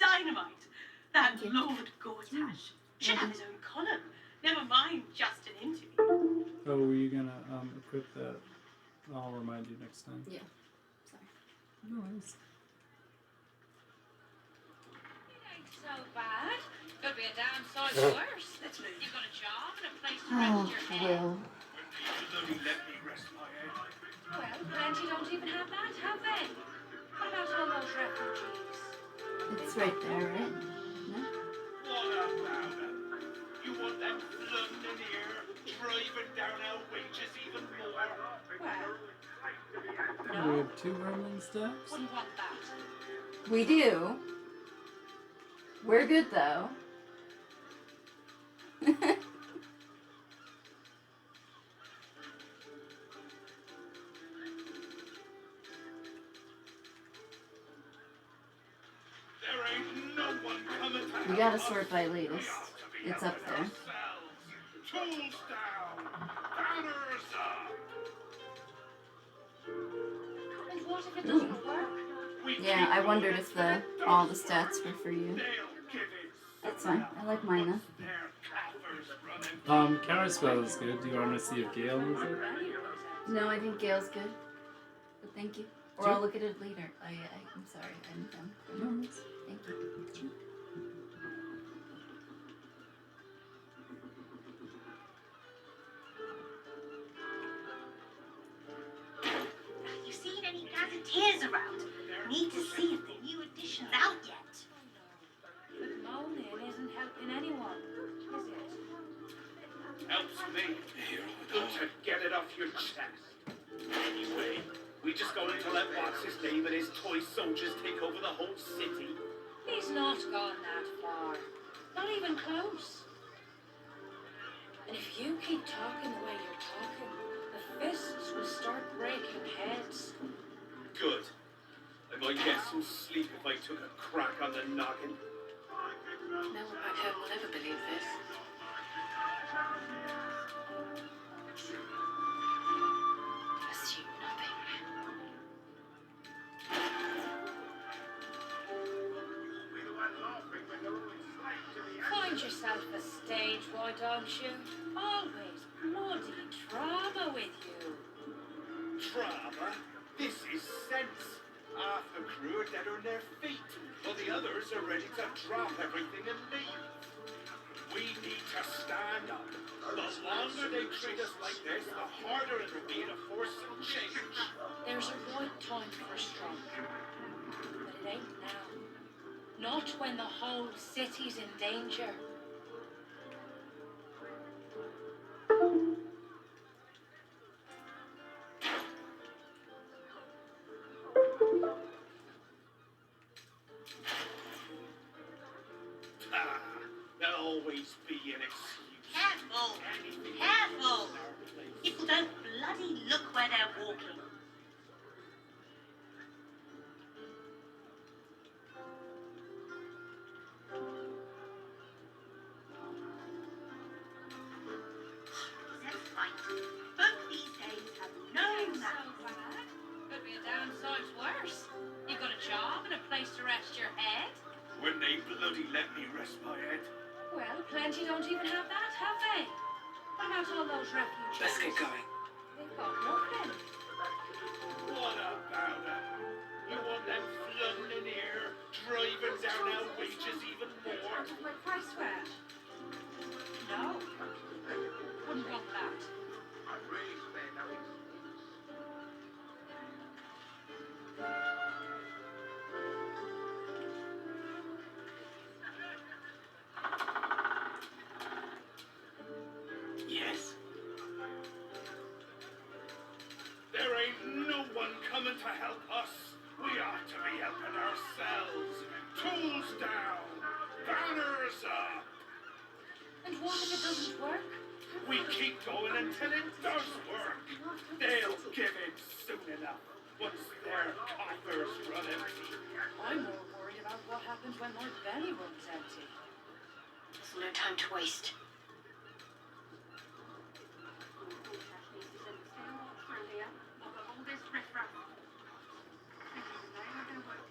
Speaker 16: dynamite. That Lord Gortash should have his own column. Never mind just an interview.
Speaker 1: Oh, were you gonna equip that? I'll remind you next time.
Speaker 2: Yeah. Sorry.
Speaker 1: No worries.
Speaker 4: Ain't so bad. Could be a damn sight worse. You've got a job and a place to rest your head.
Speaker 2: Will.
Speaker 3: Let me rest my head.
Speaker 4: Well, plenty don't even have that, have they? What about all those refugees?
Speaker 2: It's right there, right? No?
Speaker 3: What about them? You want them flooding in here, driving down our wages even more?
Speaker 4: Well,
Speaker 1: We have 2 rumbling steps.
Speaker 4: wouldn't want that.
Speaker 2: We do. We're good though.
Speaker 3: There ain't no one coming to
Speaker 2: We gotta sort by latest. It's up there.
Speaker 3: Tools down, banners up.
Speaker 4: And what if it doesn't work?
Speaker 2: Yeah, I wondered if all the stats were for you. That's fine. I like mine though.
Speaker 1: Counterspell is good. Do you want to see if Gale needs it?
Speaker 2: No, I think Gail's good. But thank you. Or I'll look at it later. I'm sorry. I'm done.
Speaker 1: No worries.
Speaker 2: Thank you.
Speaker 18: You seen any gazetteers around? Need to see if the new edition's out yet.
Speaker 4: But moaning isn't helping anyone, is it?
Speaker 3: Helps me. Good to get it off your chest. Anyway, we just going to let what's his name and his toy soldiers take over the whole city?
Speaker 4: He's not gone that far. Not even close. And if you keep talking the way you're talking, the fists will start breaking heads.
Speaker 3: Good. I might get some sleep if I took a crack on the noggin.
Speaker 8: No one back home will ever believe this. Assume nothing.
Speaker 4: Find yourself a stage, why don't you? Always bloody drama with you.
Speaker 3: Drama? This is sense. Half the crew are dead on their feet, while the others are ready to drop everything and leave. We need to stand up. The longer they treat us like this, the harder it will be to force some change.
Speaker 4: There's a right time for a strike. But it ain't now. Not when the whole city's in danger.
Speaker 3: Ah, there'll always be an excuse.
Speaker 18: Careful! Careful! People don't bloody look where they're walking. That's right. Folk these days have no manners.
Speaker 4: Could be a damn sight worse. You've got a job and a place to rest your head.
Speaker 3: When they bloody let me rest my head.
Speaker 4: Well, plenty don't even have that, have they? What about all those refugees?
Speaker 8: Let's get going.
Speaker 4: They've got nothing.
Speaker 3: What about it? You want them flooding in here, driving down our wages even more?
Speaker 4: My price swear. No. Wouldn't want that.
Speaker 3: Yes. There ain't no one coming to help us. We ought to be helping ourselves. Tools down, banners up.
Speaker 4: And what if it doesn't work?
Speaker 3: We keep going until it does work. They'll give in soon enough. Once their coffers run empty.
Speaker 4: I'm more worried about what happens when my belly runs empty.
Speaker 18: There's no time to waste.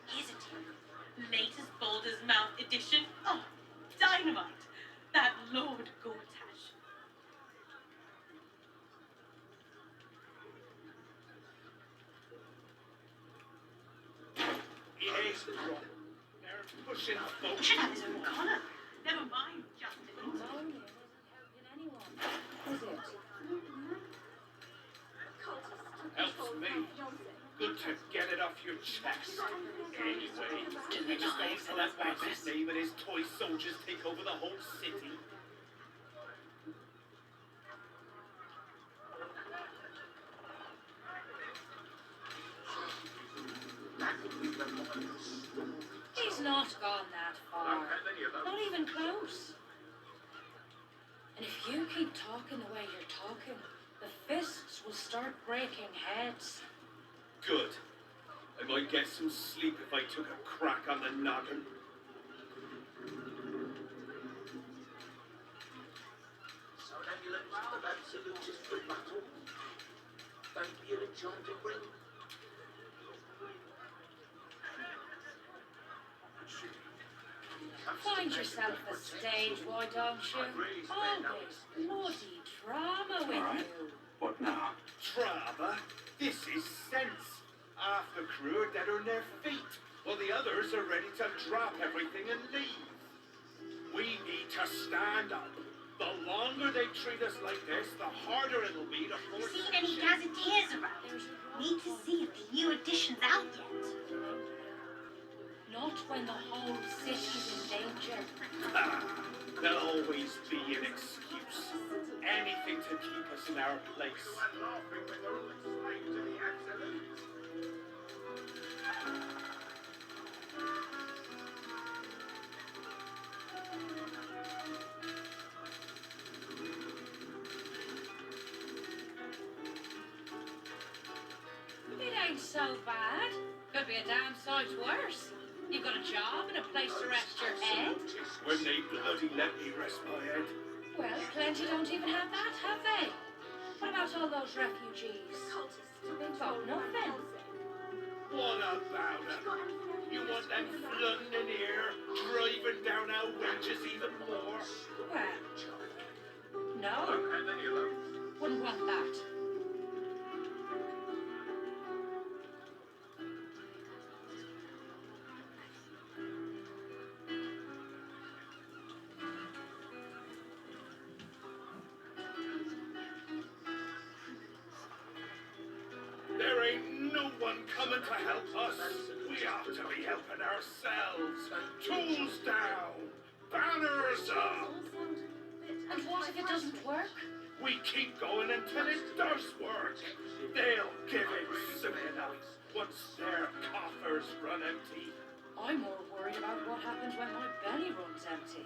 Speaker 16: Here's a tip. Latest Baldur's Mouth edition. Oh, dynamite. That Lord Gortash.
Speaker 3: He ain't wrong. They're pushing folk.
Speaker 18: Should have his own collar. Never mind, just a
Speaker 4: Moaning isn't helping anyone, is it?
Speaker 3: Helps me. Good to get it off your chest. Anyway, we just going to let Max's name and his toy soldiers take over the whole city.
Speaker 4: He's not gone that far. Not even close. And if you keep talking the way you're talking, the fists will start breaking heads.
Speaker 3: Good. I might get some sleep if I took a crack on the noggin.
Speaker 6: So ambulance of absolutist rebuttal. Don't be an enchanted ring.
Speaker 4: Find yourself a stage, why don't you? Always bloody drama with you.
Speaker 14: What now?
Speaker 3: Drama? This is sense. Half the crew are dead on their feet, while the others are ready to drop everything and leave. We need to stand up. The longer they treat us like this, the harder it'll be to force.
Speaker 18: Seen any gazetteers around? Need to see if the new edition's out yet.
Speaker 4: Not when the whole city's in danger.
Speaker 3: There'll always be an excuse. Anything to keep us in our place.
Speaker 4: It ain't so bad. Could be a damn sight worse. You've got a job and a place to rest your head.
Speaker 3: When they bloody let me rest my head.
Speaker 4: Well, plenty don't even have that, have they? What about all those refugees? They've got nothing.
Speaker 3: What about them? You want them flooding in here, driving down our wages even more?
Speaker 4: Well, no. Wouldn't want that.
Speaker 3: There ain't no one coming to help us. We ought to be helping ourselves. Tools down, banners up.
Speaker 4: And what if it doesn't work?
Speaker 3: We keep going until it does work. They'll give it soon enough once their coffers run empty.
Speaker 4: I'm more worried about what happens when my belly runs empty.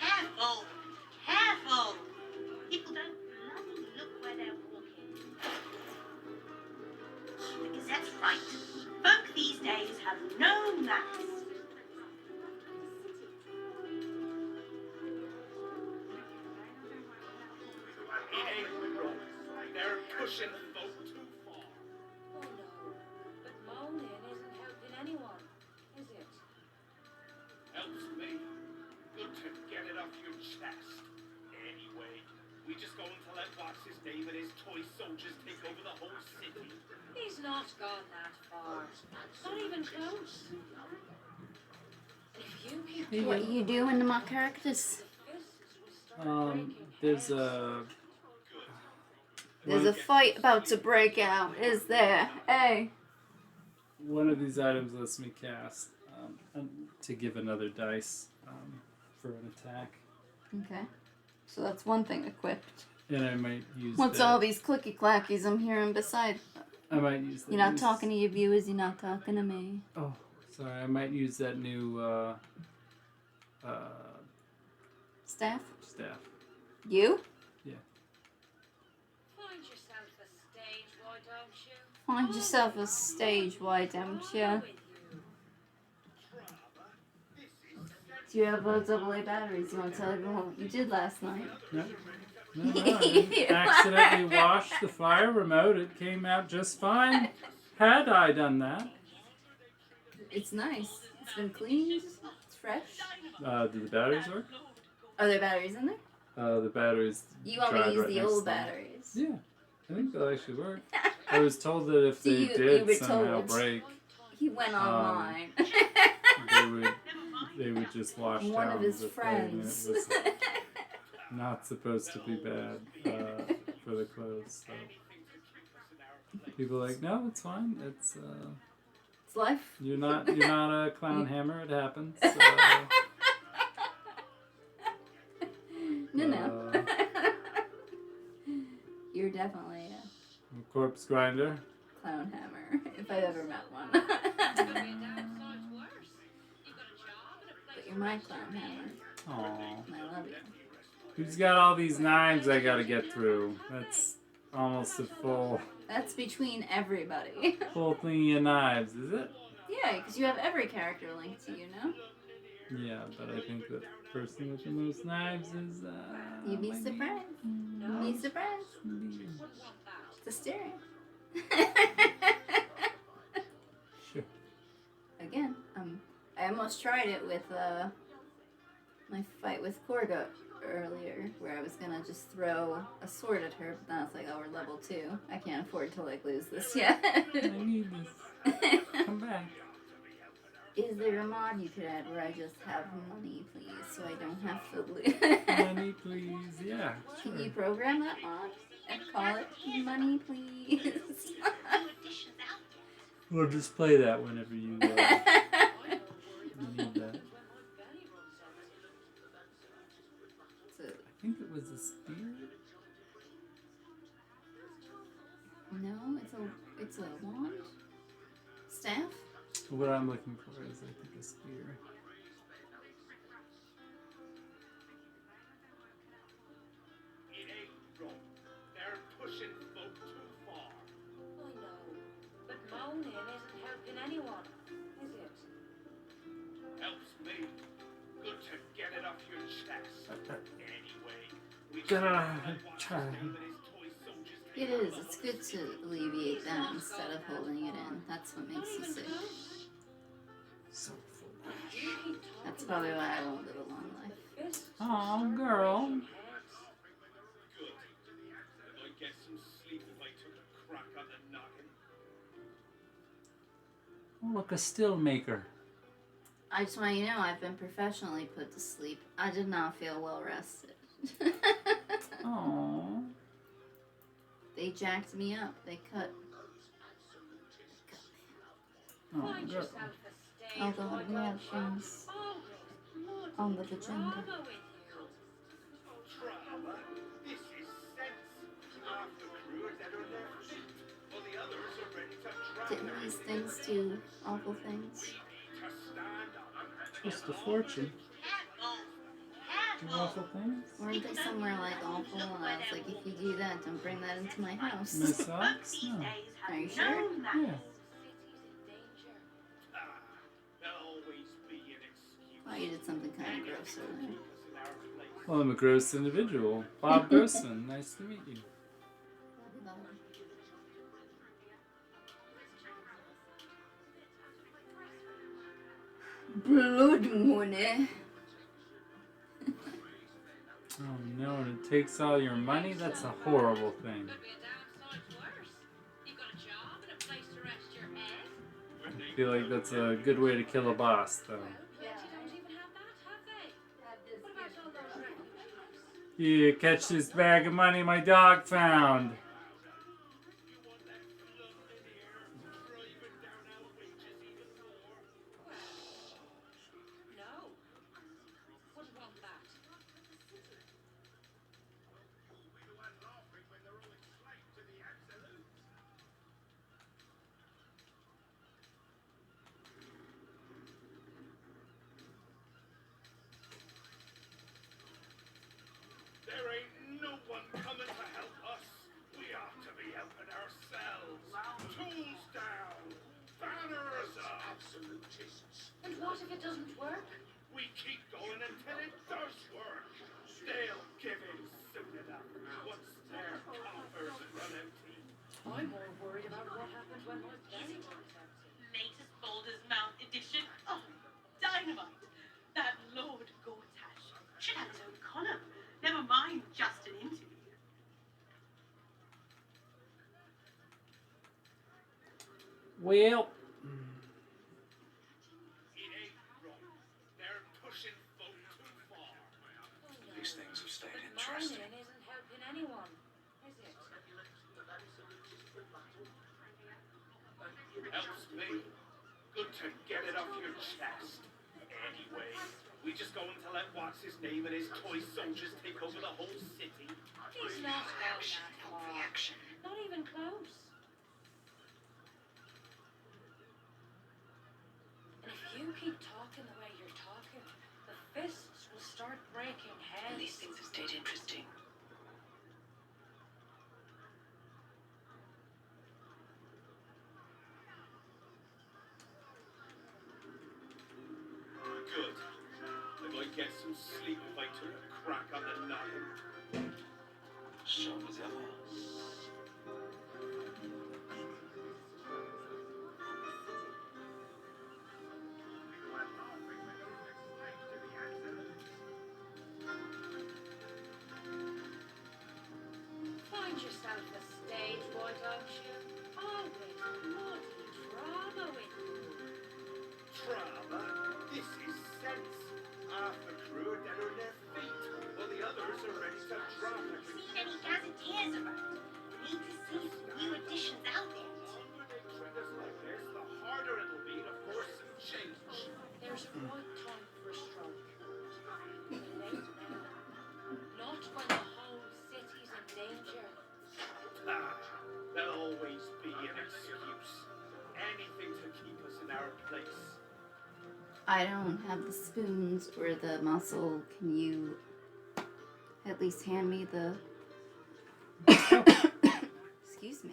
Speaker 18: Careful! Careful! People don't bloody look where they're walking. The Gazette's right. Folk these days have no manners.
Speaker 3: It ain't wrong. They're pushing folk too far.
Speaker 4: Oh no, but moaning isn't helping anyone, is it?
Speaker 3: Helps me. Good to get it off your chest. Anyway, we just going to let what's his name and his toy soldiers take over the whole city.
Speaker 4: He's not gone that far. Not even close. If you keep
Speaker 2: What you doing to my characters?
Speaker 1: There's a
Speaker 2: There's a fight about to break out, is there? Hey.
Speaker 1: one of these items lets me cast to give another dice for an attack.
Speaker 2: Okay. So that's one thing equipped.
Speaker 1: And I might use
Speaker 2: What's
Speaker 1: that.
Speaker 2: all these clicky clackies I'm hearing beside?
Speaker 1: I might use that.
Speaker 2: You're not talking to your viewers, you're not talking to me.
Speaker 1: Oh, sorry. I might use that new
Speaker 2: Staff?
Speaker 1: staff.
Speaker 2: You?
Speaker 1: Yeah.
Speaker 4: Find yourself a stage, why don't you?
Speaker 2: Find yourself a stage, why don't you? Do you have AA batteries? You want to tell everyone what you did last night?
Speaker 1: No. No, I didn't accidentally wash the fire remote. It came out just fine. Had I done that.
Speaker 2: It's nice. It's been cleaned. It's fresh.
Speaker 1: Do the batteries work?
Speaker 2: Are there batteries in there?
Speaker 1: The batteries.
Speaker 2: You want me to
Speaker 1: dried
Speaker 2: use
Speaker 1: right
Speaker 2: the
Speaker 1: next
Speaker 2: old
Speaker 1: to them.
Speaker 2: batteries?
Speaker 1: Yeah, I think they'll actually work. I was told that if
Speaker 2: So
Speaker 1: they
Speaker 2: you
Speaker 1: did
Speaker 2: were
Speaker 1: somehow
Speaker 2: told.
Speaker 1: break,
Speaker 2: He went online.
Speaker 1: they would just wash
Speaker 2: One
Speaker 1: down
Speaker 2: of his
Speaker 1: the
Speaker 2: friends.
Speaker 1: thing. It was not supposed to be bad for the clothes. So people are like, no, it's fine. It's
Speaker 2: life.
Speaker 1: You're not a clown hammer. It happens.
Speaker 2: No. You're definitely
Speaker 1: a corpse grinder.
Speaker 2: Clown hammer, if I've ever met one. But you're my clown hammer.
Speaker 1: Aww.
Speaker 2: And I love you.
Speaker 1: Who's got all these knives I gotta get through? That's almost a full.
Speaker 2: That's between everybody.
Speaker 1: Full thingy of knives, is it?
Speaker 2: Yeah, because you have every character linked to you, no?
Speaker 1: Yeah, but I think the person with the most knives is.
Speaker 2: You'd be surprised. You'd be surprised. It's a stereo.
Speaker 1: Sure.
Speaker 2: Again, I almost tried it with my fight with Korga earlier, where I was gonna just throw a sword at her, but then I was like, oh, we're level 2. I can't afford to lose this yet.
Speaker 1: I need this. Come back.
Speaker 2: Is there a mod you could add where I just have money, please, so I don't have to lose?
Speaker 1: Money, please. Yeah. Sure.
Speaker 2: Can you program that mod and call it money, please?
Speaker 1: Or just play that whenever you need that. I think it was a spear.
Speaker 2: No, it's a wand? Staff?
Speaker 1: What I'm looking for is, I think, a spear.
Speaker 3: It ain't wrong. They're pushing folk too far.
Speaker 4: I know, but moaning isn't helping anyone, is it?
Speaker 3: Helps me. Good to get it off your chest. Anyway, we
Speaker 1: Try.
Speaker 2: It is. It's good to alleviate that instead of holding it in. That's what makes you sick.
Speaker 1: So foolish.
Speaker 2: That's probably why I won't live a long life.
Speaker 1: Oh, girl.
Speaker 3: Good. I'd get some sleep if I took a crack on the noggin.
Speaker 1: Oh, look, a still maker.
Speaker 2: I just want you to know I've been professionally put to sleep. I did not feel well rested.
Speaker 1: Aww.
Speaker 2: They jacked me up. They cut.
Speaker 1: Oh,
Speaker 4: Find
Speaker 1: girl.
Speaker 4: yourself a stage,
Speaker 2: Oh God, we
Speaker 4: why
Speaker 2: have
Speaker 4: don't you?
Speaker 2: things on the agenda.
Speaker 4: Drama with you.
Speaker 3: Drama? This is sense. Half the crew are dead or left limp, while the others are ready to drag
Speaker 2: Didn't these things do awful things?
Speaker 3: to stand on.
Speaker 1: Twist of fortune. Do awful things.
Speaker 2: Weren't they somewhere like awful? And I was like, if you do that, don't bring that into my house.
Speaker 1: My socks? No.
Speaker 2: Are you sure?
Speaker 1: Yeah.
Speaker 3: There'll always be an excuse.
Speaker 2: Oh, you did something kind of gross earlier.
Speaker 1: Well, I'm a gross individual. Bob Grossman. Nice to meet you.
Speaker 2: Blood money.
Speaker 1: Oh no, and it takes all your money? That's a horrible thing.
Speaker 4: Could be a downside worse. You've got a job and a place to rest your head.
Speaker 1: I feel like that's a good way to kill a boss, though.
Speaker 4: Plenty don't even have that, have they? What about all those refugees?
Speaker 1: Here, catch this bag of money my dog found.
Speaker 4: No. Would want that. what if it doesn't work?
Speaker 3: We keep going until it does work. They'll give in soon enough once their coffers run empty.
Speaker 4: I'm more worried about what happens when my belly runs empty.
Speaker 18: Latest Baldur's Mount edition. Oh, dynamite. That Lord Gortash should have his own column. Never mind just an interview.
Speaker 1: Well,
Speaker 3: It ain't right. They're pushing folk too far.
Speaker 9: These things have stayed
Speaker 4: But
Speaker 9: interesting.
Speaker 4: moaning isn't helping anyone, is it?
Speaker 3: Helps me. Good to get it off your chest. Anyway, we just going to let what's his name and his toy soldiers take over the whole city?
Speaker 4: He's not going that far. Not even close. And if you keep talking the way you're talking, the fists will start breaking heads.
Speaker 8: These things have stayed interesting.
Speaker 3: Good. I might get some sleep if I took a crack on the noggin.
Speaker 9: Sharp as ever.
Speaker 4: Find yourself a stage, why don't you? Always bloody drama with you.
Speaker 3: Drama? This is sense. Half the crew are dead on their feet, while the others are ready to drop it.
Speaker 18: Seen any gazetteers around? Need to see some new editions out there.
Speaker 3: The longer they treat us like this, the harder it'll be to force some change.
Speaker 4: There's a right time for a stroke. But late now. Not when the whole city's in danger.
Speaker 3: Ah, there'll always be an excuse. Anything to keep us in our place.
Speaker 2: I don't have the spoons or the muscle. Can you at least hand me the... Excuse me.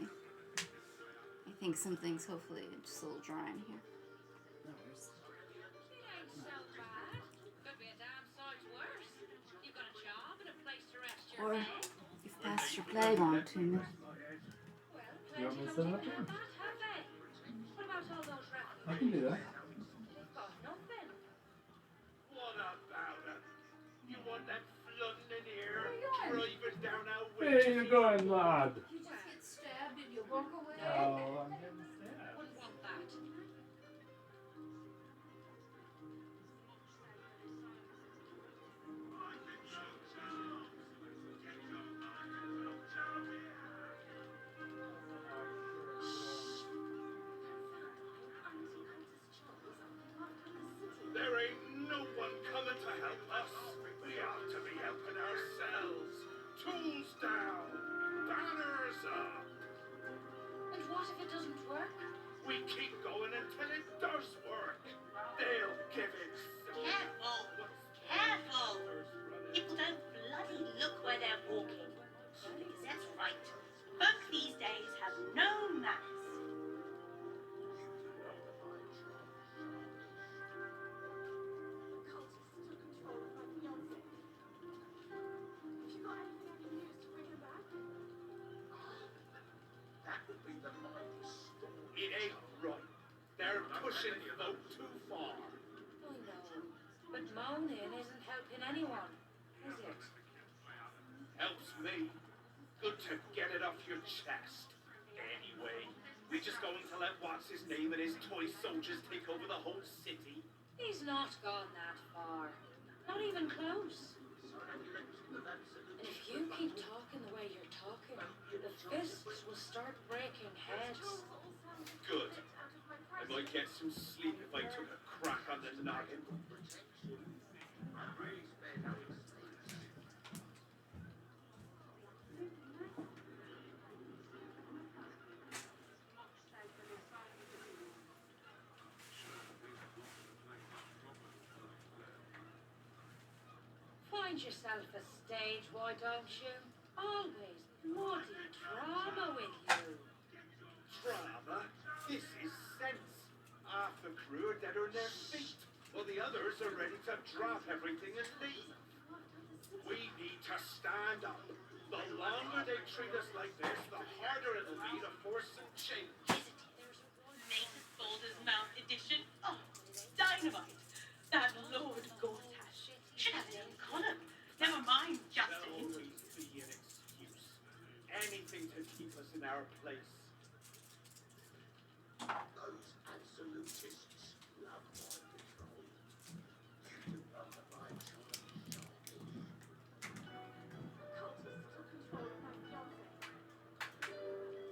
Speaker 2: I think something's hopefully just a little dry in here.
Speaker 4: It ain't so bad. Could be a damn sight worse. You've got a job and a place to rest your
Speaker 2: Or
Speaker 4: head.
Speaker 2: you've passed your plague on to me.
Speaker 4: Well,
Speaker 1: You want me to
Speaker 4: plenty
Speaker 1: set it
Speaker 4: of
Speaker 1: up
Speaker 4: them
Speaker 1: here?
Speaker 4: have that, have they? What about all those refugees?
Speaker 1: I can do that.
Speaker 4: They've got nothing.
Speaker 3: What about it? You want that flooding in here, driving down our
Speaker 1: Where you going, lad?
Speaker 4: You just get stabbed and you walk away.
Speaker 1: Oh, I'm getting stabbed.
Speaker 4: Wouldn't want that.
Speaker 3: There ain't no one coming to help us. We ought to be helping ourselves. Tools down, banners up.
Speaker 4: And what if it doesn't work?
Speaker 3: We keep going until it does work. They'll give it some.
Speaker 18: Careful. Careful. People don't bloody look where they're walking. Because that's right. Folk these days have no manners.
Speaker 3: It ain't right. They're pushing folk too far.
Speaker 4: I know. But moaning isn't helping anyone, is it?
Speaker 3: Helps me. Good to get it off your chest. Anyway, we just going to let what's his name and his toy soldiers take over the whole city?
Speaker 4: He's not gone that far. Not even close. And if you keep talking the way you're talking, the fists will start breaking heads.
Speaker 3: Good. I might get some sleep if I took a crack on the noggin.
Speaker 4: Find yourself a stage, why don't you? Always bloody drama with you.
Speaker 3: Drama? This is sense. Half the crew are dead on their feet, while the others are ready to drop everything and leave. We need to stand up. The longer they treat us like this, the harder it'll be to force some change.
Speaker 18: Mace's Boulder's Mouth edition. Oh, dynamite. That Lord Gortash should have his own column. Never mind just
Speaker 3: There'll always be an excuse. Anything to keep us in our place.
Speaker 13: Those absolutists love mind control. You can run the mind sharply.
Speaker 4: Cultists took control of my fiancé.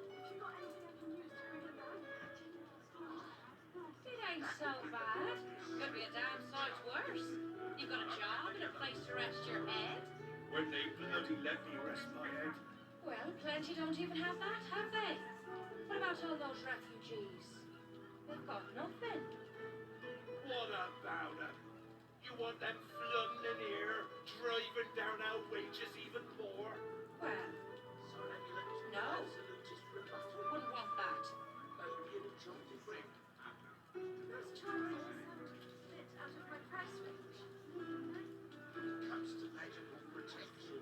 Speaker 4: Have you got anything I can use to bring him down?
Speaker 19: It ain't so bad. Could be a damn sight worse. You've got a job and a place to rest your head.
Speaker 3: When they bloody let me rest my head.
Speaker 19: Well, plenty don't even have that, have they? What about all those refugees? They've got nothing.
Speaker 3: What about them? You want them flooding in here, driving down our wages even more?
Speaker 19: Well, no. Wouldn't want that.
Speaker 4: That's Charles' bit out of my price range.
Speaker 6: Comes to magical protection.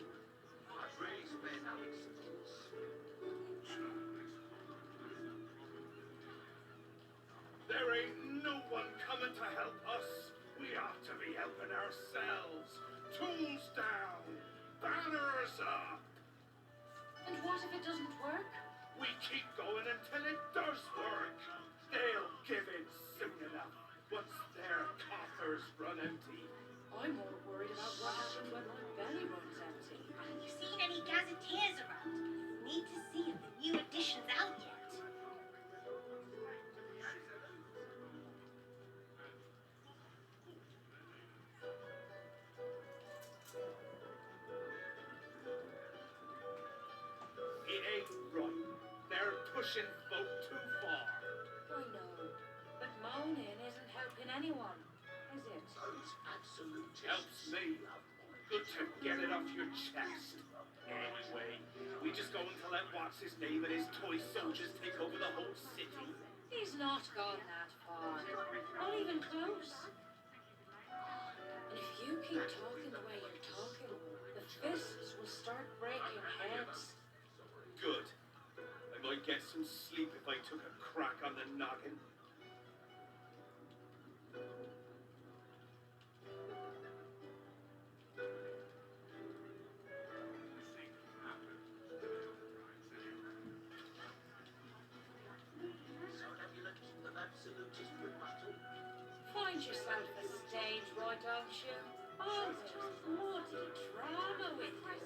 Speaker 6: I've really spent no excellence.
Speaker 3: There ain't no one coming to help us. We ought to be helping ourselves. Tools down, banners up.
Speaker 19: And what if it doesn't work?
Speaker 3: We keep going until it does work. They'll give in soon enough once their coffers run empty.
Speaker 19: I'm more worried about what happens when my belly runs empty.
Speaker 18: You seen any gazetteers around? Need to see if the new edition's out yet.
Speaker 3: It ain't right. They're pushing folk too far.
Speaker 19: I know, but moaning isn't helping anyone, is it?
Speaker 13: Those absolutists
Speaker 3: Helps me. Good to get it off your chest. Anyway, we just going to let what's-his-name and his toy soldiers take over the whole city?
Speaker 19: He's not gone that far. Not even close. And if you keep talking the way you're talking, the fists will start breaking heads.
Speaker 3: Good. I might get some sleep if I took a crack on the noggin.
Speaker 6: So have you let them absolutist rebuttal?
Speaker 19: Find yourself a stage, why don't you? Oh, there's bloody drama with you.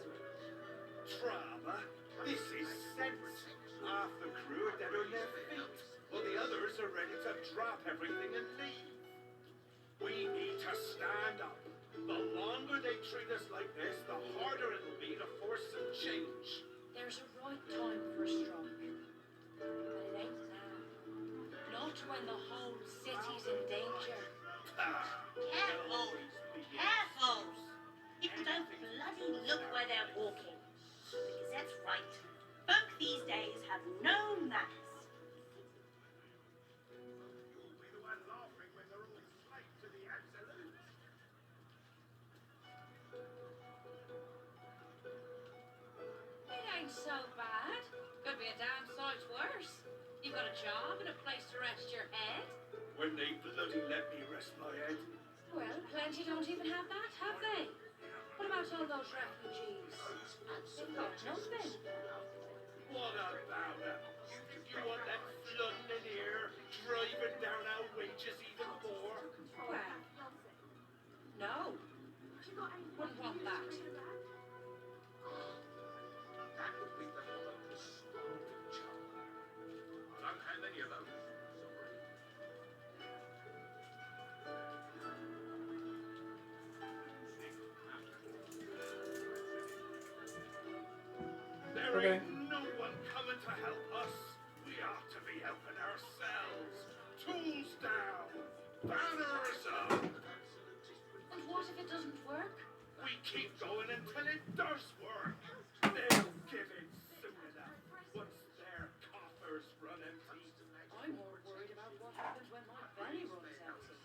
Speaker 3: Drama? This is sense. Half the crew are dead on their feet, while the others are ready to drop everything and leave. We need to stand up. The longer they treat us like this, the harder it'll be to force some change.
Speaker 19: There's a right time for a strike. But it ain't now. Not when the whole city's in danger.
Speaker 18: Careful! Careful! People don't bloody look where they're walking. Because that's right. Folk these days have no manners.
Speaker 3: You'll be the one laughing when they're all enslaved to the absolute.
Speaker 19: It ain't so bad. Could be a damn sight worse. You've got a job and a place to rest your head.
Speaker 3: When they bloody let me rest my head.
Speaker 19: Well, plenty don't even have that, have they? What about all those refugees? They've got nothing.
Speaker 3: What about them? You want them flooding in here, driving down our wages even more?
Speaker 19: Well, no. Wouldn't want that.
Speaker 6: That would be the longest starving child. Don't have any of those.
Speaker 3: There
Speaker 1: Okay.
Speaker 3: ain't no one coming to help us. We ought to be helping ourselves. Tools down, banners up.
Speaker 19: And what if it doesn't work?
Speaker 3: We keep going until it does work. They'll give in soon enough once their coffers run empty.
Speaker 19: I'm more worried about what happens when my belly runs empty.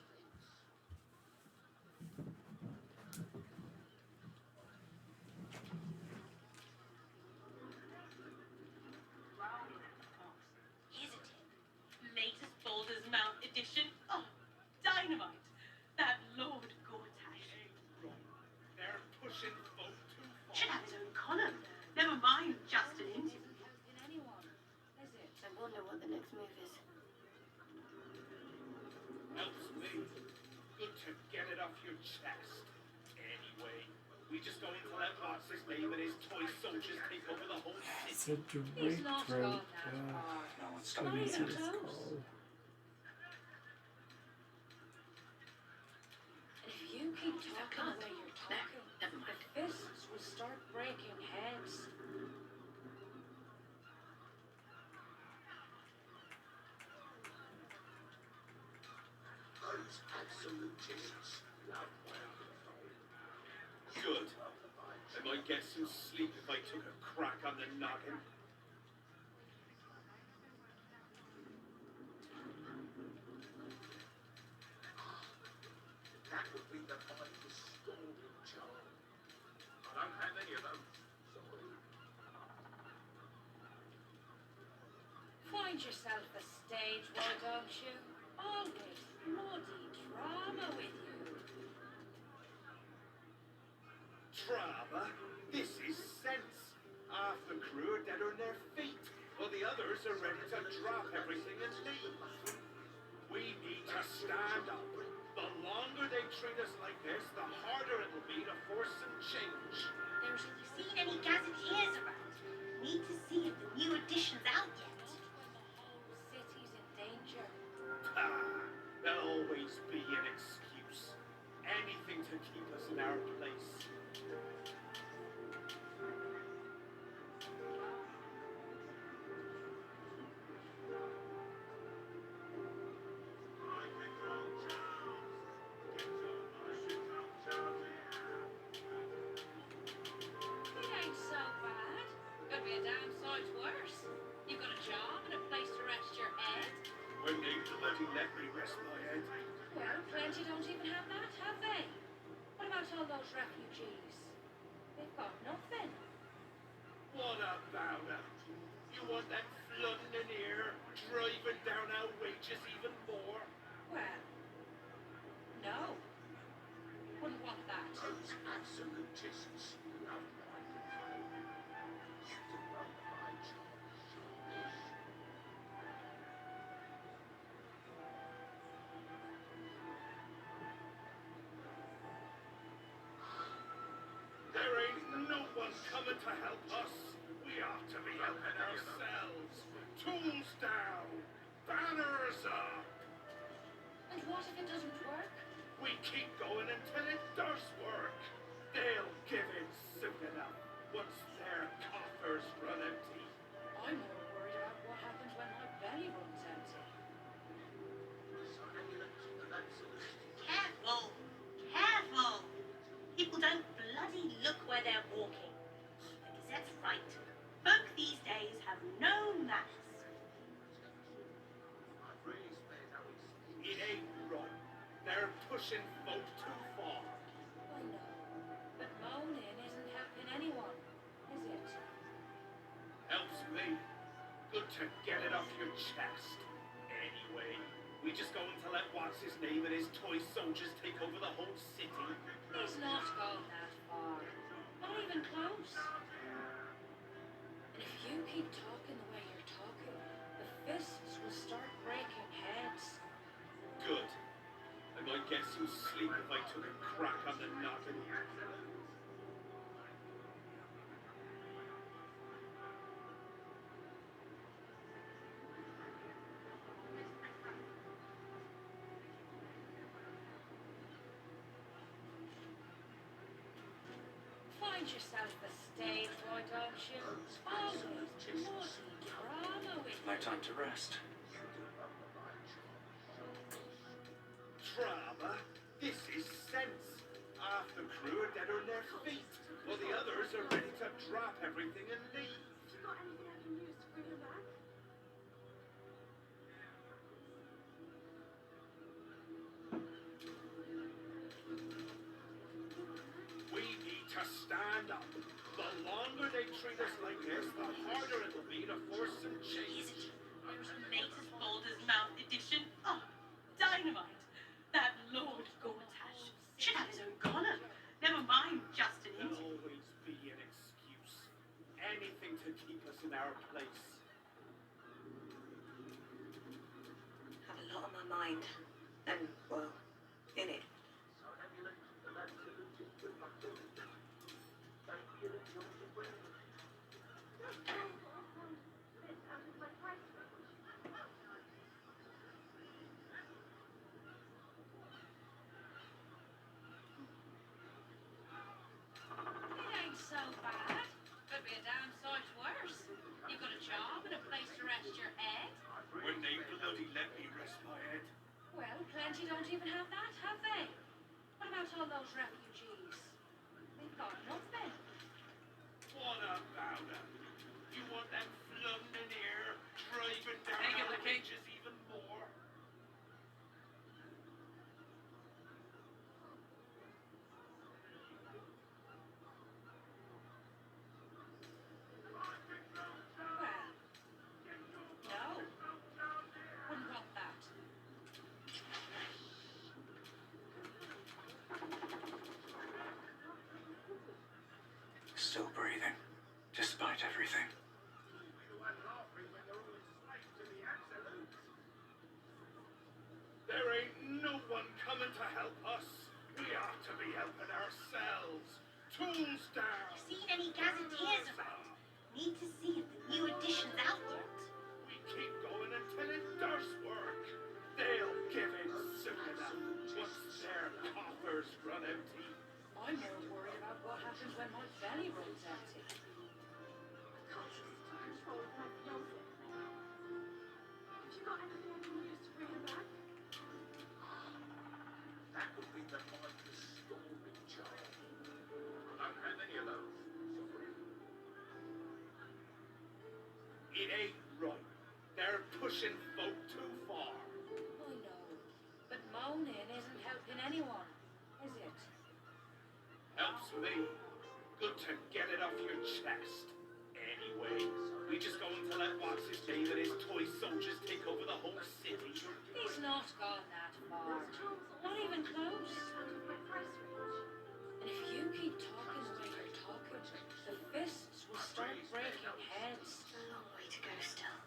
Speaker 5: next move is.
Speaker 3: Helps me. Good to get it off your chest. Anyway, we just going to let what's his name and his toy soldiers take over the whole city.
Speaker 1: It's a Drake
Speaker 16: He's not
Speaker 1: throat.
Speaker 16: gone that far.
Speaker 14: No one's
Speaker 1: What
Speaker 16: Not
Speaker 1: is
Speaker 16: even
Speaker 1: it
Speaker 16: close.
Speaker 1: called?
Speaker 19: And if you keep talking the way you're talking, the fists will start breaking heads.
Speaker 3: Those absolutists love good. I might get some sleep if I took a crack on the noggin. That would be the finest scalding charm. I don't have any of them. Sorry.
Speaker 19: Find yourself a stage, why don't you? Always bloody drama with you.
Speaker 3: Drama? This is sense. Half the crew are dead on their feet, while the others are ready to drop everything and leave. We need to stand up. The longer they treat us like this, the harder it'll be to force some change.
Speaker 18: Have you seen any gazetteers around? Need to see if the new edition's out yet.
Speaker 19: City's in danger.
Speaker 3: Ah, there'll always be an excuse. Anything to keep us in our place.
Speaker 19: It ain't so bad. Could be a damn sight worse. You've got a job and a place to rest your head.
Speaker 3: When they bloody let me rest my head.
Speaker 19: Well, plenty don't even have that, have they? What about all those refugees? They've got nothing.
Speaker 3: What about it? You want them flooding in here, driving down our wages even more?
Speaker 19: Well, no. Wouldn't want that.
Speaker 3: Those absolutists love my control. You can run my job. There ain't no one coming to help us. We ought to be helping ourselves. Tools down. Banners up.
Speaker 19: And what if it doesn't work?
Speaker 3: We keep going until it does work. They'll give in soon enough once their coffers run empty.
Speaker 19: I'm more worried about what happens when my belly runs empty.
Speaker 18: Careful! Careful! People don't bloody look where they're walking. The Gazette's right. Folk these days have no manners.
Speaker 3: It ain't right. They're pushing folk too far.
Speaker 19: I know. But moaning isn't helping anyone, is it?
Speaker 3: Helps me. Good to get it off your chest. Anyway, we just going to let what's his name and his toy soldiers take over the whole city.
Speaker 19: He's not gone that far. Not even close. And if you keep talking the way you're talking, the fists will start breaking heads.
Speaker 3: Good. I might get some sleep if I took a crack on the noggin.
Speaker 19: Find yourself a stage, why don't you? Always bloody drama with
Speaker 14: No time to rest.
Speaker 3: Drama? This is sense. Half the crew are dead on their feet, while the others are ready to drop everything and leave.
Speaker 19: You got anything I can use to bring him back?
Speaker 3: We need to stand up. The longer they treat us like this, the harder it'll be to force some change.
Speaker 18: There's latest Boulder's Mouth edition. Oh, dynamite. That Lord Gortash should have his own collar. Never mind just an
Speaker 3: There'll
Speaker 18: interview.
Speaker 3: always be an excuse. Anything to keep us in our place.
Speaker 8: mind. And, well, in it.
Speaker 4: It ain't so bad. Could be a damn sight worse. You've got a job and a place to rest your head.
Speaker 3: When they bloody let me rest my head.
Speaker 4: Well, plenty don't even have that, have they? What about all those refugees? They've got nothing.
Speaker 3: What about them? You want them flooding in here, driving down
Speaker 10: Hang on,
Speaker 3: our
Speaker 10: okay.
Speaker 3: wages even more?
Speaker 4: Well, no. Wouldn't want that.
Speaker 9: Still breathing, despite everything.
Speaker 3: There ain't no one coming to help us. We ought to be helping ourselves. Tools down.
Speaker 18: Seen any gazetteers around? Need to see if the new edition's out yet.
Speaker 3: We keep going until it does work. They'll give in soon enough once their coffers run empty.
Speaker 4: I'm more worried about what happens when my belly runs empty.
Speaker 3: That would be the mind-restoring job. Don't have any of those. It ain't right. They're pushing folk too far.
Speaker 4: I know. But moaning isn't helping anyone, is it?
Speaker 3: Helps me. Good to get it off your chest. Anyway, we just going to let what's his name and his toy soldiers take over the whole city.
Speaker 4: He's not gone that far. Not even close. And if you keep talking the way you're talking, the fists will start breaking heads.
Speaker 5: A long way to go still.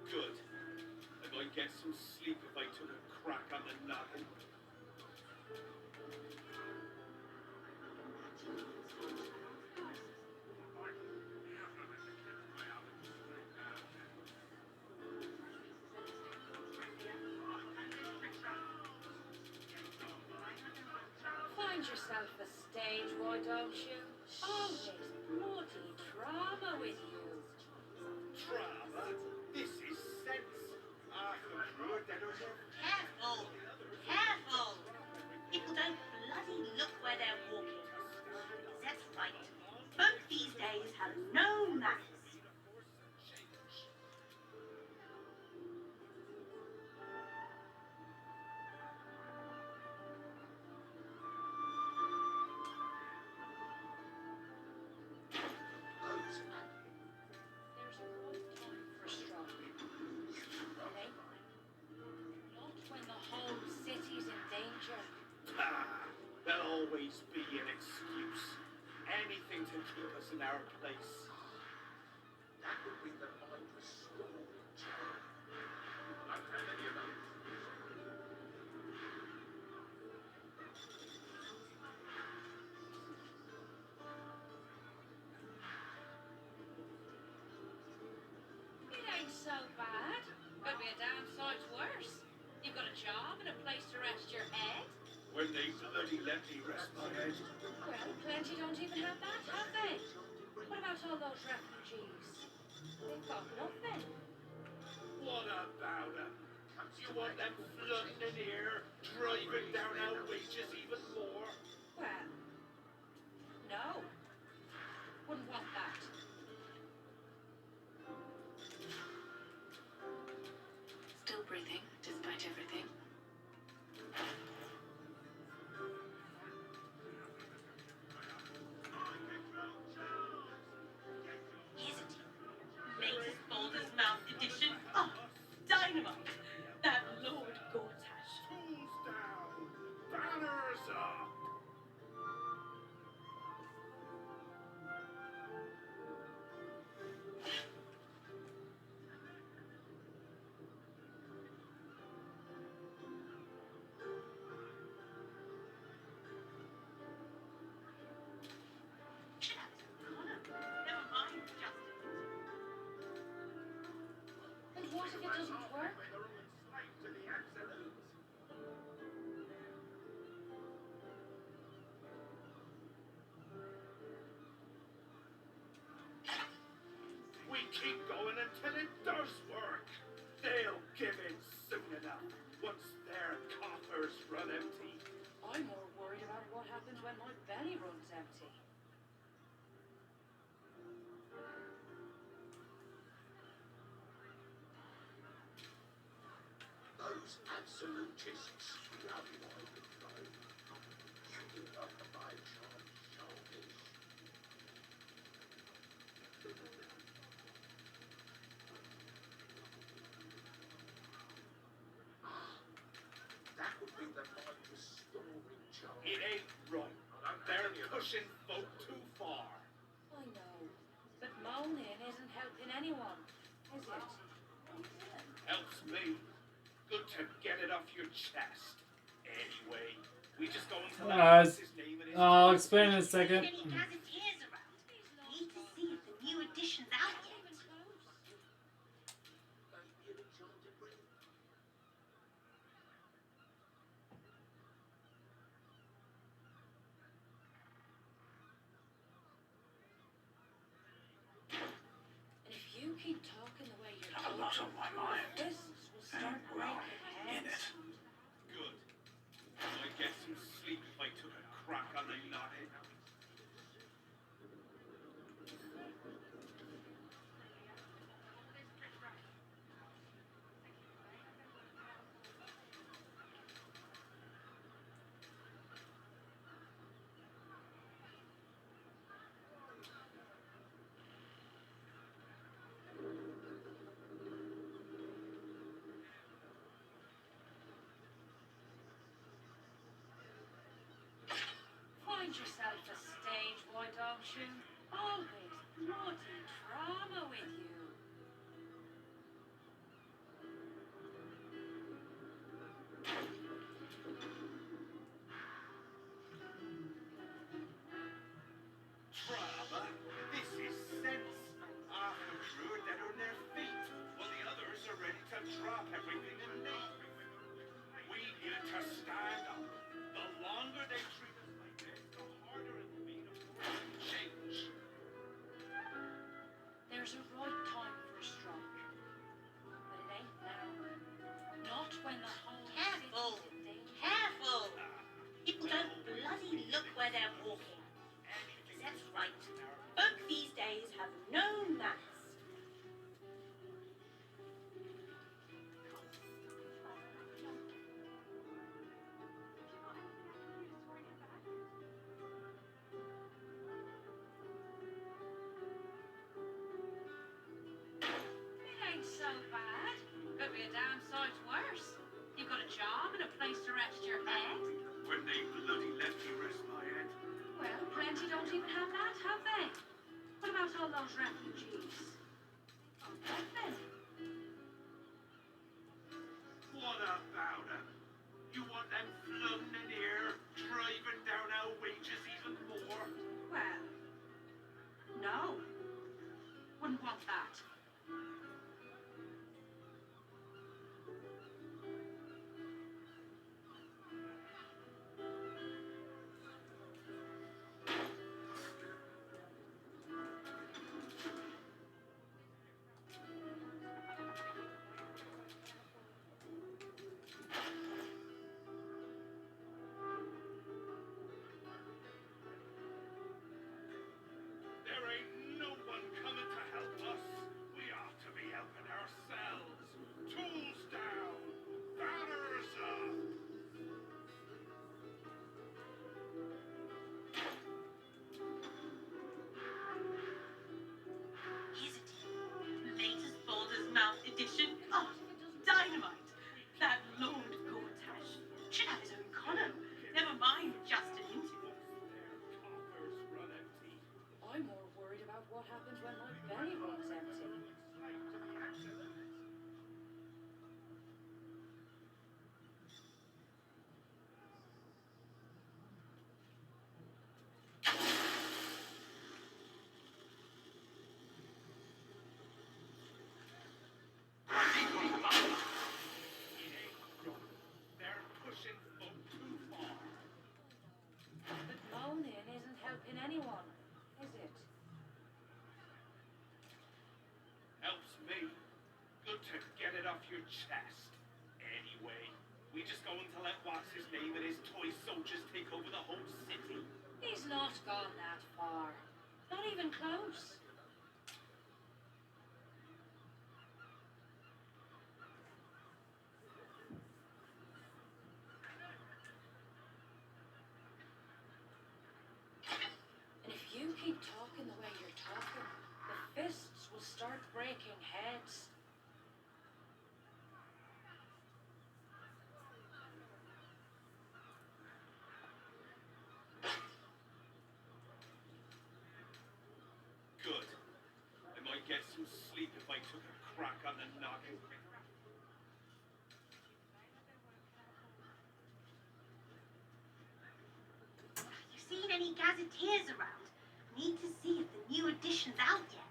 Speaker 3: Good. I might get some sleep if I took a crack on the noggin.
Speaker 4: Find yourself a stage, why don't you? Always bloody drama with you.
Speaker 3: Drama? This is sense. Arthur Brewer, dead or dead.
Speaker 18: Careful! Careful! People don't bloody look where they're walking. Because that's right. Folk these days have no manners.
Speaker 4: There's a right time for a stroke. Okay? Not when the whole city's in danger.
Speaker 3: Ah, there'll always be an excuse. Anything to keep us in our place. That would be the mind-restoring job. I've had any of those.
Speaker 4: It ain't so bad. Could be a damn sight worse. You've got a job and a place to rest your head.
Speaker 3: When they bloody let me rest my head.
Speaker 4: Well, plenty don't even have that, have they? What about all those refugees? They've got nothing.
Speaker 3: What about them? You want them flooding in here, driving down our wages even more?
Speaker 4: Well, no. Wouldn't want that.
Speaker 12: Still breathing, despite everything.
Speaker 18: Isn't he? Latest Boulder's Mouth edition. Oh, dynamite! That Lord Gortash.
Speaker 3: Tools down! Banners up!
Speaker 19: What if it doesn't work?
Speaker 3: We keep going until it does work. They'll give in soon enough once their coffers run empty.
Speaker 19: I'm more worried about what happens when my belly runs empty.
Speaker 3: Those absolutists rally all the time. Shooting up my job shoulders. That would be the mind-restoring job. It ain't right. They're pushing folk too far.
Speaker 19: I know, but moaning isn't helping anyone, is it?
Speaker 3: Helps me. Good to get it off your chest. Anyway, we just go into what's his name and his
Speaker 1: I'll explain in a second.
Speaker 18: Any gazetteers around? Need to see if the new edition's out yet.
Speaker 19: And if you keep talking the way you're
Speaker 9: I've a lot on my mind.
Speaker 19: fists will start
Speaker 9: And, well,
Speaker 19: breaking
Speaker 9: in it.
Speaker 19: heads.
Speaker 3: Good. I'd get some sleep if I took a crack on the knotted.
Speaker 19: Find yourself a stage, why don't you? Always bloody drama with you.
Speaker 3: Drama? This is sense. Half the crew are dead on their feet, while the others are ready to drop everything and leave. We need to stand up. The longer they treat us like this, the harder it will be to force change.
Speaker 19: There's a right time for a strike, but it ain't now. Not when the whole
Speaker 18: Careful!
Speaker 19: city's in danger.
Speaker 18: Careful! People don't bloody look where they're walking. Because that's right. Folk these days have no manners.
Speaker 19: It ain't so bad. Could be a damn sight worse. You've got a job and a place to rest your head.
Speaker 3: When they bloody let me rest my head.
Speaker 19: Well, plenty don't even have that, have they? What about all those refugees? What then?
Speaker 3: What about them? You want them flung in here, driving down our wages even more?
Speaker 19: Well, no. Wouldn't want that.
Speaker 3: There ain't no one coming to help us. We ought to be helping ourselves. Tools down. Banners up.
Speaker 18: Is it? Latest Baldur's Mouth edition? Oh, dynamite! That Lord Gortash should have his own column. Never mind just an interview.
Speaker 3: Their coffers run empty.
Speaker 19: I'm more worried about what happens when my belly runs empty.
Speaker 3: Equal good to get it off your chest. Anyway, we just going to let what's his name and his toy soldiers take over the whole city?
Speaker 19: He's not gone that far. Not even close. And if you keep talking the way you're talking, the fists will start breaking heads.
Speaker 3: Good. I might get some sleep if I took a crack on the noggin.
Speaker 18: You seen any gazetteers around? Need to see if the new edition's out yet.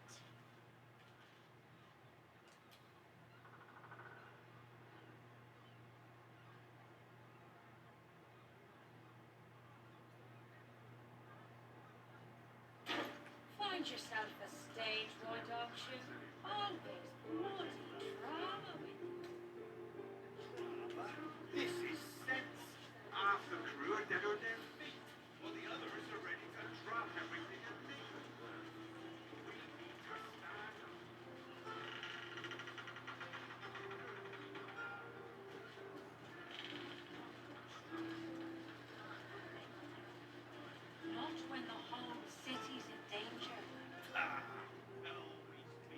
Speaker 19: Find yourself a stage, why don't you? Always bloody drama with you.
Speaker 3: This is sense. Half the crew are dead on their feet, while the others are ready to drop everything and leave. We need to stand up.
Speaker 19: Not when the whole city's in danger.
Speaker 3: Ah, no, he's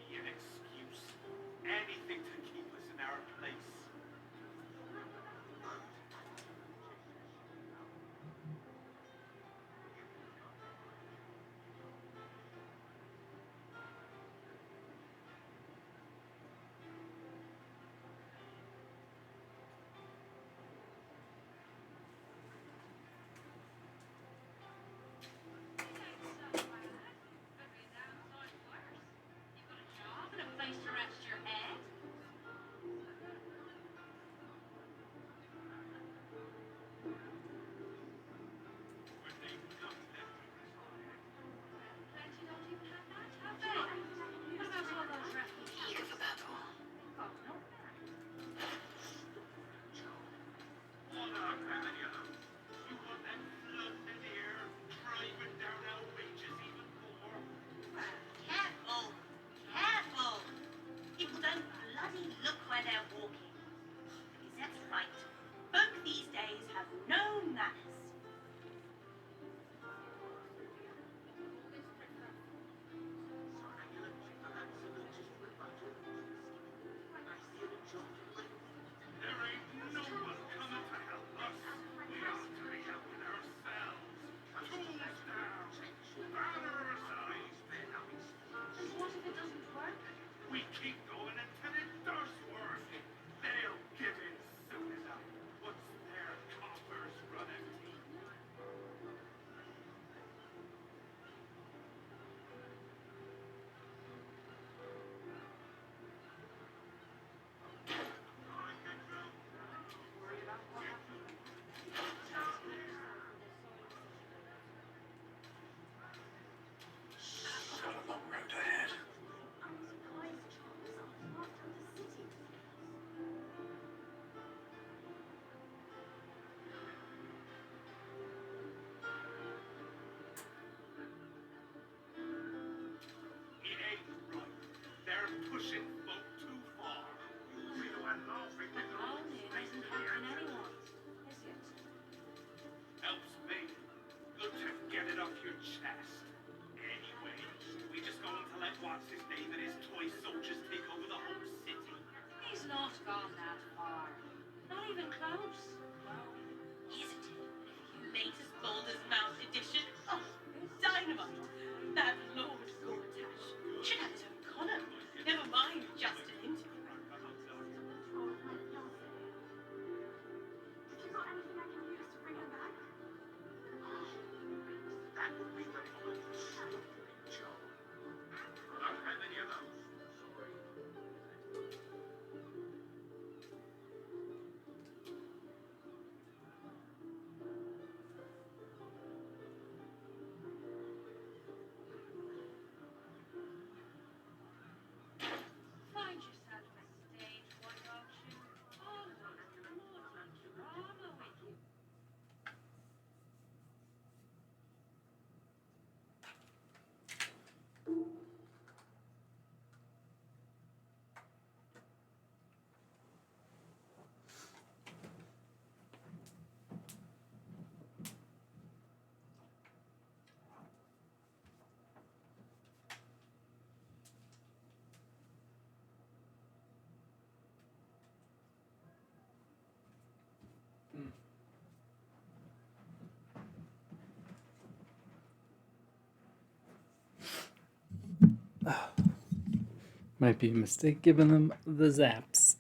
Speaker 1: Might be a mistake giving them the zaps.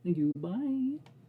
Speaker 1: Thank you. Bye.